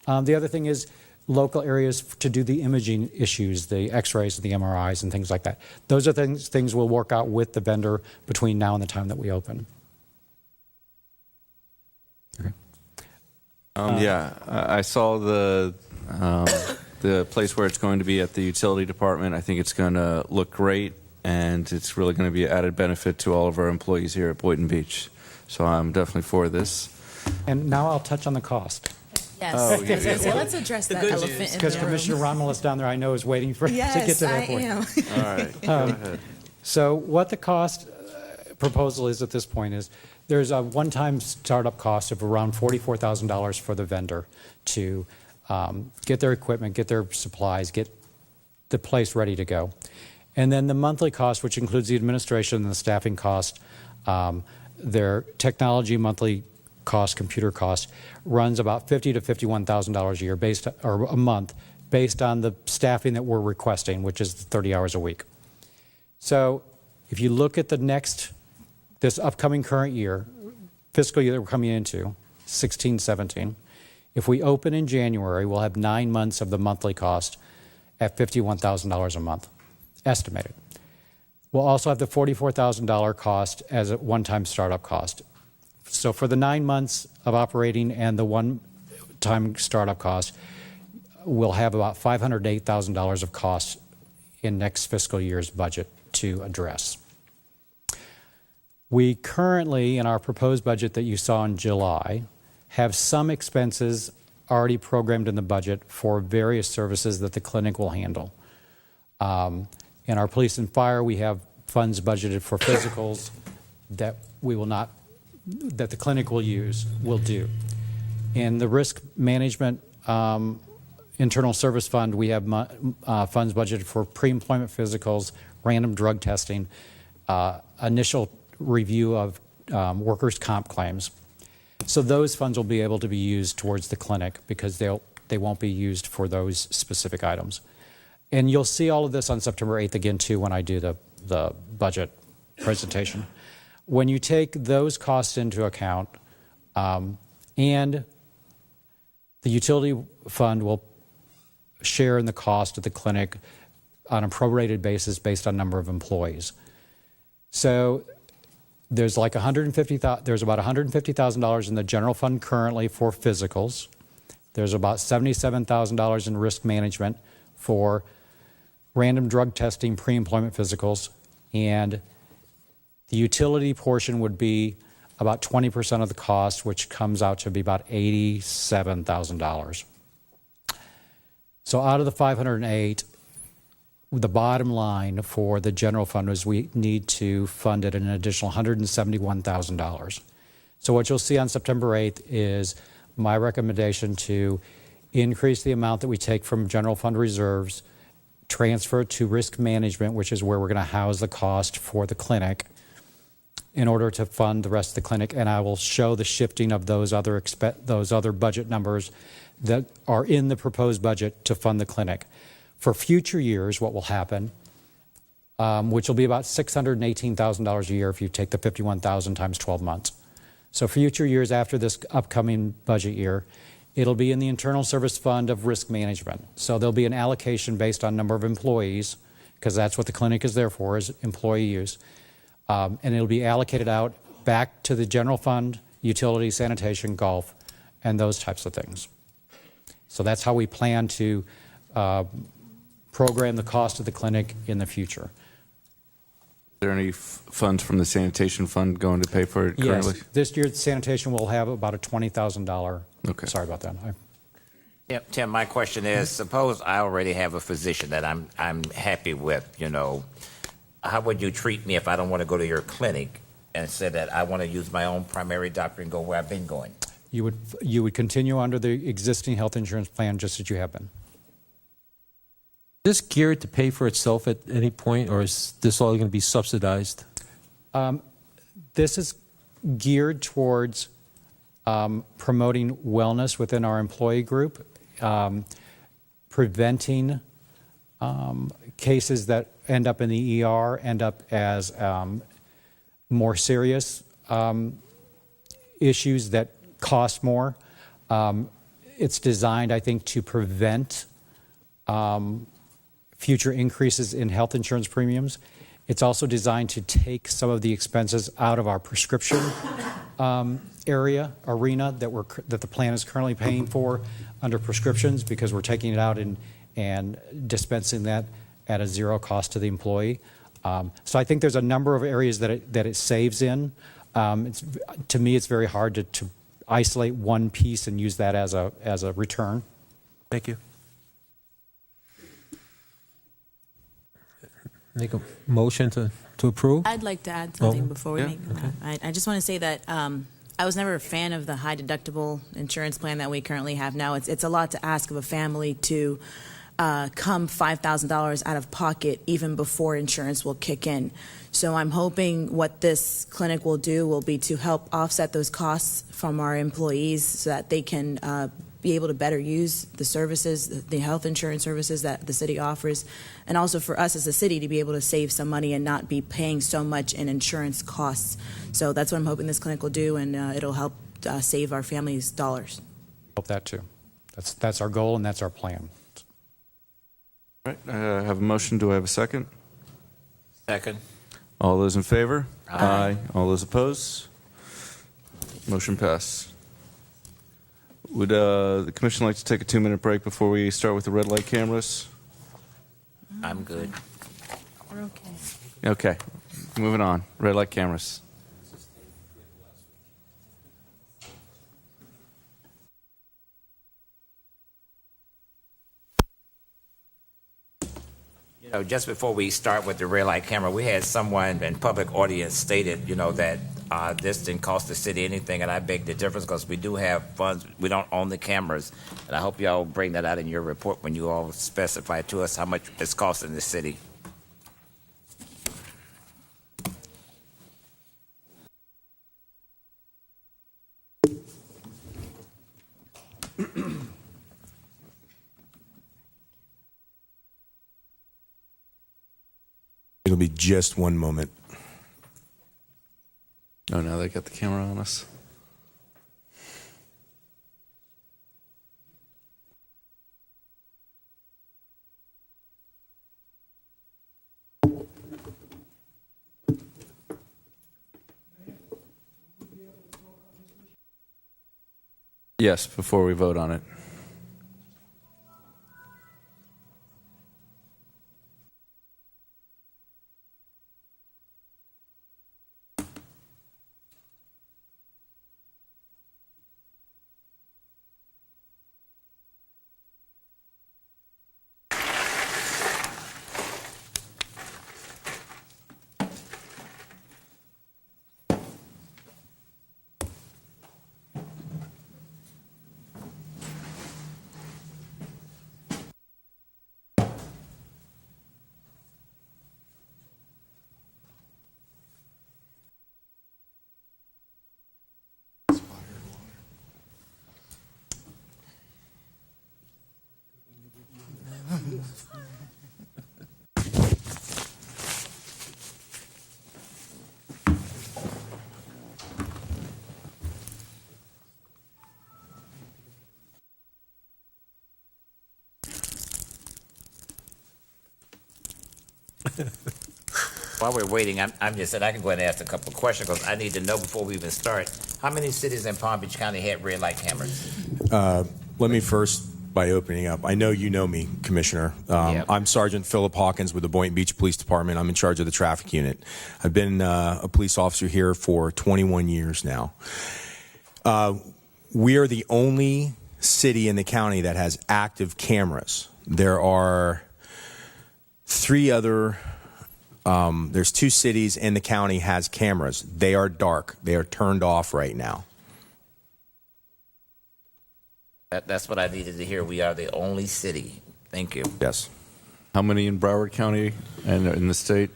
The other thing is local areas to do the imaging issues, the X-rays, the MRIs, and things like that. Those are things we'll work out with the vendor between now and the time that we open. Okay. I saw the place where it's going to be at the utility department. I think it's going to look great, and it's really going to be an added benefit to all of our employees here at Boynton Beach. So I'm definitely for this. And now I'll touch on the cost. Yes. Oh, yeah. So let's address that elephant in the room. Because Commissioner Romulus down there, I know, is waiting to get to that point. Yes, I am. All right, go ahead. So what the cost proposal is at this point is there's a one-time startup cost of around $44,000 for the vendor to get their equipment, get their supplies, get the place ready to go. And then the monthly cost, which includes the administration and the staffing cost, their technology monthly cost, computer cost, runs about $50,000 to $51,000 a year or a month, based on the staffing that we're requesting, which is 30 hours a week. So if you look at this upcoming current year, fiscal year that we're coming into, 16-17, if we open in January, we'll have 9 months of the monthly cost at $51,000 a month, estimated. We'll also have the $44,000 cost as a one-time startup cost. So for the 9 months of operating and the one-time startup cost, we'll have about $508,000 of costs in next fiscal year's budget to address. We currently, in our proposed budget that you saw in July, have some expenses already programmed in the budget for various services that the clinic will handle. In our police and fire, we have funds budgeted for physicals that the clinic will do. In the risk management internal service fund, we have funds budgeted for pre-employment physicals, random drug testing, initial review of workers' comp claims. So those funds will be able to be used towards the clinic because they won't be used for those specific items. And you'll see all of this on September 8th again too when I do the budget presentation. When you take those costs into account, and the utility fund will share in the cost of the clinic on a prorated basis based on number of employees. So there's like about $150,000 in the general fund currently for physicals. There's about $77,000 in risk management for random drug testing, pre-employment physicals, and the utility portion would be about 20% of the cost, which comes out to be about $87,000. So out of the 508, the bottom line for the general fund is we need to fund it an additional $171,000. So what you'll see on September 8th is my recommendation to increase the amount that we take from general fund reserves, transfer it to risk management, which is where we're going to house the cost for the clinic, in order to fund the rest of the clinic. And I will show the shifting of those other budget numbers that are in the proposed budget to fund the clinic. For future years, what will happen, which will be about $618,000 a year if you take the $51,000 times 12 months. So future years after this upcoming budget year, It'll be in the internal service fund of risk management. So there'll be an allocation based on number of employees, because that's what the clinic is there for, is employee use. And it'll be allocated out back to the general fund, utility, sanitation, golf, and those types of things. So that's how we plan to program the cost of the clinic in the future. Is there any funds from the sanitation fund going to pay for it currently? Yes, this year sanitation will have about a $20,000. Okay. Sorry about that. Yep, Tim, my question is, suppose I already have a physician that I'm happy with, you know, how would you treat me if I don't want to go to your clinic and say that I want to use my own primary doctor and go where I've been going? You would continue under the existing health insurance plan just as you have been. Is this geared to pay for itself at any point, or is this all going to be subsidized? This is geared towards promoting wellness within our employee group, preventing cases that end up in the ER, end up as more serious issues that cost more. It's designed, I think, to prevent future increases in health insurance premiums. It's also designed to take some of the expenses out of our prescription arena that the plan is currently paying for under prescriptions, because we're taking it out and dispensing that at a zero cost to the employee. So I think there's a number of areas that it saves in. To me, it's very hard to isolate one piece and use that as a return. Thank you. Make a motion to approve? I'd like to add something before we yeah, make okay. I just want to say that I was never a fan of the high deductible insurance plan that we currently have now. It's a lot to ask of a family to come $5,000 out of pocket even before insurance will kick in. So I'm hoping what this clinic will do will be to help offset those costs from our employees so that they can be able to better use the services, the health insurance services that the city offers, and also for us as a city to be able to save some money and not be paying so much in insurance costs. So that's what I'm hoping this clinic will do, and it'll help save our families dollars. Hope that too. That's our goal and that's our plan. All right, I have a motion. Do I have a second? Second. All those in favor? Aye. All those opposed? Motion passed. Would the commission like to take a 2-minute break before we start with the red light cameras? I'm good. We're okay. Okay, moving on. Red light cameras. You know, just before we start with the red light camera, we had someone in public audience stated, you know, that this didn't cost the city anything, and I beg the difference because we do have funds. We don't own the cameras, and I hope y'all bring that out in your report when you all specify to us how much it's costing the city. It'll be just one moment. Oh, now they got the camera on us. Yes, before we vote on it. While we're waiting, I'm just saying I can go ahead and ask a couple of questions because I need to know before we even start, how many cities in Palm Beach County had red light cameras? Let me first, by opening up, I know you know me, Commissioner. I'm Sergeant Philip Hawkins with the Boynton Beach Police Department. I'm in charge of the traffic unit. I've been a police officer here for 21 years now. We are the only city in the county that has active cameras. There are there's 2 cities in the county has cameras. They are dark. They are turned off right now. That's what I needed to hear. We are the only city. Thank you. Yes. How many in Broward County and in the state?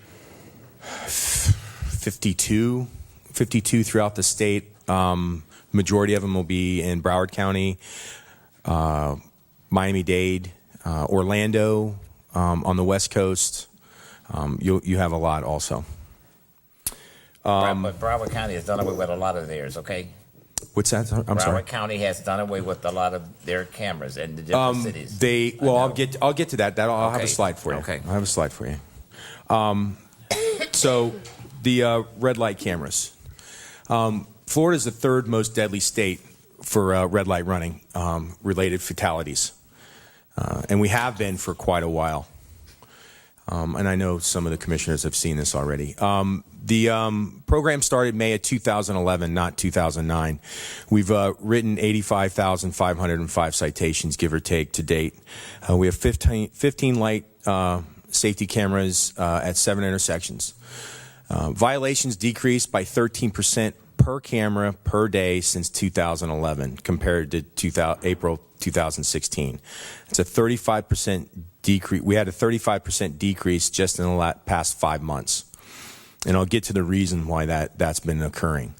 52 throughout the state. Majority of them will be in Broward County, Miami-Dade, Orlando, on the West Coast. You have a lot also. But Broward County has done away with a lot of theirs, okay? What's that? I'm sorry. Broward County has done away with a lot of their cameras in the different cities. I'll get to that. I'll have a slide for you. Okay. I'll have a slide for you. So the red light cameras. Florida is the 3rd most deadly state for red light running related fatalities, and we have been for quite a while. And I know some of the commissioners have seen this already. The program started May of 2011, not 2009. We've written 85,505 citations, give or take, to date. We have 15 light safety cameras at 7 intersections. Violations decreased by 13% per camera per day since 2011 compared to April 2016. It's a 35% decrease. We had a 35% decrease just in the past 5 months. And I'll get to the reason why that's been occurring.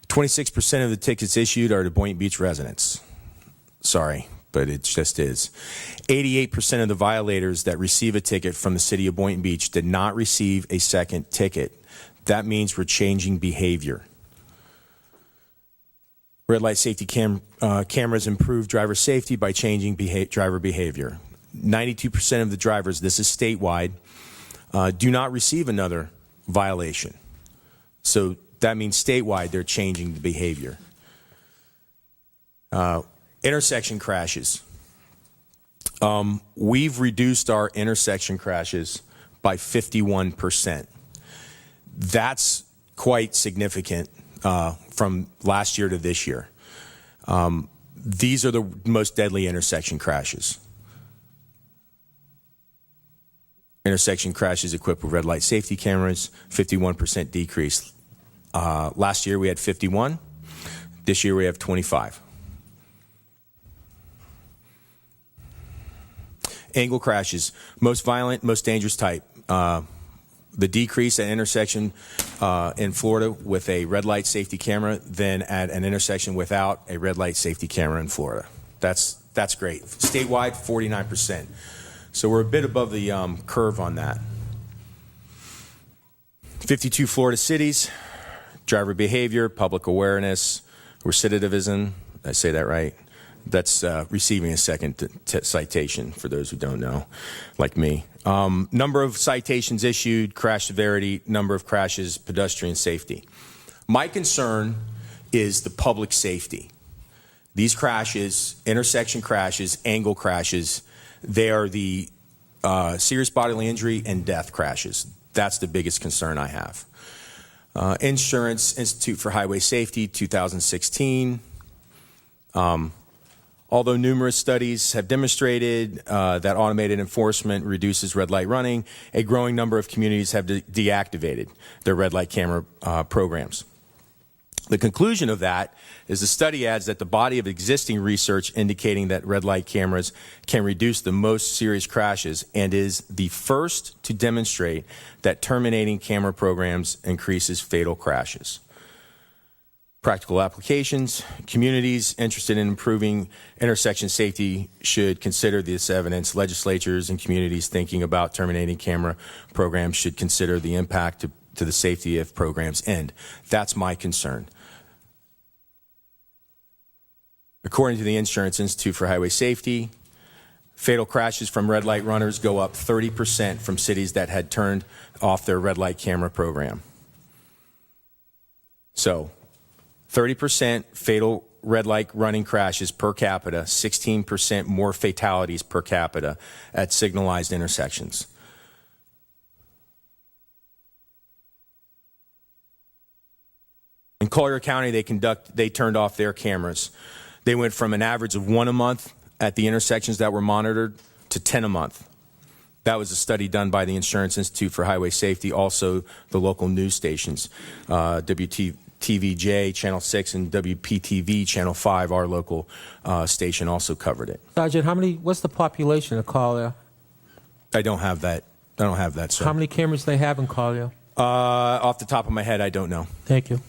26% of the tickets issued are to Boynton Beach residents. Sorry, but it just is. 88% of the violators that receive a ticket from the city of Boynton Beach did not receive a second ticket. That means we're changing behavior. Red light safety cameras improve driver safety by changing driver behavior. 92% of the drivers, this is statewide, do not receive another violation. So that means statewide they're changing the behavior. Intersection crashes. We've reduced our intersection crashes by 51%. That's quite significant from last year to this year. These are the most deadly intersection crashes. Intersection crashes equipped with red light safety cameras, 51% decrease. Last year we had 51. This year we have 25. Angle crashes, most violent, most dangerous type. The decrease at intersection in Florida with a red light safety camera than at an intersection without a red light safety camera in Florida. That's great. Statewide, 49%. So we're a bit above the curve on that. 52 Florida cities, driver behavior, public awareness, recidivism. Did I say that right? That's receiving a second citation for those who don't know, like me. Number of citations issued, crash severity, number of crashes, pedestrian safety. My concern is the public safety. These crashes, intersection crashes, angle crashes, they are the serious bodily injury and death crashes. That's the biggest concern I have. Insurance Institute for Highway Safety, 2016. Although numerous studies have demonstrated that automated enforcement reduces red light running, a growing number of communities have deactivated their red light camera programs. The conclusion of that is the study adds that the body of existing research indicating that red light cameras can reduce the most serious crashes and is the first to demonstrate that terminating camera programs increases fatal crashes. Practical applications. Communities interested in improving intersection safety should consider this evidence. Legislatures and communities thinking about terminating camera programs should consider the impact to the safety if programs end. That's my concern. According to the Insurance Institute for Highway Safety, Fatal crashes from red light runners go up 30% from cities that had turned off their red light camera program. So 30% fatal red light running crashes per capita, 16% more fatalities per capita at signalized intersections. In Collier County, they turned off their cameras. They went from an average of 1 a month at the intersections that were monitored to 10 a month. That was a study done by the Insurance Institute for Highway Safety, also the local news stations, WTVJ, Channel 6, and WPTV, Channel 5, our local station also covered it. Sergeant, what's the population of Collier? I don't have that, sir. How many cameras they have in Collier? Off the top of my head, I don't know. Thank you.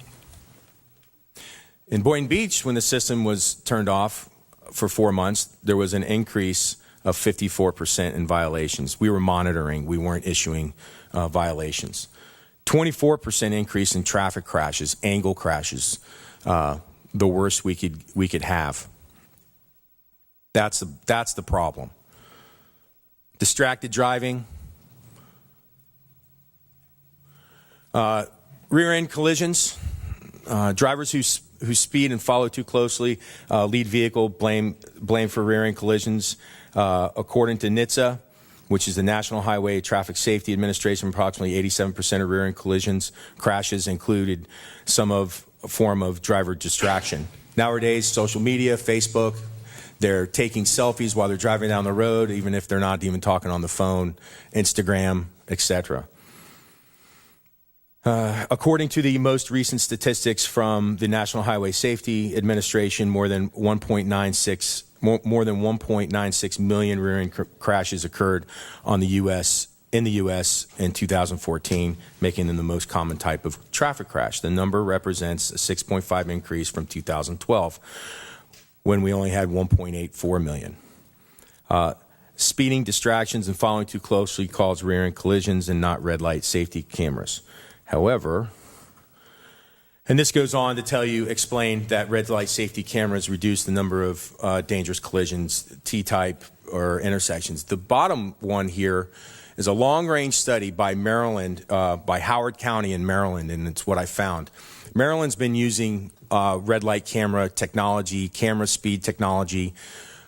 In Boynton Beach, when the system was turned off for 4 months, there was an increase of 54% in violations. We were monitoring. We weren't issuing violations. 24% increase in traffic crashes, angle crashes, the worst we could have. That's the problem. Distracted driving, rear-end collisions, drivers who speed and follow too closely, lead vehicle blame for rear-end collisions. According to NHTSA, which is the National Highway Traffic Safety Administration, approximately 87% of rear-end collisions crashes included some form of driver distraction. Nowadays, social media, Facebook, they're taking selfies while they're driving down the road, even if they're not even talking on the phone, Instagram, etc. According to the most recent statistics from the National Highway Safety Administration, more than 1.96 million rear-end crashes occurred in the U.S. in 2014, making them the most common type of traffic crash. The number represents a 6.5 increase from 2012, when we only had 1.84 million. Speeding, distractions, and following too closely cause rear-end collisions and not red light safety cameras. However, and this goes on to explain that red light safety cameras reduce the number of dangerous collisions, T-type or intersections. The bottom one here is a long-range study by Maryland, by Howard County in Maryland, and it's what I found. Maryland's been using red light camera technology, camera speed technology,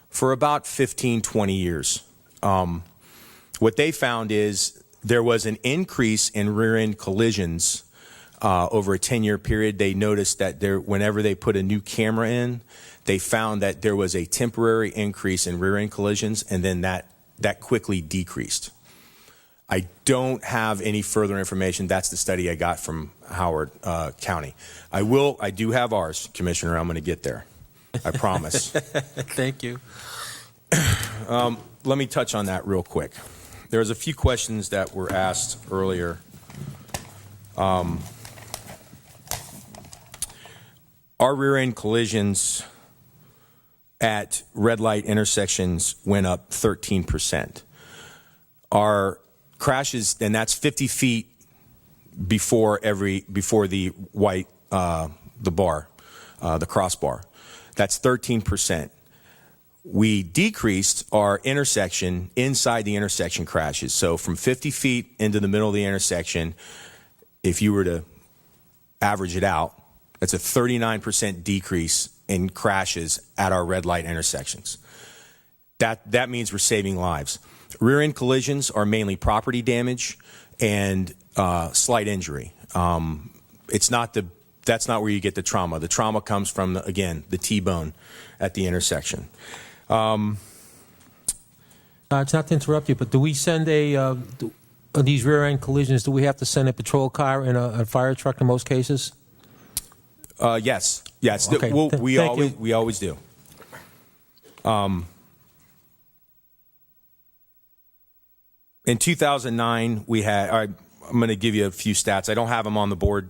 for about 15, 20 years. What they found is there was an increase in rear-end collisions over a 10-year period. They noticed that whenever they put a new camera in, they found that there was a temporary increase in rear-end collisions, and then that quickly decreased. I don't have any further information. That's the study I got from Howard County. I do have ours, Commissioner. I'm going to get there. I promise. Thank you. Let me touch on that real quick. There's a few questions that were asked earlier. Our rear-end collisions at red light intersections went up 13%. Our crashes, and that's 50 feet before the white the bar, the crossbar. That's 13%. We decreased our intersection inside the intersection crashes. So from 50 feet into the middle of the intersection, if you were to average it out, that's a 39% decrease in crashes at our red light intersections. That means we're saving lives. Rear-end collisions are mainly property damage and slight injury. That's not where you get the trauma. The trauma comes from, again, the T-bone at the intersection. It's not to interrupt you, but do we send these rear-end collisions, do we have to send a patrol car and a fire truck in most cases? Yes. Okay. We always do. In 2009, we had. I'm going to give you a few stats. I don't have them on the board.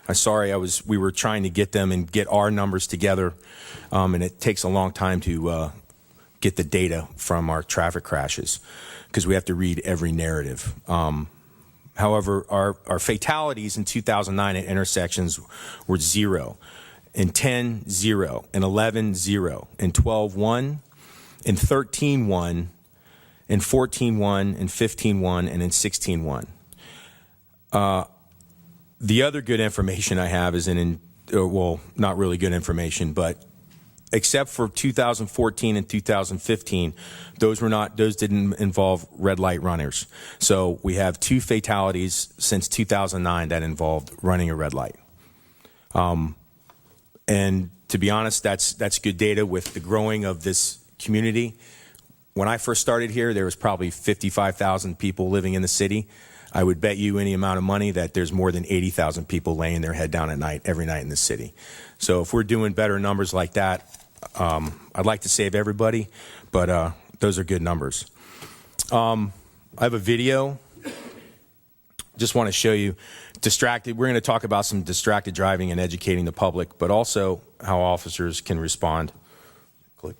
I'm sorry. We were trying to get them and get our numbers together, and it takes a long time to get the data from our traffic crashes because we have to read every narrative. However, our fatalities in 2009 at intersections were 0, in 10, 0, in 11, 0, in 12, 1, in 13, 1, in 14.1, in 15.1, and in 16.1. The other good information I have is well, not really good information, but except for 2014 and 2015, those didn't involve red light runners. So we have 2 fatalities since 2009 that involved running a red light. And to be honest, that's good data with the growing of this community. When I first started here, there was probably 55,000 people living in the city. I would bet you any amount of money that there's more than 80,000 people laying their head down at night, every night in the city. So if we're doing better numbers like that, I'd like to save everybody, but those are good numbers. I have a video. Just want to show you distracted. We're going to talk about some distracted driving and educating the public, but also how officers can respond. Click.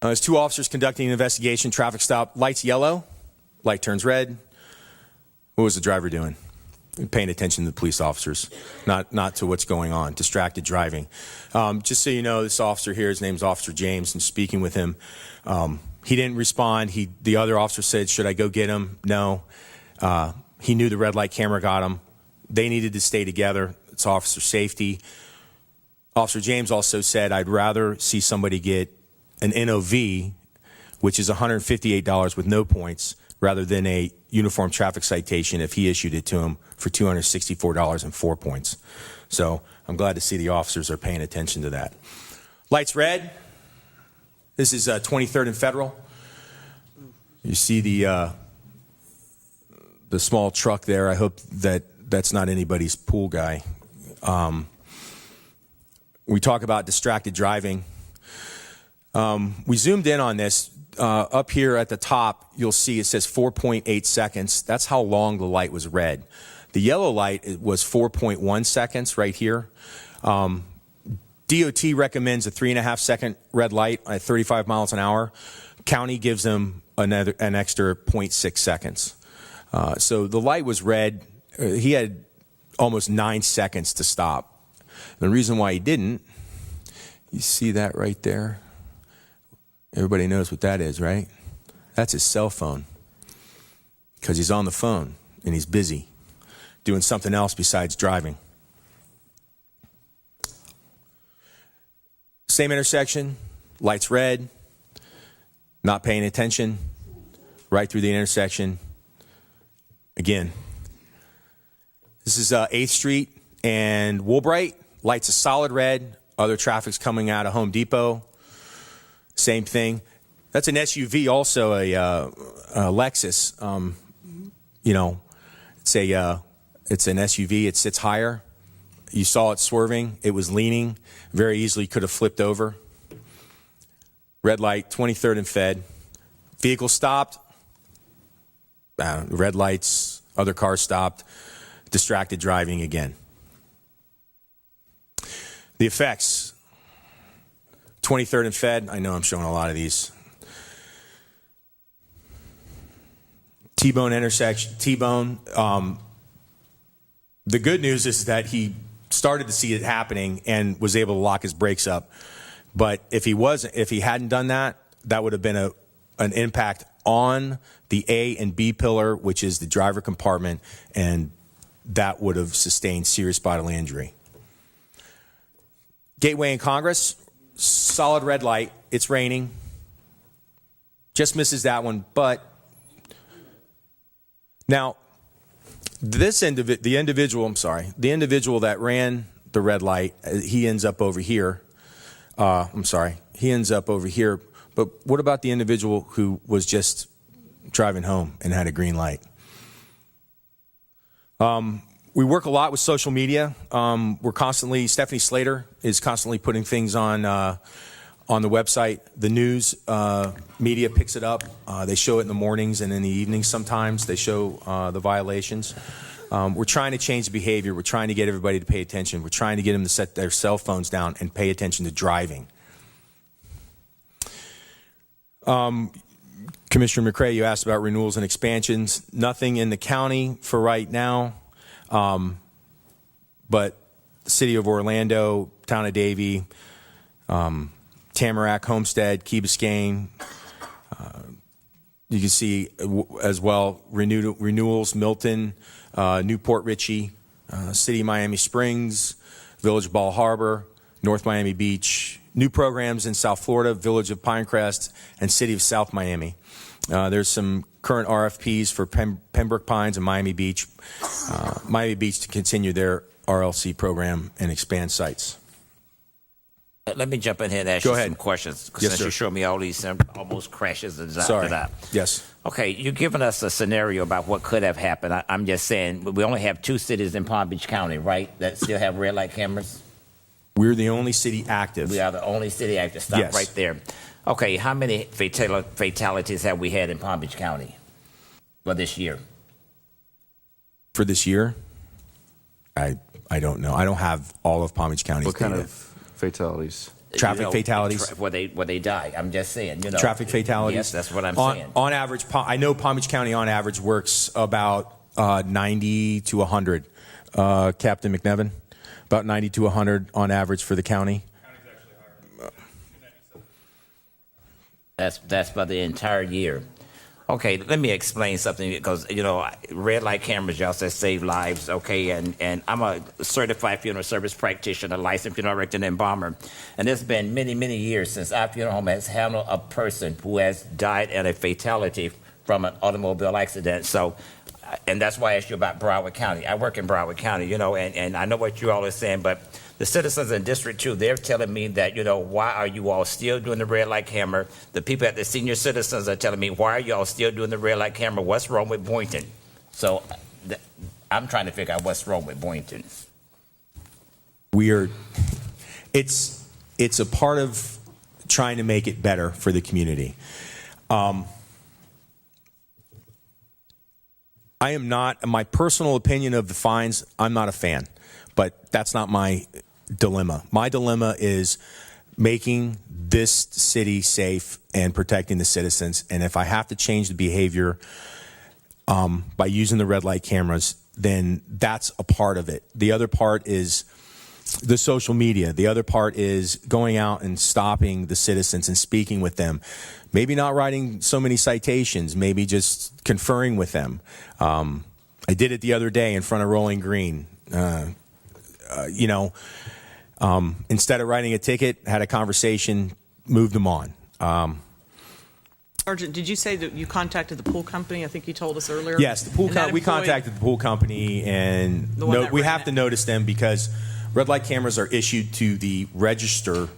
There's 2 officers conducting an investigation, traffic stop, lights yellow, light turns red. What was the driver doing? Paying attention to the police officers, not to what's going on, distracted driving. Just so you know, this officer here, his name's Officer James, and speaking with him, he didn't respond. The other officer said, should I go get him? No. He knew the red light camera got him. They needed to stay together. It's officer safety. Officer James also said, I'd rather see somebody get an NOV, which is $158 with no points, rather than a uniform traffic citation if he issued it to him for $264 and 4 points. So I'm glad to see the officers are paying attention to that. Lights red. This is 23rd and Federal. You see the small truck there. I hope that's not anybody's pool guy. We talk about distracted driving. We zoomed in on this. Up here at the top, you'll see it says 4.8 seconds. That's how long the light was red. The yellow light was 4.1 seconds right here. DOT recommends a 3.5 second red light at 35 miles an hour. County gives them an extra 0.6 seconds. So the light was red. He had almost 9 seconds to stop. The reason why he didn't, you see that right there? Everybody knows what that is, right? That's his cell phone. Because he's on the phone and he's busy doing something else besides driving. Same intersection, lights red, not paying attention, right through the intersection. Again, this is 8th Street and Woolbright. Lights a solid red. Other traffic's coming out of Home Depot. Same thing. That's an SUV, also a Lexus. It's an SUV. It sits higher. You saw it swerving. It was leaning. Very easily could have flipped over. Red light, 23rd and Fed. Vehicle stopped. Red lights. Other cars stopped. Distracted driving again. The effects. 23rd and Fed. I know I'm showing a lot of these. T-bone intersection. T-bone. The good news is that he started to see it happening and was able to lock his brakes up. But if he hadn't done that, that would have been an impact on the A and B pillar, which is the driver compartment, and that would have sustained serious bodily injury. Gateway and Congress. Solid red light. It's raining. Just misses that one. But now, the individual that ran the red light, he ends up over here. He ends up over here. But what about the individual who was just driving home and had a green light? We work a lot with social media. Stephanie Slater is constantly putting things on the website. The news media picks it up. They show it in the mornings and in the evenings sometimes. They show the violations. We're trying to change the behavior. We're trying to get everybody to pay attention. We're trying to get them to set their cell phones down and pay attention to driving. Commissioner McCray, you asked about renewals and expansions. Nothing in the county for right now. But the city of Orlando, town of Davie, Tampa Tamarack, Homestead, Key Biscayne. You can see as well renewals, Milton, Newport Richey, City of Miami Springs, Village of Ball Harbor, North Miami Beach, new programs in South Florida, Village of Pinecrest, and City of South Miami. There's some current RFPs for Pembroke Pines and Miami Beach. Miami Beach to continue their RLC program and expand sites. Let me jump in here and ask Go you ahead. some questions. Yes, Since sir. you showed me all these almost crashes and Sorry. that. Yes. Okay, you've given us a scenario about what could have happened. I'm just saying, we only have 2 cities in Palm Beach County, right, that still have red light cameras? We're the only city active. We are the only city active. Stop Yes. right there. Okay, how many fatalities have we had in Palm Beach County for this year? For this year, I don't know. I don't have all of Palm Beach County's What kind data. of fatalities? Traffic fatalities. Where they die. I'm just saying, Traffic fatalities. Yes, that's what I'm on, saying. On average, I know Palm Beach County on average works about 90 to 100. Captain McNevin, about 90 to 100 on average for the county. That's for the entire year. Okay, let me explain something because, red light cameras, y'all said save lives, okay, and I'm a certified funeral service practitioner, licensed funeral director and embalmer, and it's been many, many years since our funeral home has handled a person who has died in a fatality from an automobile accident. So, and that's why I asked you about Broward County. I work in Broward County, and I know what you all are saying, but the citizens in District 2, they're telling me that, why are you all still doing the red light camera? The people at the senior citizens are telling me, why are you all still doing the red light camera? What's wrong with Boynton? So I'm trying to figure out what's wrong with Boynton. It's a part of trying to make it better for the community. I am not, my personal opinion of the fines, I'm not a fan, but that's not my dilemma. My dilemma is making this city safe and protecting the citizens. And if I have to change the behavior by using the red light cameras, then that's a part of it. The other part is the social media. The other part is going out and stopping the citizens and speaking with them. Maybe not writing so many citations, maybe just conferring with them. I did it the other day in front of Rolling Green. Instead of writing a ticket, had a conversation, moved them on. Sergeant, did you say that you contacted the pool company? I think you told us earlier. Yes, we contacted the pool company, and we have to notice them because red light cameras are issued to the registered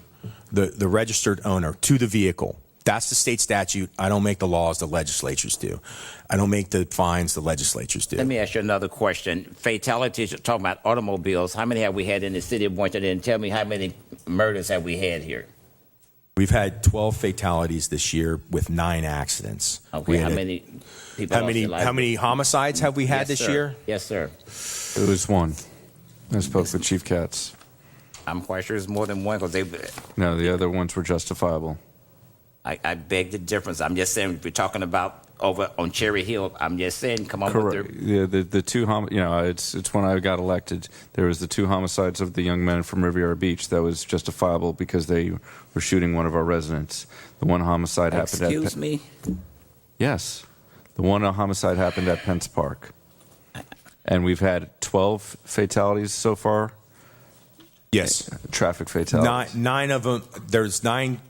owner, to the vehicle. That's the state statute. I don't make the laws, the legislatures do. I don't make the fines, the legislatures do. Let me ask you another question. Fatalities, you're talking about automobiles. How many have we had in the city of Boynton? And tell me how many murders have we had here? We've had 12 fatalities this year with 9 accidents. Okay, how many people lost their lives? How many homicides have we had Yes, this sir. year? Yes, sir. It was one. I spoke with Chief Katz. I'm quite sure it's more than one because No, the other ones were justifiable. I beg the difference. I'm just saying, if we're talking about over on Cherry Hill, I'm just saying, come on Correct. with Yeah, the two it's when I got elected. There was the 2 homicides of the young men from Riviera Beach that was justifiable because they were shooting one of our residents. The one homicide happened at Excuse me? Yes. The one homicide happened at Pence Park. And we've had 12 fatalities so far. Yes. Traffic fatalities. 9 of them. There's 9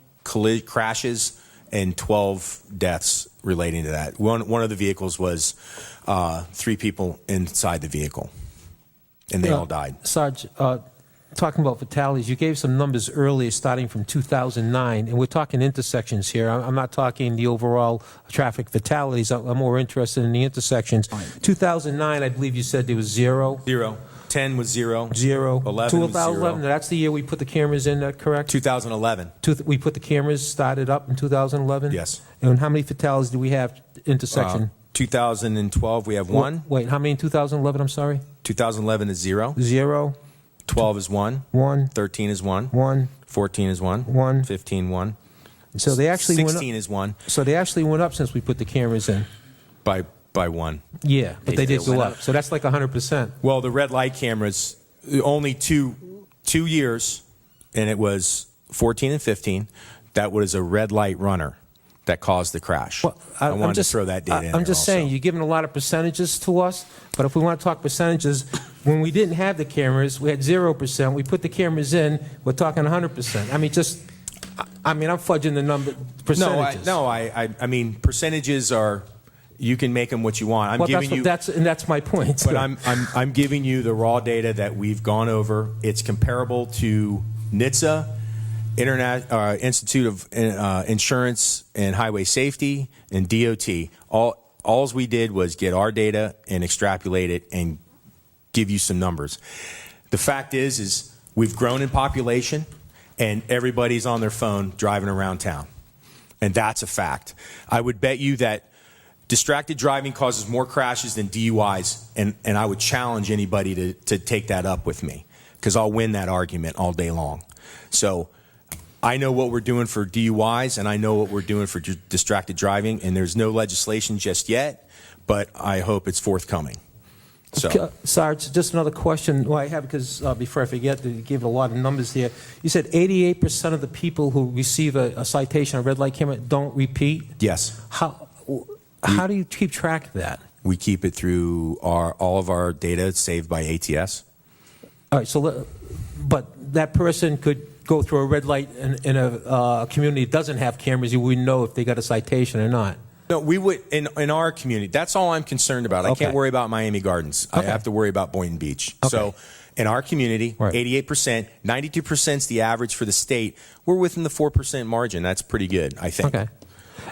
crashes and 12 deaths relating to that. One of the vehicles was 3 people inside the vehicle, and they all died. Sarge, talking about fatalities, you gave some numbers earlier starting from 2009, and we're talking intersections here. I'm not talking the overall traffic fatalities. I'm more interested in the intersections. 2009, I believe you said there was 0. 0. 10 was 0. 0. 11 was 2011, 0. that's the year we put the cameras in, correct? 2011. We put the cameras started up in 2011? Yes. And how many fatalities do we have intersection? 2012, we have 1. Wait, how many in 2011, I'm sorry? 2011 is 0. 0. 12 is 1. 1. 13 is 1. 1. 14 is 1. 1. 15, 1. So they actually 16 went up, is 1. So they actually went up since we put the cameras in. By 1. Yeah, but they did still go went up. So that's like 100%. Well, the red light cameras, only two years, and it was 14 and 15. that was a red light runner that caused the crash. Well, I wanted to throw that data in I'm just there saying, also. you're giving a lot of percentages to us, but if we want to talk percentages, when we didn't have the cameras, we had 0%. We put the cameras in, we're talking 100%. I mean, I'm fudging the percentages. I mean, percentages are, you can make them what you want. That's my point. But I'm giving you the raw data that we've gone over. It's comparable to NHTSA, Institute of Insurance and Highway Safety, and DOT. All we did was get our data and extrapolate it and give you some numbers. The fact is we've grown in population, and everybody's on their phone driving around town. And that's a fact. I would bet you that distracted driving causes more crashes than DUIs, and I would challenge anybody to take that up with me, because I'll win that argument all day long. So I know what we're doing for DUIs, and I know what we're doing for distracted driving, and there's no legislation just yet, but I hope it's forthcoming. So, Sarge, just another question I have, because before I forget, you gave a lot of numbers here. You said 88% of the people who receive a citation, a red light camera, don't repeat? Yes. How do you keep track of that? We keep it through all of our data saved by ATS. All right, but that person could go through a red light in a community that doesn't have cameras. You wouldn't know if they got a citation or not. No, we would, in our community, that's all I'm concerned about. I can't worry about Miami Gardens. I have to worry about Boynton Beach. So in our community, 88%, 92% is the average for the state. We're within the 4% margin. That's pretty good, I think. Okay.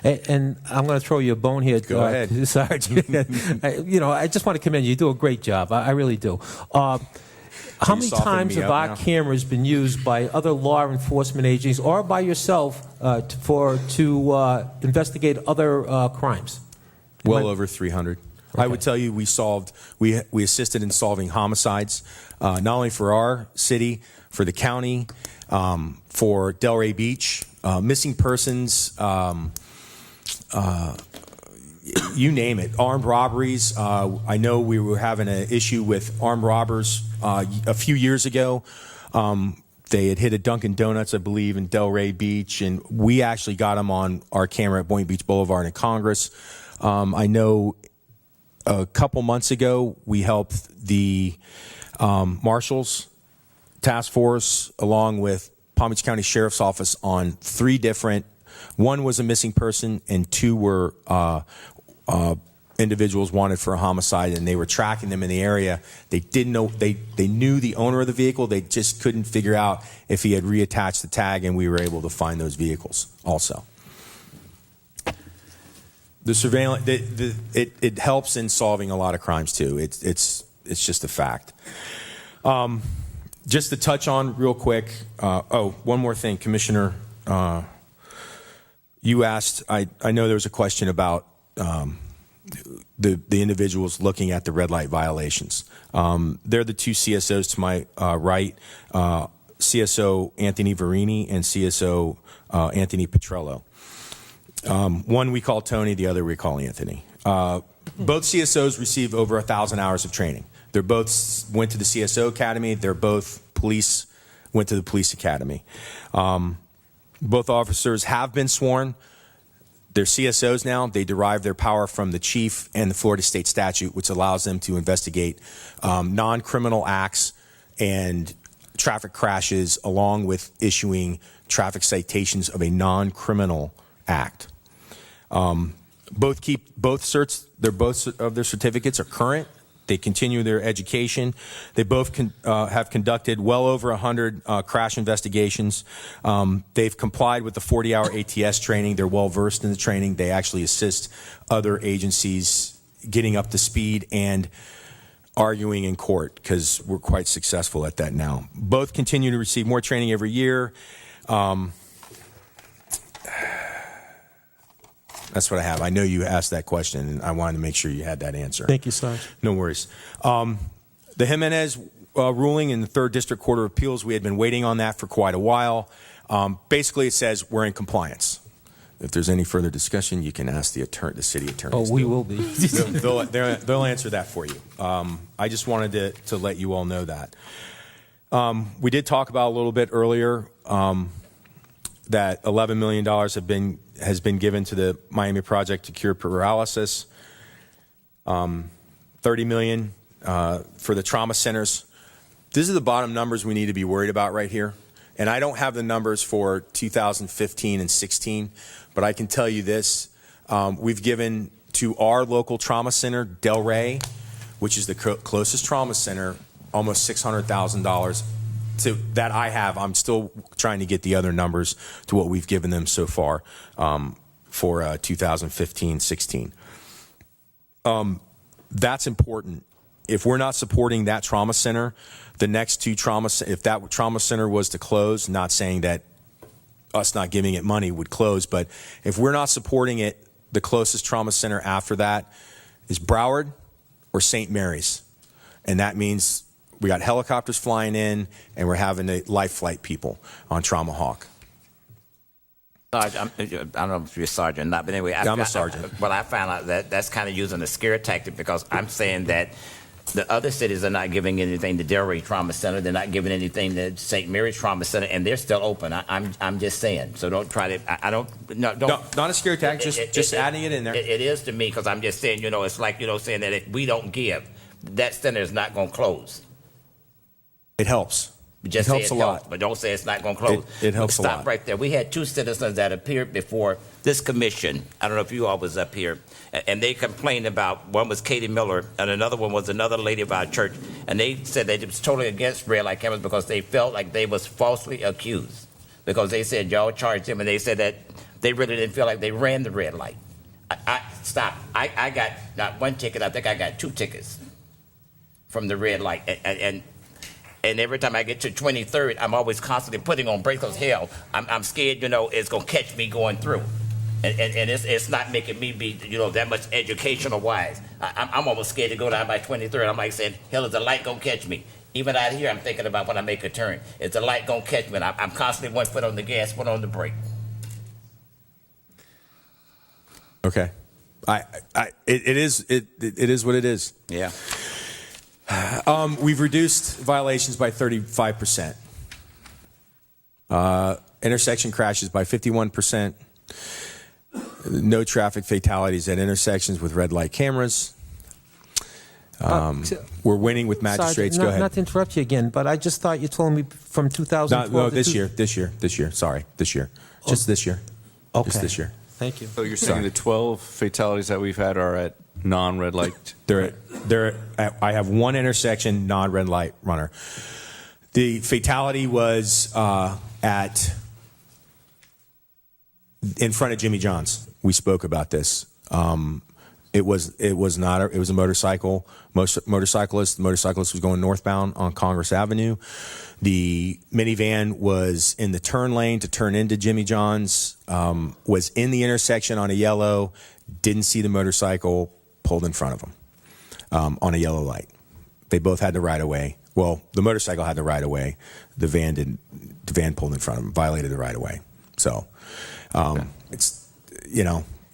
And I'm going to throw you a bone here. Go ahead. Sarge. I just want to commend you. You do a great job. I really do. How many times have our cameras been used by other law enforcement agencies or by yourself to investigate other crimes? Well over 300. Okay. I would tell you we assisted in solving homicides, not only for our city, for the county, for Delray Beach, missing persons, you name it, armed robberies. I know we were having an issue with armed robbers a few years ago. They had hit a Dunkin' Donuts, I believe, in Delray Beach, and we actually got them on our camera at Boynton Beach Blvd in Congress. I know a couple months ago we helped the Marshals Task Force along with Palm Beach County Sheriff's Office on 3 different. One was a missing person, and 2 were individuals wanted for a homicide, and they were tracking them in the area. They didn't know, they knew the owner of the vehicle. They just couldn't figure out if he had reattached the tag, and we were able to find those vehicles also. The surveillance, it helps in solving a lot of crimes too. It's just a fact. Just to touch on real quick. One more thing, Commissioner. You asked. I know there was a question about the individuals looking at the red light violations. They're the 2 CSOs to my right, CSO Anthony Verini and CSO Anthony Petrello. One we call Tony, the other we call Anthony. Both CSOs received over 1,000 hours of training. They both went to the CSO Academy. They're both went to the police academy. Both officers have been sworn. They're CSOs now. They derive their power from the chief and the Florida state statute, which allows them to investigate non-criminal acts and traffic crashes, along with issuing traffic citations of a non-criminal act. Both of their certificates are current. They continue their education. They both have conducted well over 100 crash investigations. They've complied with the 40-hour ATS training. They're well-versed in the training. They actually assist other agencies getting up to speed and arguing in court, because we're quite successful at that now. Both continue to receive more training every year. That's what I have. I know you asked that question, and I wanted to make sure you had that answer. Thank you, Sarge. No worries. The Jimenez ruling in the 3rd District Court of Appeals, we had been waiting on that for quite a while. Basically, it says we're in compliance. If there's any further discussion, you can ask the city attorney. Oh, we will be. They'll answer that for you. I just wanted to let you all know that. We did talk about a little bit earlier that $11 million has been given to the Miami Project to cure paralysis. $30 million for the trauma centers. These are the bottom numbers we need to be worried about right here. And I don't have the numbers for 2015 and 16, but I can tell you this. We've given to our local trauma center, Del Rey, which is the closest trauma center, almost $600,000 that I have. I'm still trying to get the other numbers to what we've given them so far for 2015-16. That's important. If we're not supporting that trauma center, the next two if that trauma center was to close, not saying that us not giving it money would close, but if we're not supporting it, the closest trauma center after that is Broward or St. Mary's. And that means we got helicopters flying in, and we're having to life flight people on Trauma Hawk. Sarge, I don't know if you're a sergeant or not, but anyway. I'm a sergeant. Well, I found out that that's kind of using a scare tactic, because I'm saying that the other cities are not giving anything to Delray Trauma Center. They're not giving anything to St. Mary's Trauma Center, and they're still open. I'm just saying. So don't try to. I don't. No, don't. Not a scare tactic. Just adding it in there. It is to me, because I'm just saying. It's like saying that if we don't give, that center is not going to close. It helps. Just it helps say a lot. But don't say it's not going to close. It helps a lot. Stop right there. We had two citizens that appeared before this commission. I don't know if you all was up here, and they complained about, one was Katie Miller, and another one was another lady of our church, and they said they was totally against red light cameras because they felt like they was falsely accused, because they said y'all charged them, and they said that they really didn't feel like they ran the red light. Stop. I got not one ticket. I think I got 2 tickets from the red light, and every time I get to 23rd, I'm always constantly putting on brakes, because hell, I'm scared, it's going to catch me going through. And it's not making me be, that much educational wise. I'm almost scared to go down by 23rd. I'm like saying, hell, is the light going to catch me? Even out here, I'm thinking about when I make a turn. Is the light going to catch me? And I'm constantly one foot on the gas, one on the brake. Okay. It is what it is. Yeah. We've reduced violations by 35%. Intersection crashes by 51%. No traffic fatalities at intersections with red light cameras. We're winning with magistrates. Sergeant, Go ahead. Not to interrupt you again, but I just thought you told me from 2012. No, this year. Sorry, this year. Just this year. Okay. Just this year. Thank you. So you're saying the 12 fatalities that we've had are at non-red light? I have one intersection non-red light runner. The fatality was in front of Jimmy John's. We spoke about this. It was a motorcycle. The motorcyclist was going northbound on Congress Avenue. The minivan was in the turn lane to turn into Jimmy John's. Was in the intersection on a yellow. Didn't see the motorcycle. Pulled in front of him on a yellow light. They both had the right of way. Well, the motorcycle had the right of way. The van didn't. The van pulled in front of him, violated the right of way. So, it's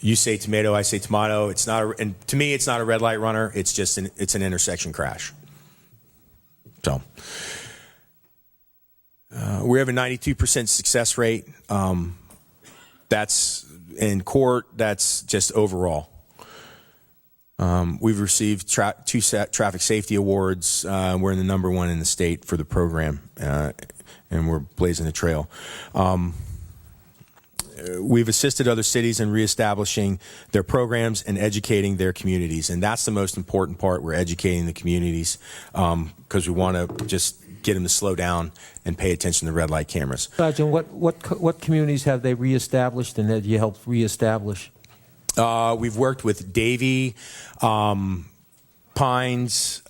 you say tomato, I say tomato. It's not, and to me, it's not a red light runner. It's just an intersection crash. So, we have a 92% success rate. That's in court. That's just overall. We've received 2 traffic safety awards. We're in the #1 in the state for the program, and we're blazing a trail. We've assisted other cities in reestablishing their programs and educating their communities, and that's the most important part. We're educating the communities because we want to just get them to slow down and pay attention to red light cameras. Sergeant, what communities have they reestablished and that you helped reestablish? We've worked with Davie, Pines.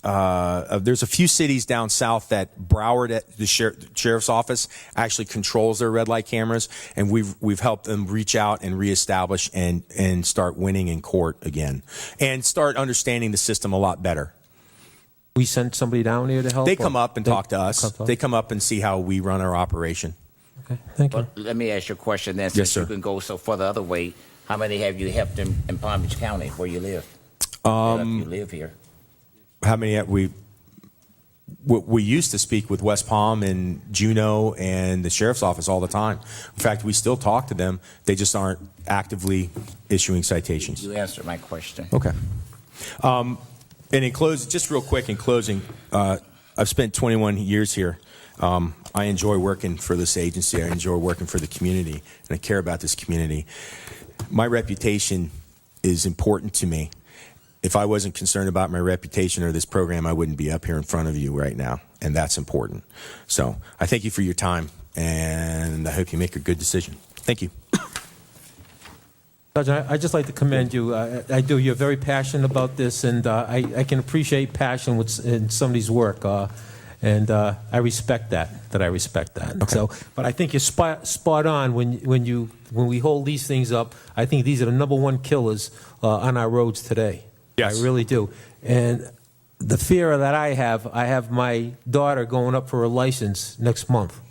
There's a few cities down south that Broward, at the sheriff's office, actually controls their red light cameras, and we've helped them reach out and reestablish and start winning in court again, and start understanding the system a lot better. We sent somebody down here to help? They come up and talk to us. They come up and see how we run our operation. Okay, thank you. Let me ask you a question then, Yes, since sir. you can go so far the other way. How many have you helped in Palm Beach County, where you live? You live here. How many have we? we used to speak with West Palm and Juneau and the sheriff's office all the time. In fact, we still talk to them. They just aren't actively issuing citations. You answered my question. Okay. And in closing, just real quick in closing, I've spent 21 years here. I enjoy working for this agency. I enjoy working for the community, and I care about this community. My reputation is important to me. If I wasn't concerned about my reputation or this program, I wouldn't be up here in front of you right now, and that's important. So I thank you for your time, and I hope you make a good decision. Thank you. Sergeant, I'd just like to commend you. I do. You're very passionate about this, and I can appreciate passion in somebody's work, and I respect that. I respect that. Okay. So, but I think you're spot on when we hold these things up. I think these are the #1 killers on our roads today. Yes. I really do. And the fear that I have my daughter going up for her license next month,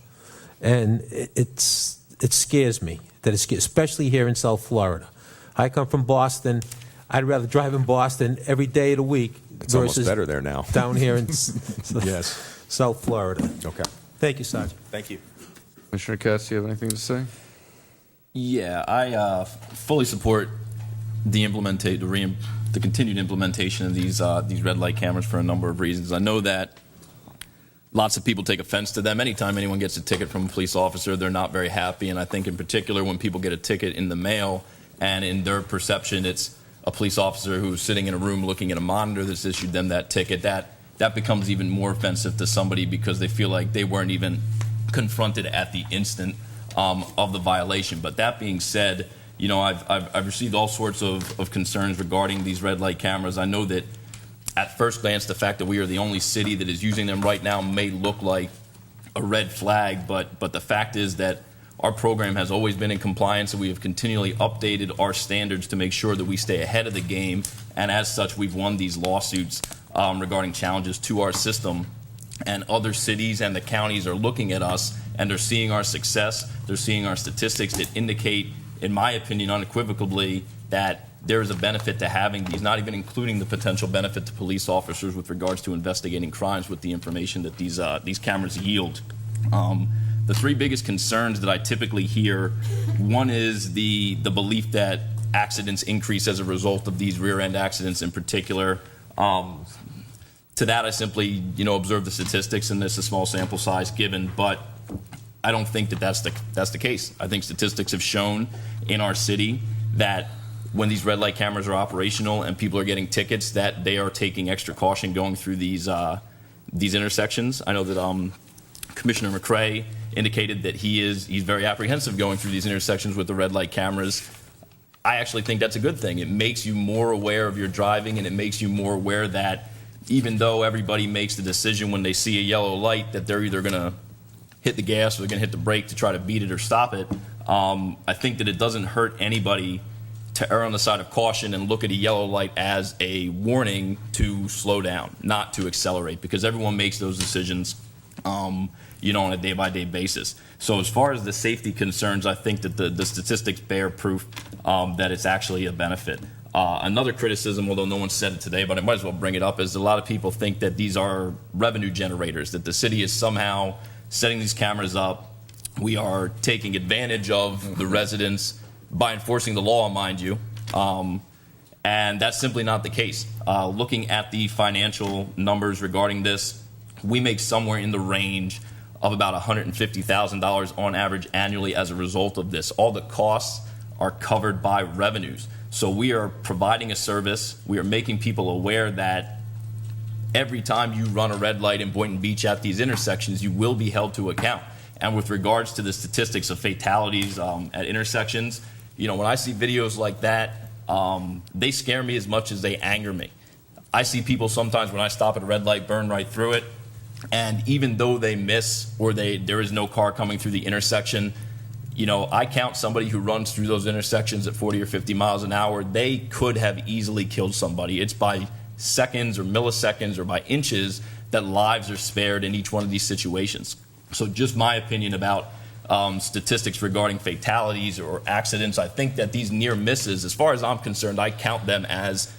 and it scares me. Especially here in South Florida. I come from Boston. I'd rather drive in Boston every day of the week. It's almost better there now. Down here in yes. South Florida. Okay. Thank you, Sergeant. Thank you. Commissioner Katz, do you have anything to say? Yeah, I fully support the continued implementation of these red light cameras for a number of reasons. I know that lots of people take offense to them. Anytime anyone gets a ticket from a police officer, they're not very happy. And I think in particular when people get a ticket in the mail and in their perception it's a police officer who's sitting in a room looking at a monitor that's issued them that ticket, that becomes even more offensive to somebody because they feel like they weren't even confronted at the instant of the violation. But that being said, you know, I've received all sorts of concerns regarding these red light cameras. I know that at first glance, the fact that we are the only city that is using them right now may look like a red flag, but the fact is that our program has always been in compliance, and we have continually updated our standards to make sure that we stay ahead of the game. And as such, we've won these lawsuits regarding challenges to our system. And other cities and the counties are looking at us, and they're seeing our success. They're seeing our statistics that indicate, in my opinion, unequivocally, that there is a benefit to having these, not even including the potential benefit to police officers with regards to investigating crimes with the information that these cameras yield. The three biggest concerns that I typically hear, one is the belief that accidents increase as a result of these rear-end accidents in particular. To that, I simply, observe the statistics, and there's a small sample size given, but I don't think that that's the case. I think statistics have shown in our city that when these red light cameras are operational and people are getting tickets, that they are taking extra caution going through these intersections. I know that Commissioner McCrae indicated that he's very apprehensive going through these intersections with the red light cameras. I actually think that's a good thing. It makes you more aware of your driving, and it makes you more aware that even though everybody makes the decision when they see a yellow light that they're either going to hit the gas or they're going to hit the brake to try to beat it or stop it, I think that it doesn't hurt anybody to err on the side of caution and look at a yellow light as a warning to slow down, not to accelerate, because everyone makes those decisions, on a day-by-day basis. So as far as the safety concerns, I think that the statistics bear proof that it's actually a benefit. Another criticism, although no one said it today, but I might as well bring it up, is a lot of people think that these are revenue generators, that the city is somehow setting these cameras up. We are taking advantage of the residents by enforcing the law, mind you, and that's simply not the case. Looking at the financial numbers regarding this, we make somewhere in the range of about $150,000 on average annually as a result of this. All the costs are covered by revenues. So we are providing a service. We are making people aware that every time you run a red light in Boynton Beach at these intersections, you will be held to account. And with regards to the statistics of fatalities at intersections, when I see videos like that, they scare me as much as they anger me. I see people sometimes when I stop at a red light burn right through it, and even though they miss or there is no car coming through the intersection, I count somebody who runs through those intersections at 40 or 50 miles an hour. They could have easily killed somebody. It's by seconds or milliseconds or by inches that lives are spared in each one of these situations. So just my opinion about statistics regarding fatalities or accidents, I think that these near misses, as far as I'm concerned, I count them as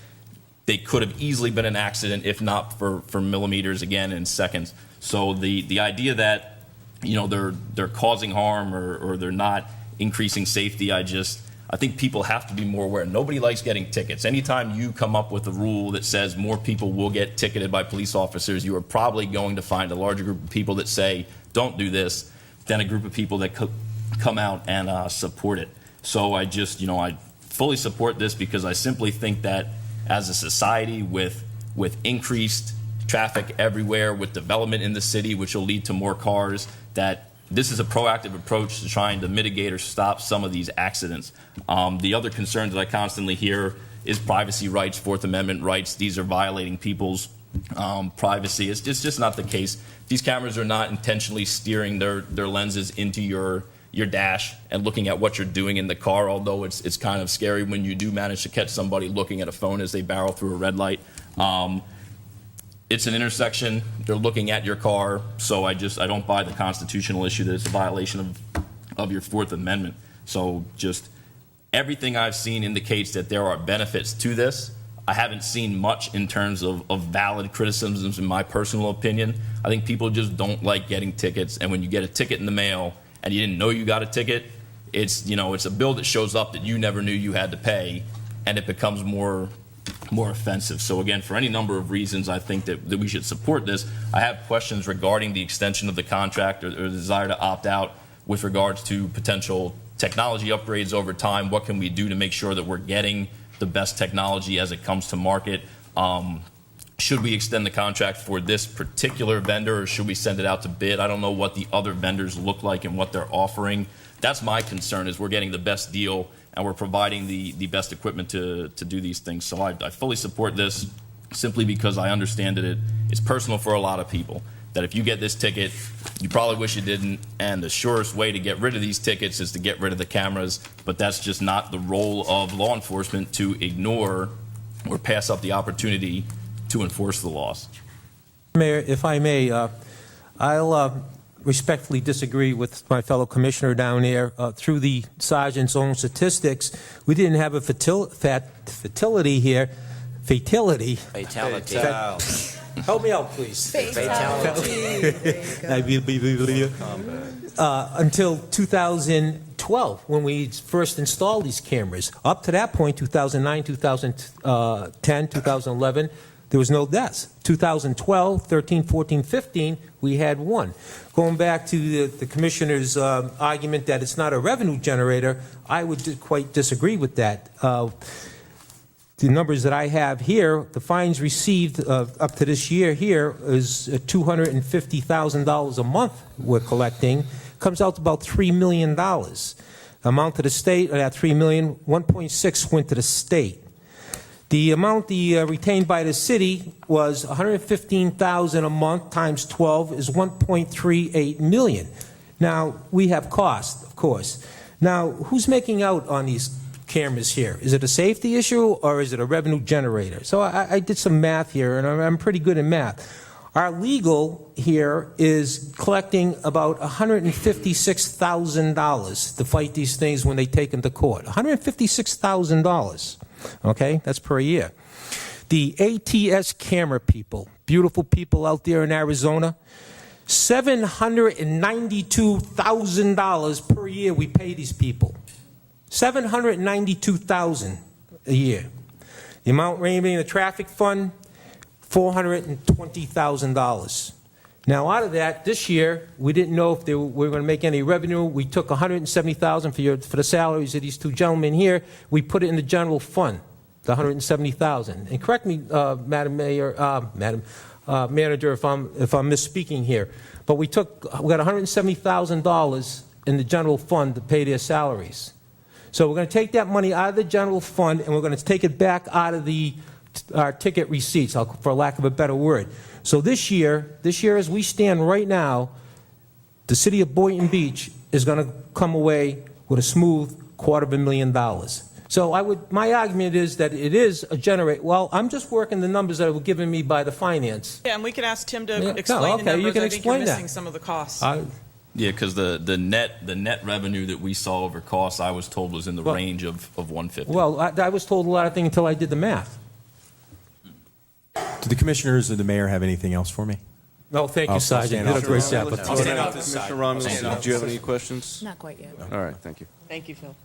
they could have easily been an accident if not for millimeters again in seconds. So the idea that, you know, they're causing harm or they're not increasing safety, I think people have to be more aware. Nobody likes getting tickets. Anytime you come up with a rule that says more people will get ticketed by police officers, you are probably going to find a larger group of people that say, don't do this, than a group of people that come out and support it. So I fully support this because I simply think that as a society with increased traffic everywhere, with development in the city, which will lead to more cars, that this is a proactive approach to trying to mitigate or stop some of these accidents. The other concerns that I constantly hear is privacy rights, Fourth Amendment rights. These are violating people's privacy. It's just not the case. These cameras are not intentionally steering their lenses into your dash and looking at what you're doing in the car, although it's kind of scary when you do manage to catch somebody looking at a phone as they barrel through a red light. It's an intersection. They're looking at your car, so I don't buy the constitutional issue that it's a violation of your Fourth Amendment. So just everything I've seen indicates that there are benefits to this. I haven't seen much in terms of valid criticisms, in my personal opinion. I think people just don't like getting tickets, and when you get a ticket in the mail and you didn't know you got a ticket, it's a bill that shows up that you never knew you had to pay, and it becomes more offensive. So again, for any number of reasons, I think that we should support this. I have questions regarding the extension of the contract or the desire to opt out with regards to potential technology upgrades over time. What can we do to make sure that we're getting the best technology as it comes to market? Should we extend the contract for this particular vendor, or should we send it out to bid? I don't know what the other vendors look like and what they're offering. That's my concern, is we're getting the best deal and we're providing the best equipment to do these things. So I fully support this, simply because I understand that it's personal for a lot of people. That if you get this ticket, you probably wish you didn't, and the surest way to get rid of these tickets is to get rid of the cameras, but that's just not the role of law enforcement, to ignore or pass up the opportunity to enforce the laws. Mayor, if I may, I'll respectfully disagree with my fellow commissioner down there. Through the sergeant's own statistics, we didn't have a fatality here. Fatality. Help me out, please. Until 2012, when we first installed these cameras. Up to that point, 2009, 2010, 2011, there was no deaths. 2012, 13, 14, 15, we had one. Going back to the commissioner's argument that it's not a revenue generator, I would quite disagree with that. The numbers that I have here, the fines received up to this year here is $250,000 a month we're collecting. Comes out to about $3 million. Amount to the state of that $3 million, 1.6 went to the state. The amount retained by the city was $115,000 a month times 12 is $1.38 million. Now, we have cost, of course. Now, who's making out on these cameras here? Is it a safety issue or is it a revenue generator? So I did some math here, and I'm pretty good at math. Our legal here is collecting about $156,000 to fight these things when they take them to court. $156,000. Okay, that's per year. The ATS camera people, beautiful people out there in Arizona, $792,000 per year we pay these people. $792,000 a year. The amount remaining in the traffic fund, $420,000. Now, out of that, this year, we didn't know if we were going to make any revenue. We took $170,000 for the salaries of these two gentlemen here. We put it in the general fund, the $170,000. And correct me, Madam Mayor, Madam Manager, if I'm misspeaking here. But we got $170,000 in the general fund to pay their salaries. So we're going to take that money out of the general fund, and we're going to take it back out of our ticket receipts, for lack of a better word. So this year as we stand right now, the city of Boynton Beach is going to come away with a smooth $250,000. So my argument is that it is a generator. Well, I'm just working the numbers that were given me by the finance. Yeah, and we can ask Tim to explain the numbers. You can I think you're explain missing that. some of the costs. Yeah, because the net revenue that we saw over costs, I was told, was in the range of 150. Well, I was told a lot of things until I did the math. Do the commissioners or the mayor have anything else for me? No, thank you, I'll Sergeant. stand You did a off. great job. I'll stand off this side. Commissioner Romulus, do you have any questions? Not quite yet. All right, thank you. Thank you, Phil.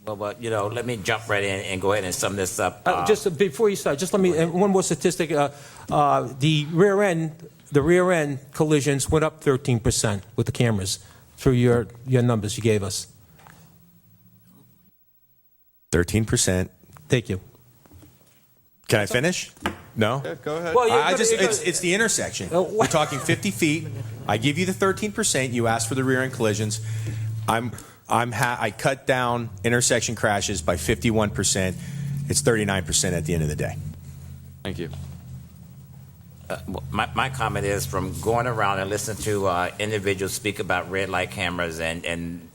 Well, let me jump right in and go ahead and sum this up. Just before you start, just let me, and one more statistic. The rear end collisions went up 13% with the cameras through your numbers you gave us. 13%. Thank you. Can I finish? No? Yeah, go ahead. Well, It's the intersection. We're talking 50 feet. I give you the 13%. You asked for the rear end collisions. I cut down intersection crashes by 51%. It's 39% at the end of the day. Thank you. My comment is from going around and listening to individuals speak about red light cameras, and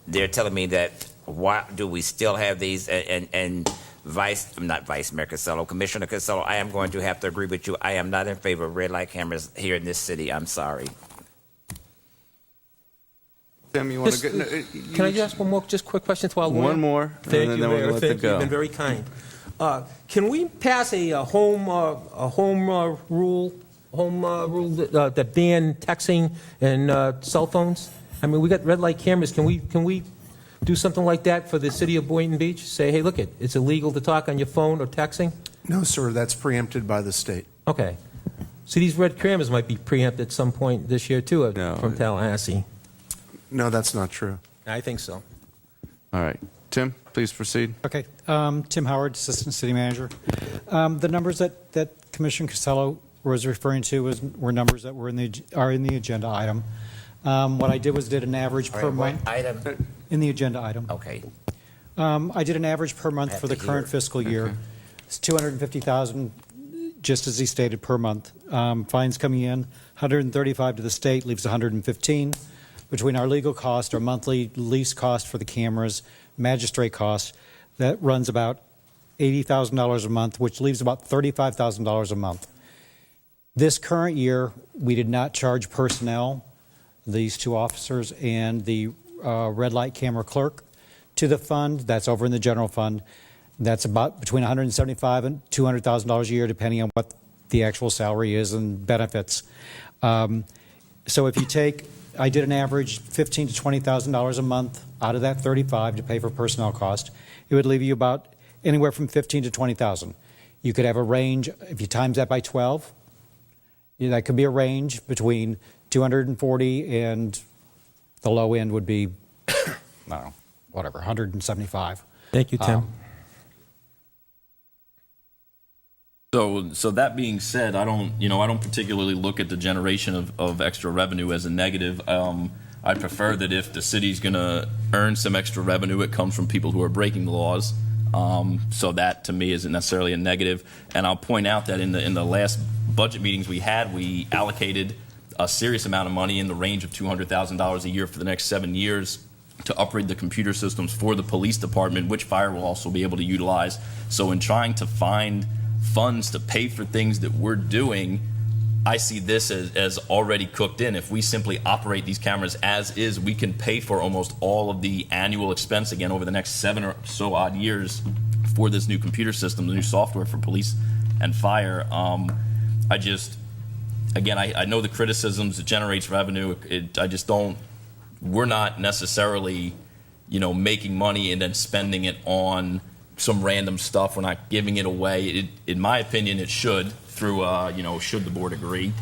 they're telling me that why do we still have these? And Commissioner Casello, I am going to have to agree with you. I am not in favor of red light cameras here in this city. I'm sorry. Tim, you want to Can get? I just ask one more, just quick question to our lawyer? One more, Thank and you, then we're Mayor. gonna let Thank it you. go. You've been very kind. Can we pass a home rule that ban texting and cell phones? I mean, we got red light cameras. Can we do something like that for the city of Boynton Beach? Say, hey, look, it's illegal to talk on your phone or texting? No, sir, that's preempted by the state. Okay. So these red cameras might be preempted at some point this year, too, from Tallahassee. No, that's not true. I think so. All right, Tim, please proceed. Okay. Tim Howard, Assistant City Manager. The numbers that Commissioner Costello was referring to were numbers that were in the agenda item. What I did was did an average per month. Item? In the agenda item. Okay. I did an average per month for the current fiscal year. Okay. It's $250,000, just as he stated, per month. Fines coming in, 135 to the state, leaves 115. Between our legal cost, our monthly lease cost for the cameras, magistrate costs, that runs about $80,000 a month, which leaves about $35,000 a month. This current year, we did not charge personnel, these two officers and the red light camera clerk, to the fund. That's over in the general fund. That's about between $175,000 and $200,000 a year, depending on what the actual salary is and benefits. So if you take, I did an average $15,000 to $20,000 a month out of that 35 to pay for personnel cost. It would leave you about anywhere from $15,000 to $20,000. You could have a range, if you times that by 12, that could be a range between 240 and the low end would be, I don't know, whatever, 175. Thank you, Tim. So that being said, I don't particularly look at the generation of extra revenue as a negative. I prefer that if the city's going to earn some extra revenue, it comes from people who are breaking the laws. So that to me isn't necessarily a negative. And I'll point out that in the last budget meetings we had, we allocated a serious amount of money in the range of $200,000 a year for the next 7 years to upgrade the computer systems for the police department, which fire will also be able to utilize. So in trying to find funds to pay for things that we're doing, I see this as already cooked in. If we simply operate these cameras as is, we can pay for almost all of the annual expense again over the next 7 or so odd years for this new computer system, the new software for police and fire. I know the criticisms, it generates revenue. We're not necessarily, making money and then spending it on some random stuff. We're not giving it away. In my opinion, it should, through, should the board agree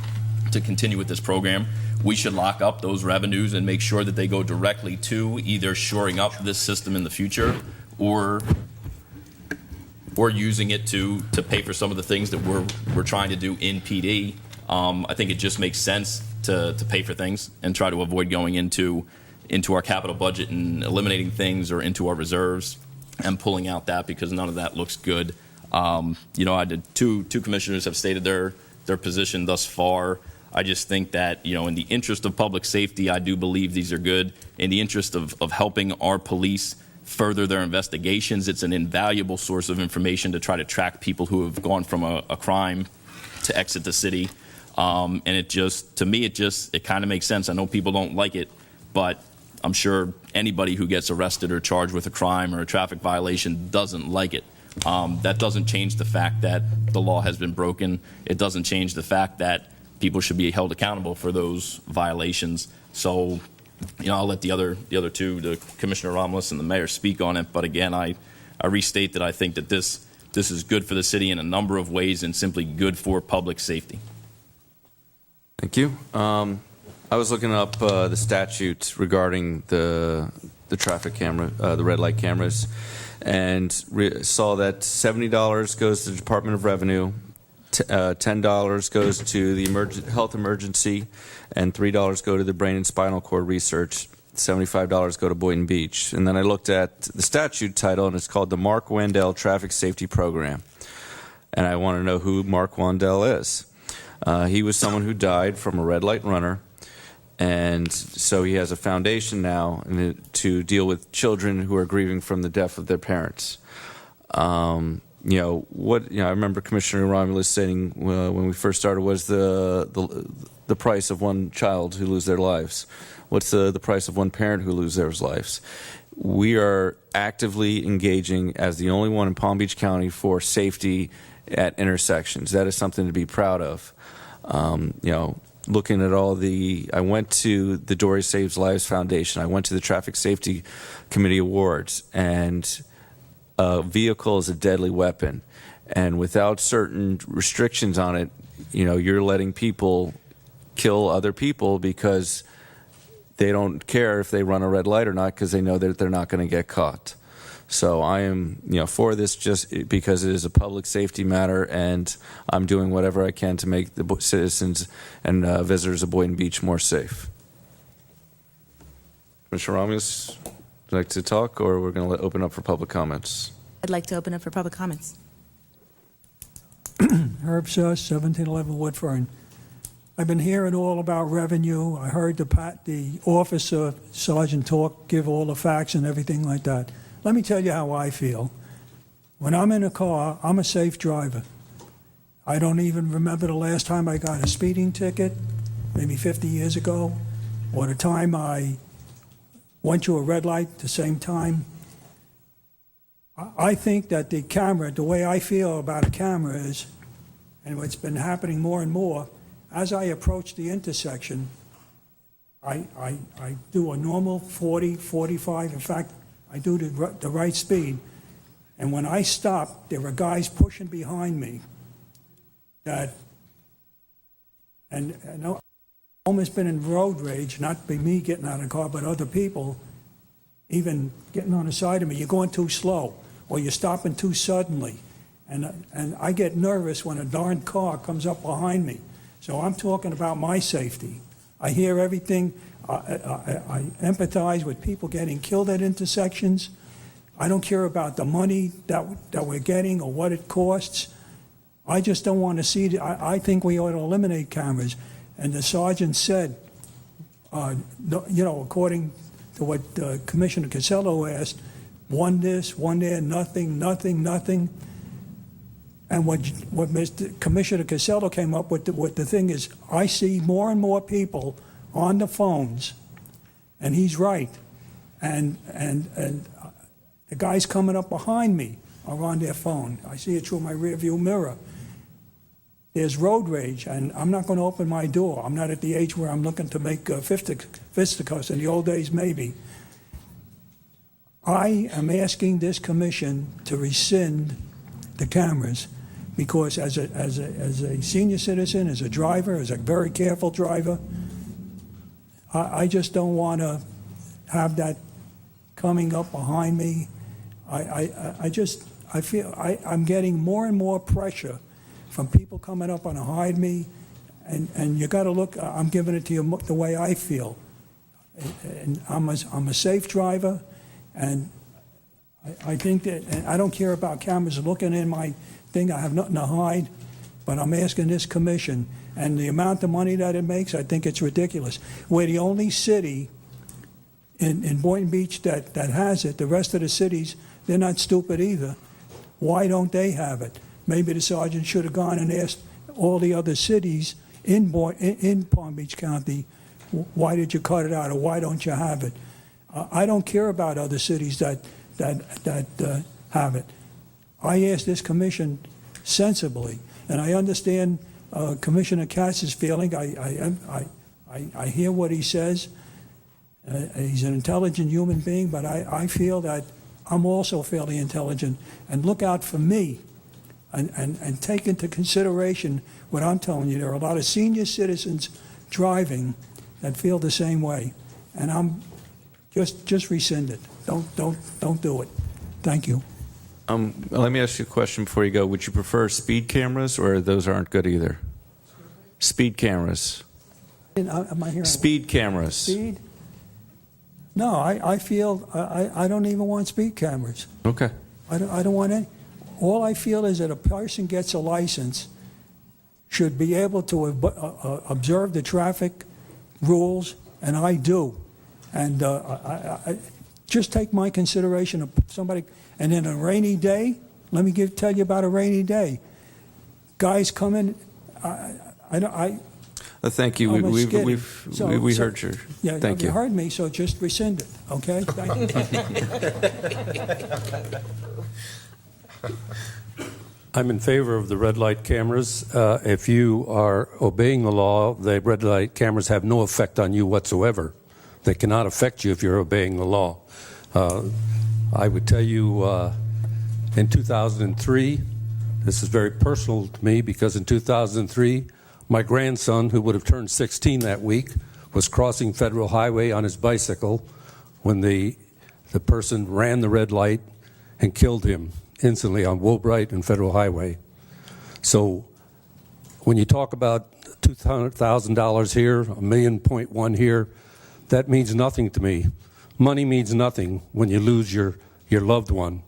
to continue with this program, we should lock up those revenues and make sure that they go directly to either shoring up this system in the future or using it to pay for some of the things that we're trying to do in PD. I think it just makes sense to pay for things and try to avoid going into our capital budget and eliminating things or into our reserves and pulling out that, because none of that looks good. I did two commissioners have stated their position thus far. I just think that, in the interest of public safety, I do believe these are good. In the interest of helping our police further their investigations, it's an invaluable source of information to try to track people who have gone from a crime to exit the city. And to me, it kind of makes sense. I know people don't like it, but I'm sure anybody who gets arrested or charged with a crime or a traffic violation doesn't like it. That doesn't change the fact that the law has been broken. It doesn't change the fact that people should be held accountable for those violations. So, I'll let the other two, the Commissioner Romulus and the mayor, speak on it. But again, I restate that I think that this is good for the city in a number of ways and simply good for public safety. Thank you. I was looking up the statute regarding the traffic camera, the red light cameras, and saw that $70 goes to the Department of Revenue, $10 goes to the health emergency, and $3 go to the brain and spinal cord research. $75 go to Boynton Beach. And then I looked at the statute title, and it's called the Mark Wandell Traffic Safety Program. And I want to know who Mark Wandell is. He was someone who died from a red light runner, and so he has a foundation now to deal with children who are grieving from the death of their parents. I remember Commissioner Romulus saying when we first started was the price of one child who lose their lives. What's the price of one parent who lose their lives? We are actively engaging as the only one in Palm Beach County for safety at intersections. That is something to be proud of. Looking at I went to the Dory Saves Lives Foundation. I went to the Traffic Safety Committee Awards, and a vehicle is a deadly weapon. And without certain restrictions on it, you're letting people kill other people because they don't care if they run a red light or not because they know that they're not going to get caught. So I am, for this just because it is a public safety matter, and I'm doing whatever I can to make the citizens and visitors of Boynton Beach more safe. Commissioner Romulus, would you like to talk, or we're going to open up for public comments? I'd like to open up for public comments. Herb Suss, 1711 Woodfern. I've been hearing all about revenue. I heard the officer, Sergeant give all the facts and everything like that. Let me tell you how I feel. When I'm in a car, I'm a safe driver. I don't even remember the last time I got a speeding ticket, maybe 50 years ago, or the time I went to a red light at the same time. I think that the way I feel about a camera is, and it's been happening more and more, as I approach the intersection, I do a normal 40, 45. In fact, I do the right speed. And when I stop, there are guys pushing behind me and I've almost been in road rage, not be me getting out of the car, but other people even getting on the side of me. You're going too slow, or you're stopping too suddenly. And I get nervous when a darn car comes up behind me. So I'm talking about my safety. I hear everything. I empathize with people getting killed at intersections. I don't care about the money that we're getting or what it costs. I just don't want to see I think we ought to eliminate cameras. And the sergeant said, according to what Commissioner Casello asked, one this, one there, nothing. And what Mr. Commissioner Casello came up with, the thing is, I see more and more people on the phones, and he's right. And the guys coming up behind me are on their phone. I see it through my rearview mirror. There's road rage, and I'm not going to open my door. I'm not at the age where I'm looking to make fisticuffs. In the old days, maybe. I am asking this commission to rescind the cameras because as a senior citizen, as a driver, as a very careful driver, I just don't want to have that coming up behind me. I feel I'm getting more and more pressure from people coming up and hide me, and you got to look. I'm giving it to you the way I feel, and I'm a safe driver, and I think that, and I don't care about cameras looking in my thing. I have nothing to hide, but I'm asking this commission, and the amount of money that it makes, I think it's ridiculous. We're the only city in Boynton Beach that has it. The rest of the cities, they're not stupid either. Why don't they have it? Maybe the sergeant should have gone and asked all the other cities in Palm Beach County, why did you cut it out, or why don't you have it? I don't care about other cities that have it. I ask this commission sensibly, and I understand Commissioner Katz's feeling. I hear what he says. He's an intelligent human being, but I feel that I'm also fairly intelligent, and look out for me and take into consideration what I'm telling you. There are a lot of senior citizens driving that feel the same way, and I'm just rescind it. Don't do it. Thank you. Let me ask you a question before you go. Would you prefer speed cameras, or those aren't good either? Speed cameras. Am I hearing? Speed cameras. Speed? No, I feel I don't even want speed cameras. Okay. I don't want any. All I feel is that a person gets a license should be able to observe the traffic rules, and I do. And I just take my consideration of somebody. And then a rainy day, let me tell you about a rainy day. Guys come in. Thank you. We heard your. Yeah, thank you. You heard me, so just rescind it, okay? Thank you. I'm in favor of the red light cameras. If you are obeying the law, the red light cameras have no effect on you whatsoever. They cannot affect you if you're obeying the law. I would tell you in 2003, this is very personal to me because in 2003, my grandson, who would have turned 16 that week, was crossing Federal Highway on his bicycle when the person ran the red light and killed him instantly on Woolbright and Federal Highway. So when you talk about $200,000 here, $1.1 million here, that means nothing to me. Money means nothing when you lose your loved one.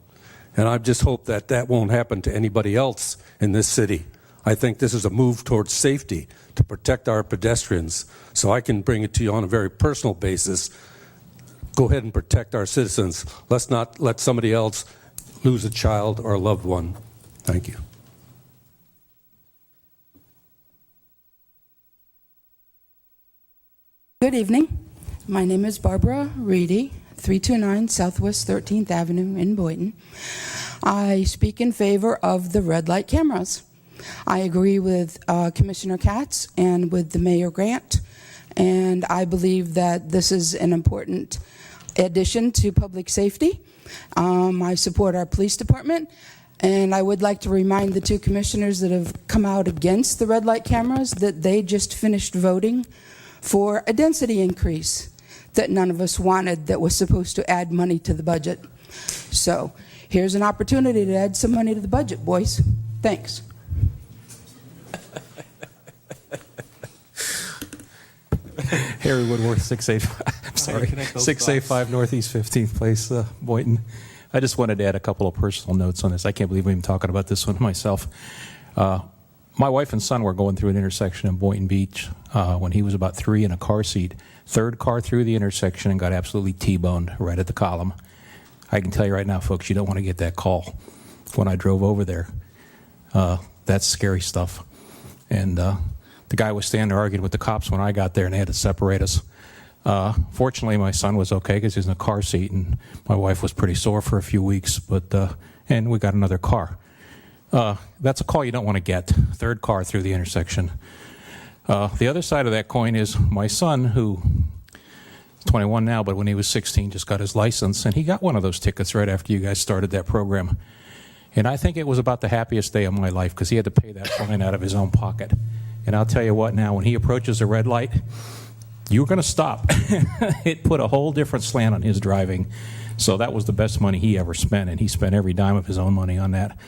And I just hope that that won't happen to anybody else in this city. I think this is a move towards safety to protect our pedestrians. So I can bring it to you on a very personal basis. Go ahead and protect our citizens. Let's not let somebody else lose a child or a loved one. Thank you. Good evening. My name is Barbara Reedy, 329 Southwest 13th Avenue in Boynton. I speak in favor of the red light cameras. I agree with Commissioner Katz and with the Mayor Grant, and I believe that this is an important addition to public safety. I support our police department, and I would like to remind the two commissioners that have come out against the red light cameras that they just finished voting for a density increase that none of us wanted, that was supposed to add money to the budget. So here's an opportunity to add some money to the budget, boys. Thanks. Harry Woodworth, 685 Northeast 15th Place, Boynton. I just wanted to add a couple of personal notes on this. I can't believe I'm even talking about this one myself. My wife and son were going through an intersection in Boynton Beach when he was about 3 in a car seat. Third car through the intersection and got absolutely T-boned right at the column. I can tell you right now, folks, you don't want to get that call. When I drove over there, that's scary stuff. And the guy was standing there arguing with the cops when I got there, and they had to separate us. Fortunately, my son was okay because he was in a car seat, and my wife was pretty sore for a few weeks, and we got another car. That's a call you don't want to get. Third car through the intersection. The other side of that coin is my son, who is 21 now, but when he was 16 just got his license, and he got one of those tickets right after you guys started that program. And I think it was about the happiest day of my life because he had to pay that fine out of his own pocket. And I'll tell you what now, when he approaches a red light, you're going to stop. It put a whole different slant on his driving. So that was the best money he ever spent, and he spent every dime of his own money on that.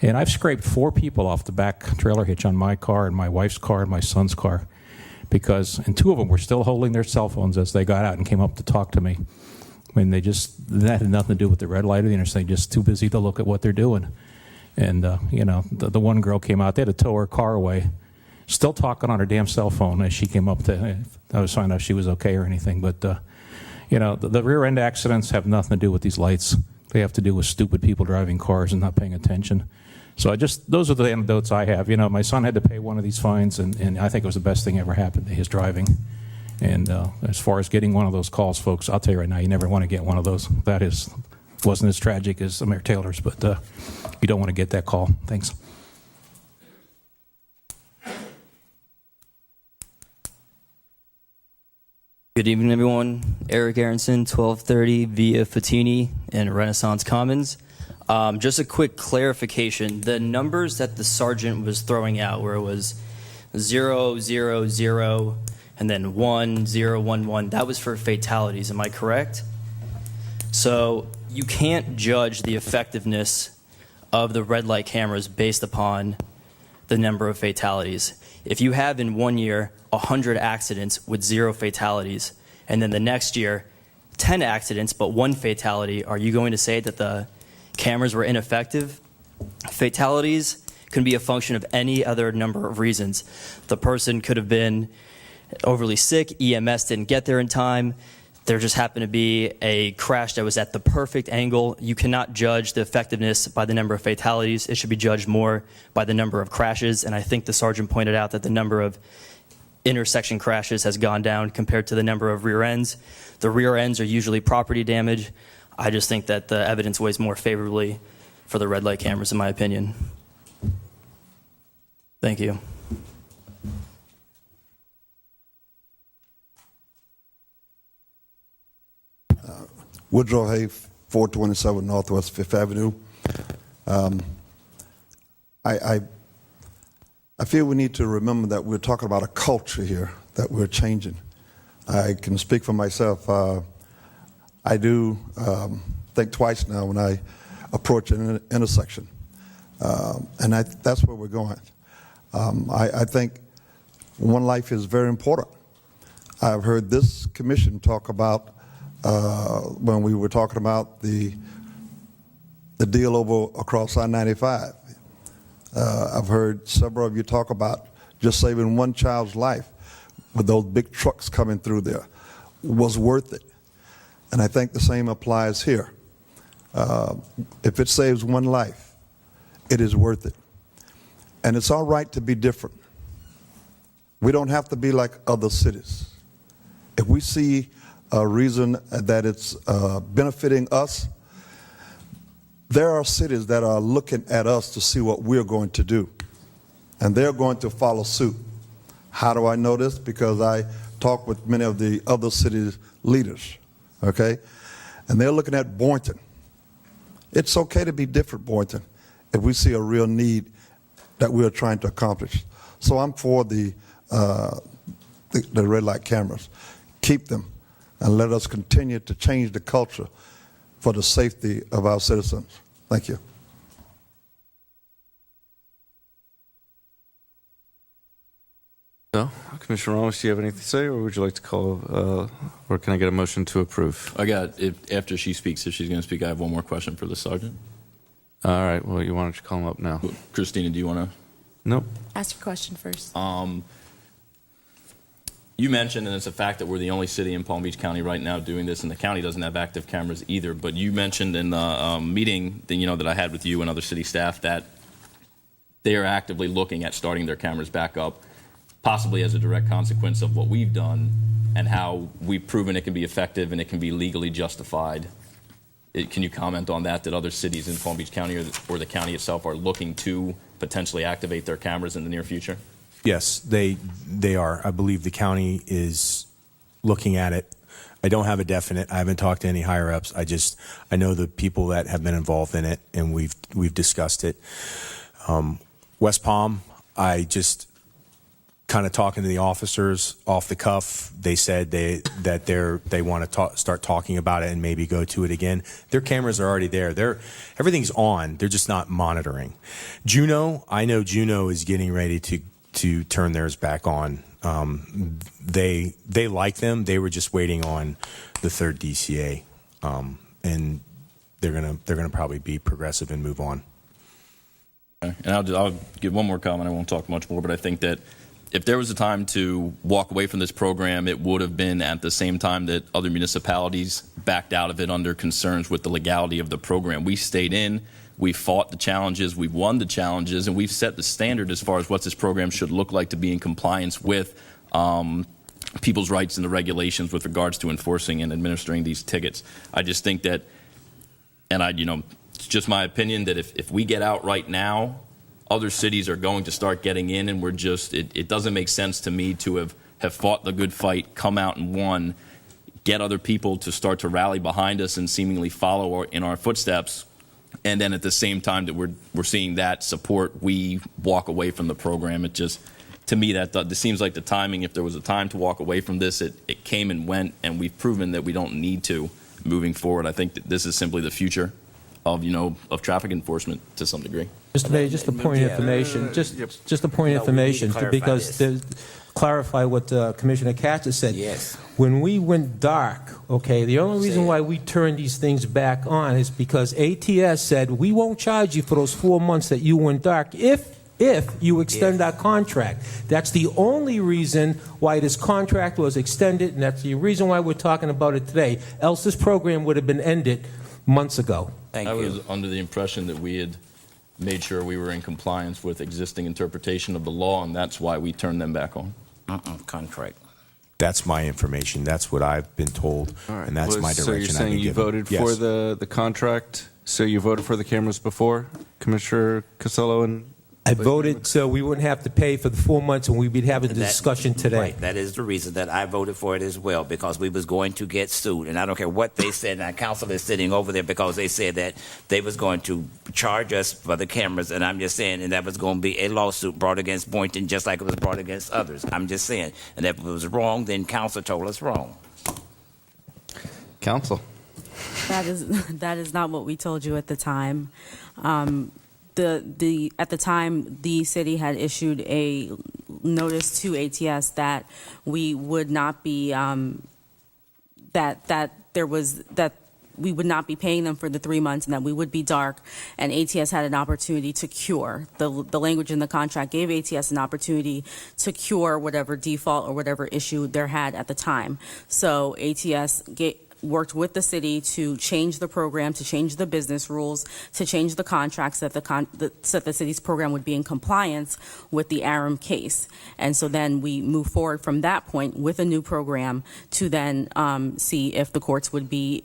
And I've scraped 4 people off the back trailer hitch on my car and my wife's car and my son's car and 2 of them were still holding their cell phones as they got out and came up to talk to me. I mean, that had nothing to do with the red light or the intersection, just too busy to look at what they're doing. And, the one girl came out, they had to tow her car away, still talking on her damn cell phone as she came up to, I was finding out if she was okay or anything. But, the rear end accidents have nothing to do with these lights. They have to do with stupid people driving cars and not paying attention. So those are the anecdotes I have. My son had to pay one of these fines, and I think it was the best thing ever happened to his driving. And as far as getting one of those calls, folks, I'll tell you right now, you never want to get one of those. That is wasn't as tragic as Mayor Taylor's, but you don't want to get that call. Thanks. Good evening, everyone. Eric Aronson, 1230 Via Fatini in Renaissance Commons. Just a quick clarification. The numbers that the sergeant was throwing out, where it was 0, 0, 0, and then 1, 0, 1, 1, that was for fatalities. Am I correct? So you can't judge the effectiveness of the red light cameras based upon the number of fatalities. If you have in 1 year 100 accidents with 0 fatalities, and then the next year 10 accidents but 1 fatality, are you going to say that the cameras were ineffective? Fatalities can be a function of any other number of reasons. The person could have been overly sick, EMS didn't get there in time, there just happened to be a crash that was at the perfect angle. You cannot judge the effectiveness by the number of fatalities. It should be judged more by the number of crashes, and I think the sergeant pointed out that the number of intersection crashes has gone down compared to the number of rear ends. The rear ends are usually property damage. I just think that the evidence weighs more favorably for the red light cameras, in my opinion. Thank you. Woodrow Hay, 427 Northwest 5th Avenue. I feel we need to remember that we're talking about a culture here that we're changing. I can speak for myself. I do think twice now when I approach an intersection, and that's where we're going. I think one life is very important. I've heard this commission talk about when we were talking about the deal over across I-95. I've heard several of you talk about just saving one child's life with those big trucks coming through there was worth it. And I think the same applies here. If it saves one life, it is worth it. And it's all right to be different. We don't have to be like other cities. If we see a reason that it's benefiting us, there are cities that are looking at us to see what we're going to do, and they're going to follow suit. How do I know this? Because I talk with many of the other cities' leaders, okay? And they're looking at Boynton. It's okay to be different, Boynton, if we see a real need that we are trying to accomplish. So I'm for the red light cameras. Keep them, and let us continue to change the culture for the safety of our citizens. Thank you. So, Commissioner Ramos, do you have anything to say, or would you like to call, or can I get a motion to approve? I got, after she speaks, if she's going to speak, I have one more question for the sergeant. All right, well, why don't you call him up now? Christina, do you want to? Nope. Ask your question first. You mentioned, and it's a fact, that we're the only city in Palm Beach County right now doing this, and the county doesn't have active cameras either. But you mentioned in the meeting that I had with you and other city staff that they are actively looking at starting their cameras back up, possibly as a direct consequence of what we've done and how we've proven it can be effective and it can be legally justified. Can you comment on that other cities in Palm Beach County or the county itself are looking to potentially activate their cameras in the near future? Yes, they are. I believe the county is looking at it. I don't have a definite. I haven't talked to any higher ups. I know the people that have been involved in it, and we've discussed it. West Palm, I just kind of talking to the officers off the cuff. They said they want to start talking about it and maybe go to it again. Their cameras are already there. Everything's on. They're just not monitoring. Juneau, I know Juneau is getting ready to turn theirs back on. They like them. They were just waiting on the third DCA, and they're gonna probably be progressive and move on. Okay. And I'll give one more comment. I won't talk much more, but I think that if there was a time to walk away from this program, it would have been at the same time that other municipalities backed out of it under concerns with the legality of the program. We stayed in. We fought the challenges, we've won the challenges, and we've set the standard as far as what this program should look like to be in compliance with people's rights and the regulations with regards to enforcing and administering these tickets. I just think that, and it's just my opinion that if we get out right now, other cities are going to start getting in, and it doesn't make sense to me to have fought the good fight, come out and won, get other people to start to rally behind us and seemingly follow in our footsteps, and then at the same time that we're seeing that support, we walk away from the program. It just, to me, that seems like the timing. If there was a time to walk away from this, it came and went, and we've proven that we don't need to moving forward. I think that this is simply the future of traffic enforcement to some degree. Mr. Mayor, just a point of information, just a point of information, because to clarify what Commissioner Katz has said. Yes. When we went dark, okay, the only reason why we turned these things back on is because ATS said we won't charge you for those 4 months that you went dark if you extend our contract. That's the only reason why this contract was extended, and that's the reason why we're talking about it today. Else this program would have been ended months ago. I was under the impression that we had made sure we were in compliance with existing interpretation of the law, and that's why we turned them back on. Contract. That's my information. That's what I've been told, and that's my direction. So you're saying you voted for the contract? So you voted for the cameras before, Commissioner Casello and? I voted so we wouldn't have to pay for the 4 months, and we'd be having the discussion today. Right. That is the reason that I voted for it as well, because we was going to get sued. And I don't care what they said. And council is sitting over there because they said that they was going to charge us for the cameras. And I'm just saying, and that was going to be a lawsuit brought against Boynton, just like it was brought against others. I'm just saying. And if it was wrong, then council told us wrong. Council. That is not what we told you at the time. At the time, the city had issued a notice to ATS that we would not be that we would not be paying them for the 3 months, and that we would be dark, and ATS had an opportunity to cure. The language in the contract gave ATS an opportunity to cure whatever default or whatever issue there had at the time. So ATS worked with the city to change the program, to change the business rules, to change the contracts so that the city's program would be in compliance with the Aram case. And so then we move forward from that point with a new program to then see if the courts would be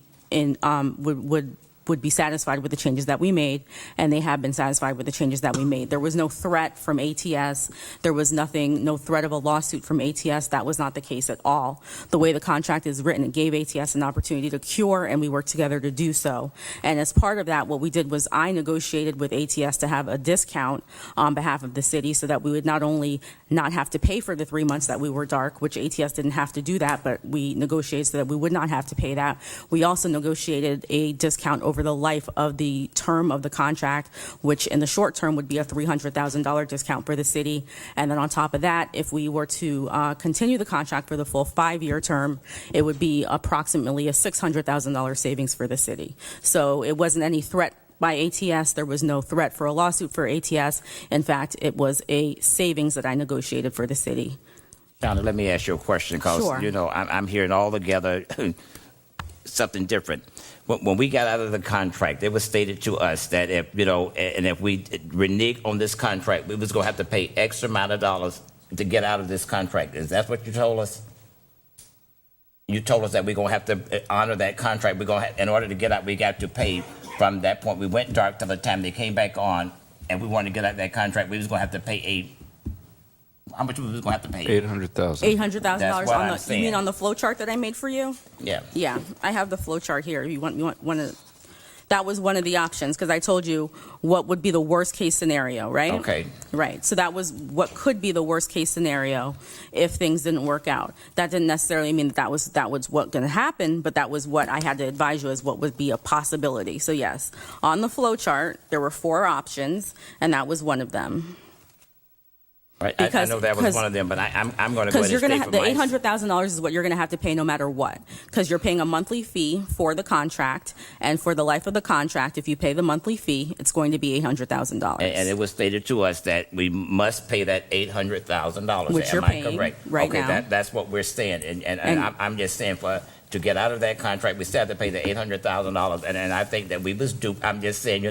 would be satisfied with the changes that we made, and they have been satisfied with the changes that we made. There was no threat from ATS. There was no threat of a lawsuit from ATS. That was not the case at all. The way the contract is written, it gave ATS an opportunity to cure, and we worked together to do so. And as part of that, what we did was I negotiated with ATS to have a discount on behalf of the city so that we would not only not have to pay for the 3 months that we were dark, which ATS didn't have to do that, but we negotiated so that we would not have to pay that. We also negotiated a discount over the life of the term of the contract, which in the short term would be a $300,000 discount for the city. And then on top of that, if we were to continue the contract for the full 5-year term, it would be approximately a $600,000 savings for the city. So it wasn't any threat by ATS. There was no threat for a lawsuit for ATS. In fact, it was a savings that I negotiated for the city. Donna, let me ask you a question, because Sure. I'm hearing all together something different. When we got out of the contract, it was stated to us that if we renege on this contract, we was going to have to pay X amount of dollars to get out of this contract. Is that what you told us? You told us that we're going to have to honor that contract. We're going to, in order to get out, we got to pay from that point. We went dark till the time they came back on, and we wanted to get out of that contract. We was going to have to pay how much we was going to have to pay? $800,000. $800,000 you mean on the flow chart that I made for you? Yeah. Yeah, I have the flow chart here. You want to? That was one of the options, because I told you what would be the worst case scenario, right? Okay. Right. So that was what could be the worst case scenario if things didn't work out. That didn't necessarily mean that was what's going to happen, but that was what I had to advise you as what would be a possibility. So yes, on the flow chart there were 4 options, and that was one of them. Right. I know that was one of them, but I'm going to go ahead and state for the $800,000 is what you're going to have to pay no matter what, because you're paying a monthly fee for the contract, and for the life of the contract, if you pay the monthly fee, it's going to be $800,000. And it was stated to us that we must pay that $800,000. Which you're paying right now. Okay, that's what we're saying, and I'm just saying to get out of that contract, we still have to pay the $800,000, and I think that we was duped. I'm just saying,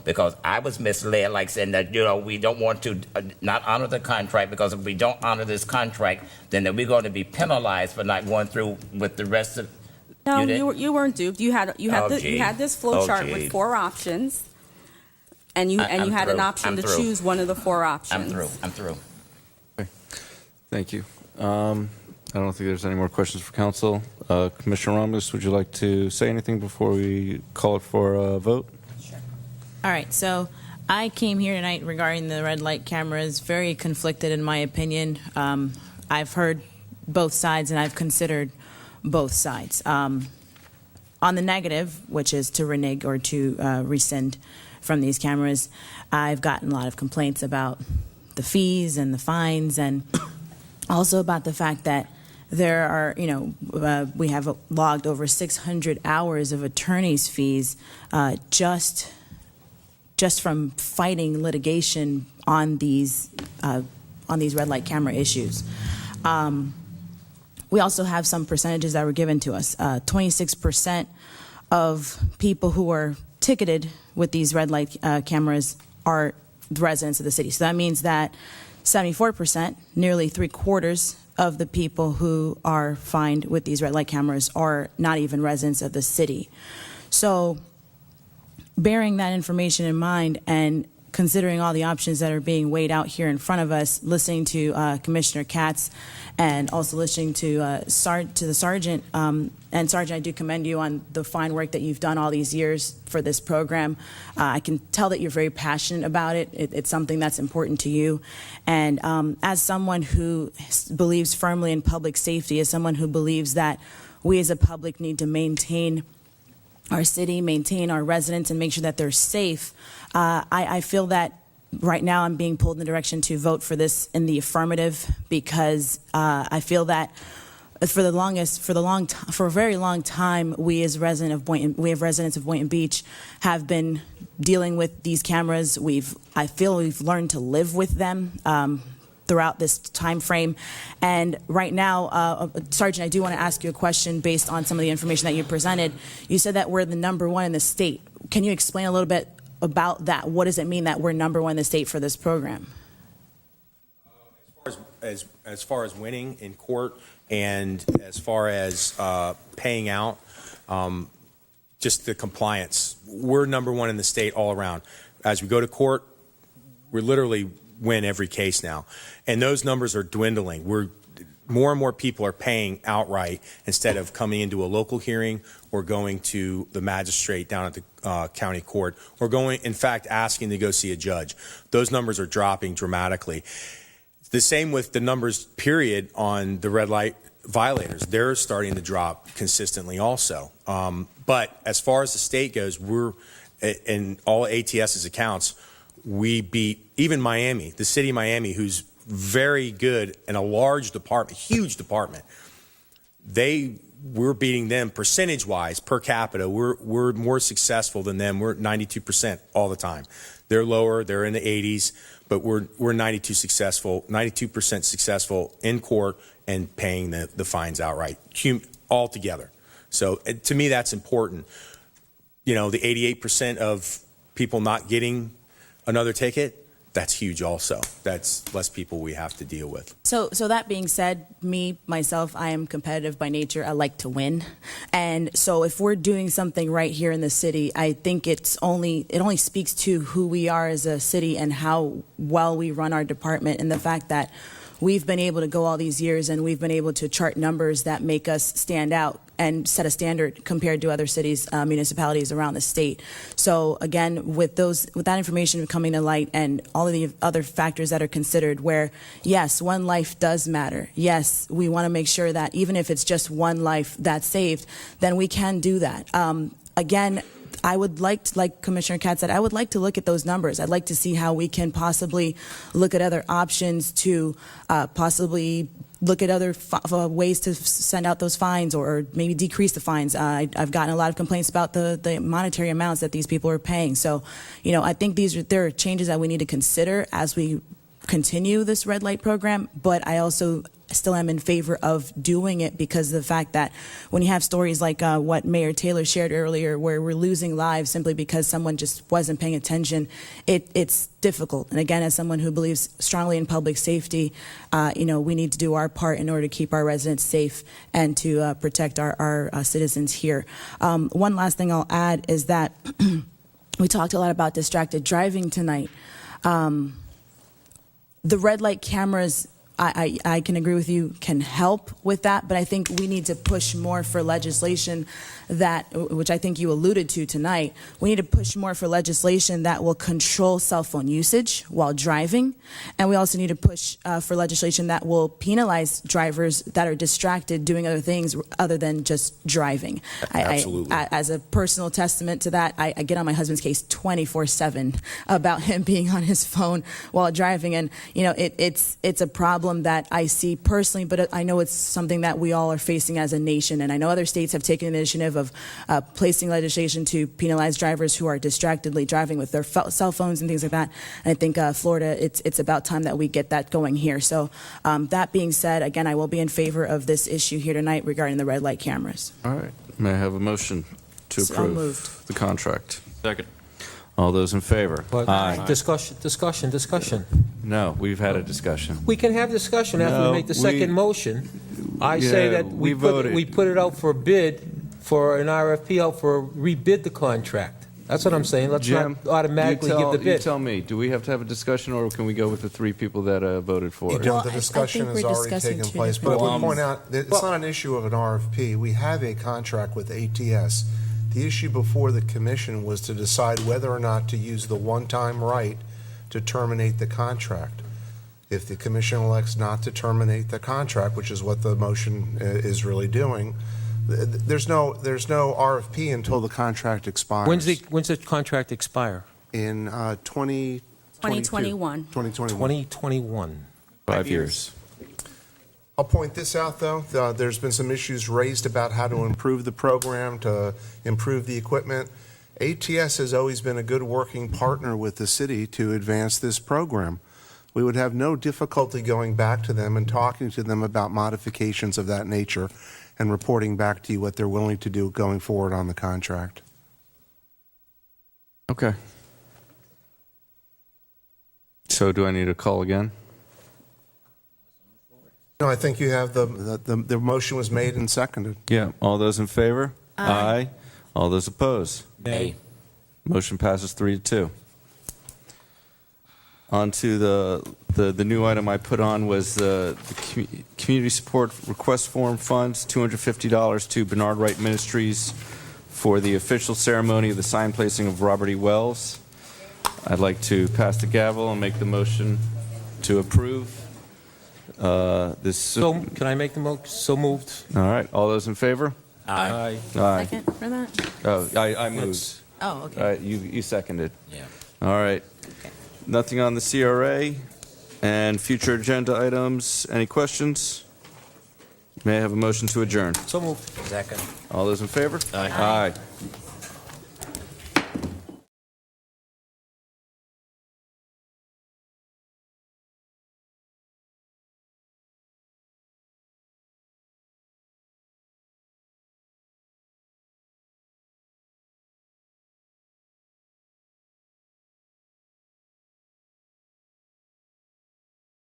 because I was misled, like saying that, we don't want to not honor the contract, because if we don't honor this contract, then we're going to be penalized for not going through with the rest of No, You did? you weren't duped. You had Oh, gee. you had this flow Oh, chart gee. with 4 options, and you I'm had an through. option I'm to through. choose one of the 4 options. I'm through. Thank you. I don't think there's any more questions for council. Commissioner Ramos, would you like to say anything before we call it for a vote? All right, so I came here tonight regarding the red light cameras, very conflicted in my opinion. I've heard both sides and I've considered both sides. On the negative, which is to renege or to rescind from these cameras, I've gotten a lot of complaints about the fees and the fines, and also about the fact that there are, we have logged over 600 hours of attorney's fees just from fighting litigation on these red light camera issues. We also have some percentages that were given to us. 26% of people who are ticketed with these red light cameras are residents of the city. So that means that 74%, nearly 3/4 of the people who are fined with these red light cameras are not even residents of the city. So bearing that information in mind and considering all the options that are being weighed out here in front of us, listening to Commissioner Katz, and also listening to the sergeant. And Sergeant, I do commend you on the fine work that you've done all these years for this program. I can tell that you're very passionate about it. It's something that's important to you. And as someone who believes firmly in public safety, as someone who believes that we as a public need to maintain our city, maintain our residents, and make sure that they're safe, I feel that right now I'm being pulled in the direction to vote for this in the affirmative, because I feel that for a very long time, we as residents of Boynton Beach have been dealing with these cameras. I feel we've learned to live with them throughout this time frame. And right now, Sergeant, I do want to ask you a question based on some of the information that you presented. You said that we're the #1 in the state. Can you explain a little bit about that? What does it mean that we're #1 in the state for this program? As far as winning in court, and as far as paying out, just the compliance, we're #1 in the state all around. As we go to court, we literally win every case now, and those numbers are dwindling. More and more people are paying outright instead of coming into a local hearing or going to the magistrate down at the county court, or in fact, asking to go see a judge. Those numbers are dropping dramatically. The same with the numbers, period, on the red light violators. They're starting to drop consistently also. But as far as the state goes, we're, in all ATS's accounts, we beat even Miami, the city of Miami, who's very good in a large department, huge department. We're beating them percentage-wise per capita. We're more successful than them. We're at 92% all the time. They're lower. They're in the 80s, but we're 92% successful in court and paying the fines outright altogether. So to me, that's important. The 88% of people not getting another ticket, that's huge also. That's less people we have to deal with. So that being said, myself, I am competitive by nature. I like to win. And so if we're doing something right here in the city, I think it only speaks to who we are as a city and how well we run our department, and the fact that we've been able to go all these years and we've been able to chart numbers that make us stand out and set a standard compared to other cities, municipalities around the state. So again, with that information coming to light and all of the other factors that are considered, where yes, one life does matter. Yes, we want to make sure that even if it's just one life that's saved, then we can do that. Again, I would like to, like Commissioner Katz said, I would like to look at those numbers. I'd like to see how we can possibly look at other options to possibly look at other ways to send out those fines, or maybe decrease the fines. I've gotten a lot of complaints about the monetary amounts that these people are paying. So, I think there are changes that we need to consider as we continue this red light program, but I also still am in favor of doing it because of the fact that when you have stories like what Mayor Taylor shared earlier, where we're losing lives simply because someone just wasn't paying attention, it's difficult. And again, as someone who believes strongly in public safety, we need to do our part in order to keep our residents safe and to protect our citizens here. One last thing I'll add is that we talked a lot about distracted driving tonight. The red light cameras, I can agree with you, can help with that, but I think we need to push more for legislation which I think you alluded to tonight, we need to push more for legislation that will control cell phone usage while driving, and we also need to push for legislation that will penalize drivers that are distracted doing other things other than just driving. Absolutely. As a personal testament to that, I get on my husband's case 24/7 about him being on his phone while driving, and it's a problem that I see personally, but I know it's something that we all are facing as a nation, and I know other states have taken the initiative of placing legislation to penalize drivers who are distractedly driving with their cell phones and things like that. And I think Florida, it's about time that we get that going here. So that being said, again, I will be in favor of this issue here tonight regarding the red light cameras. All right. May I have a motion to So approve moved. the contract? Second. All those in favor? But discussion. No, we've had a discussion. We can have discussion after No, we make the second motion. I Yeah, say that we we voted. put it out for a bid, for an RFP out for rebid the contract. That's what I'm saying. Let's Jim, not automatically give the You bid. tell me, do we have to have a discussion, or can we go with the three people that voted for it? The discussion has already taken place, but I would point out that it's not an issue of an RFP. We have a contract with ATS. The issue before the commission was to decide whether or not to use the one-time right to terminate the contract. If the commission elects not to terminate the contract, which is what the motion is really doing, there's no RFP until the contract expires. When's the contract expire? In 2021. 2021. 5 years. I'll point this out, though. There's been some issues raised about how to improve the program, to improve the equipment. ATS has always been a good working partner with the city to advance this program. We would have no difficulty going back to them and talking to them about modifications of that nature and reporting back to you what they're willing to do going forward on the contract. Okay. So do I need a call again? No, I think you have the motion was made and seconded. Yeah. All those in favor? Aye. All those opposed? Nay. Motion passes 3-2. On to the new item I put on was the community support request form funds, $250 to Bernard Wright Ministries for the official ceremony of the sign placing of Robert E. Wells. I'd like to pass the gavel and make the motion to approve this. So, can I make the motion? So moved. All right. All those in favor? Aye. Aye. Second for that? Oh, I moved. Oh, okay. All right. You seconded. Yeah. All right. Nothing on the CRA and future agenda items. Any questions? May I have a motion to adjourn? So moved. Second. All those in favor? Aye. Aye.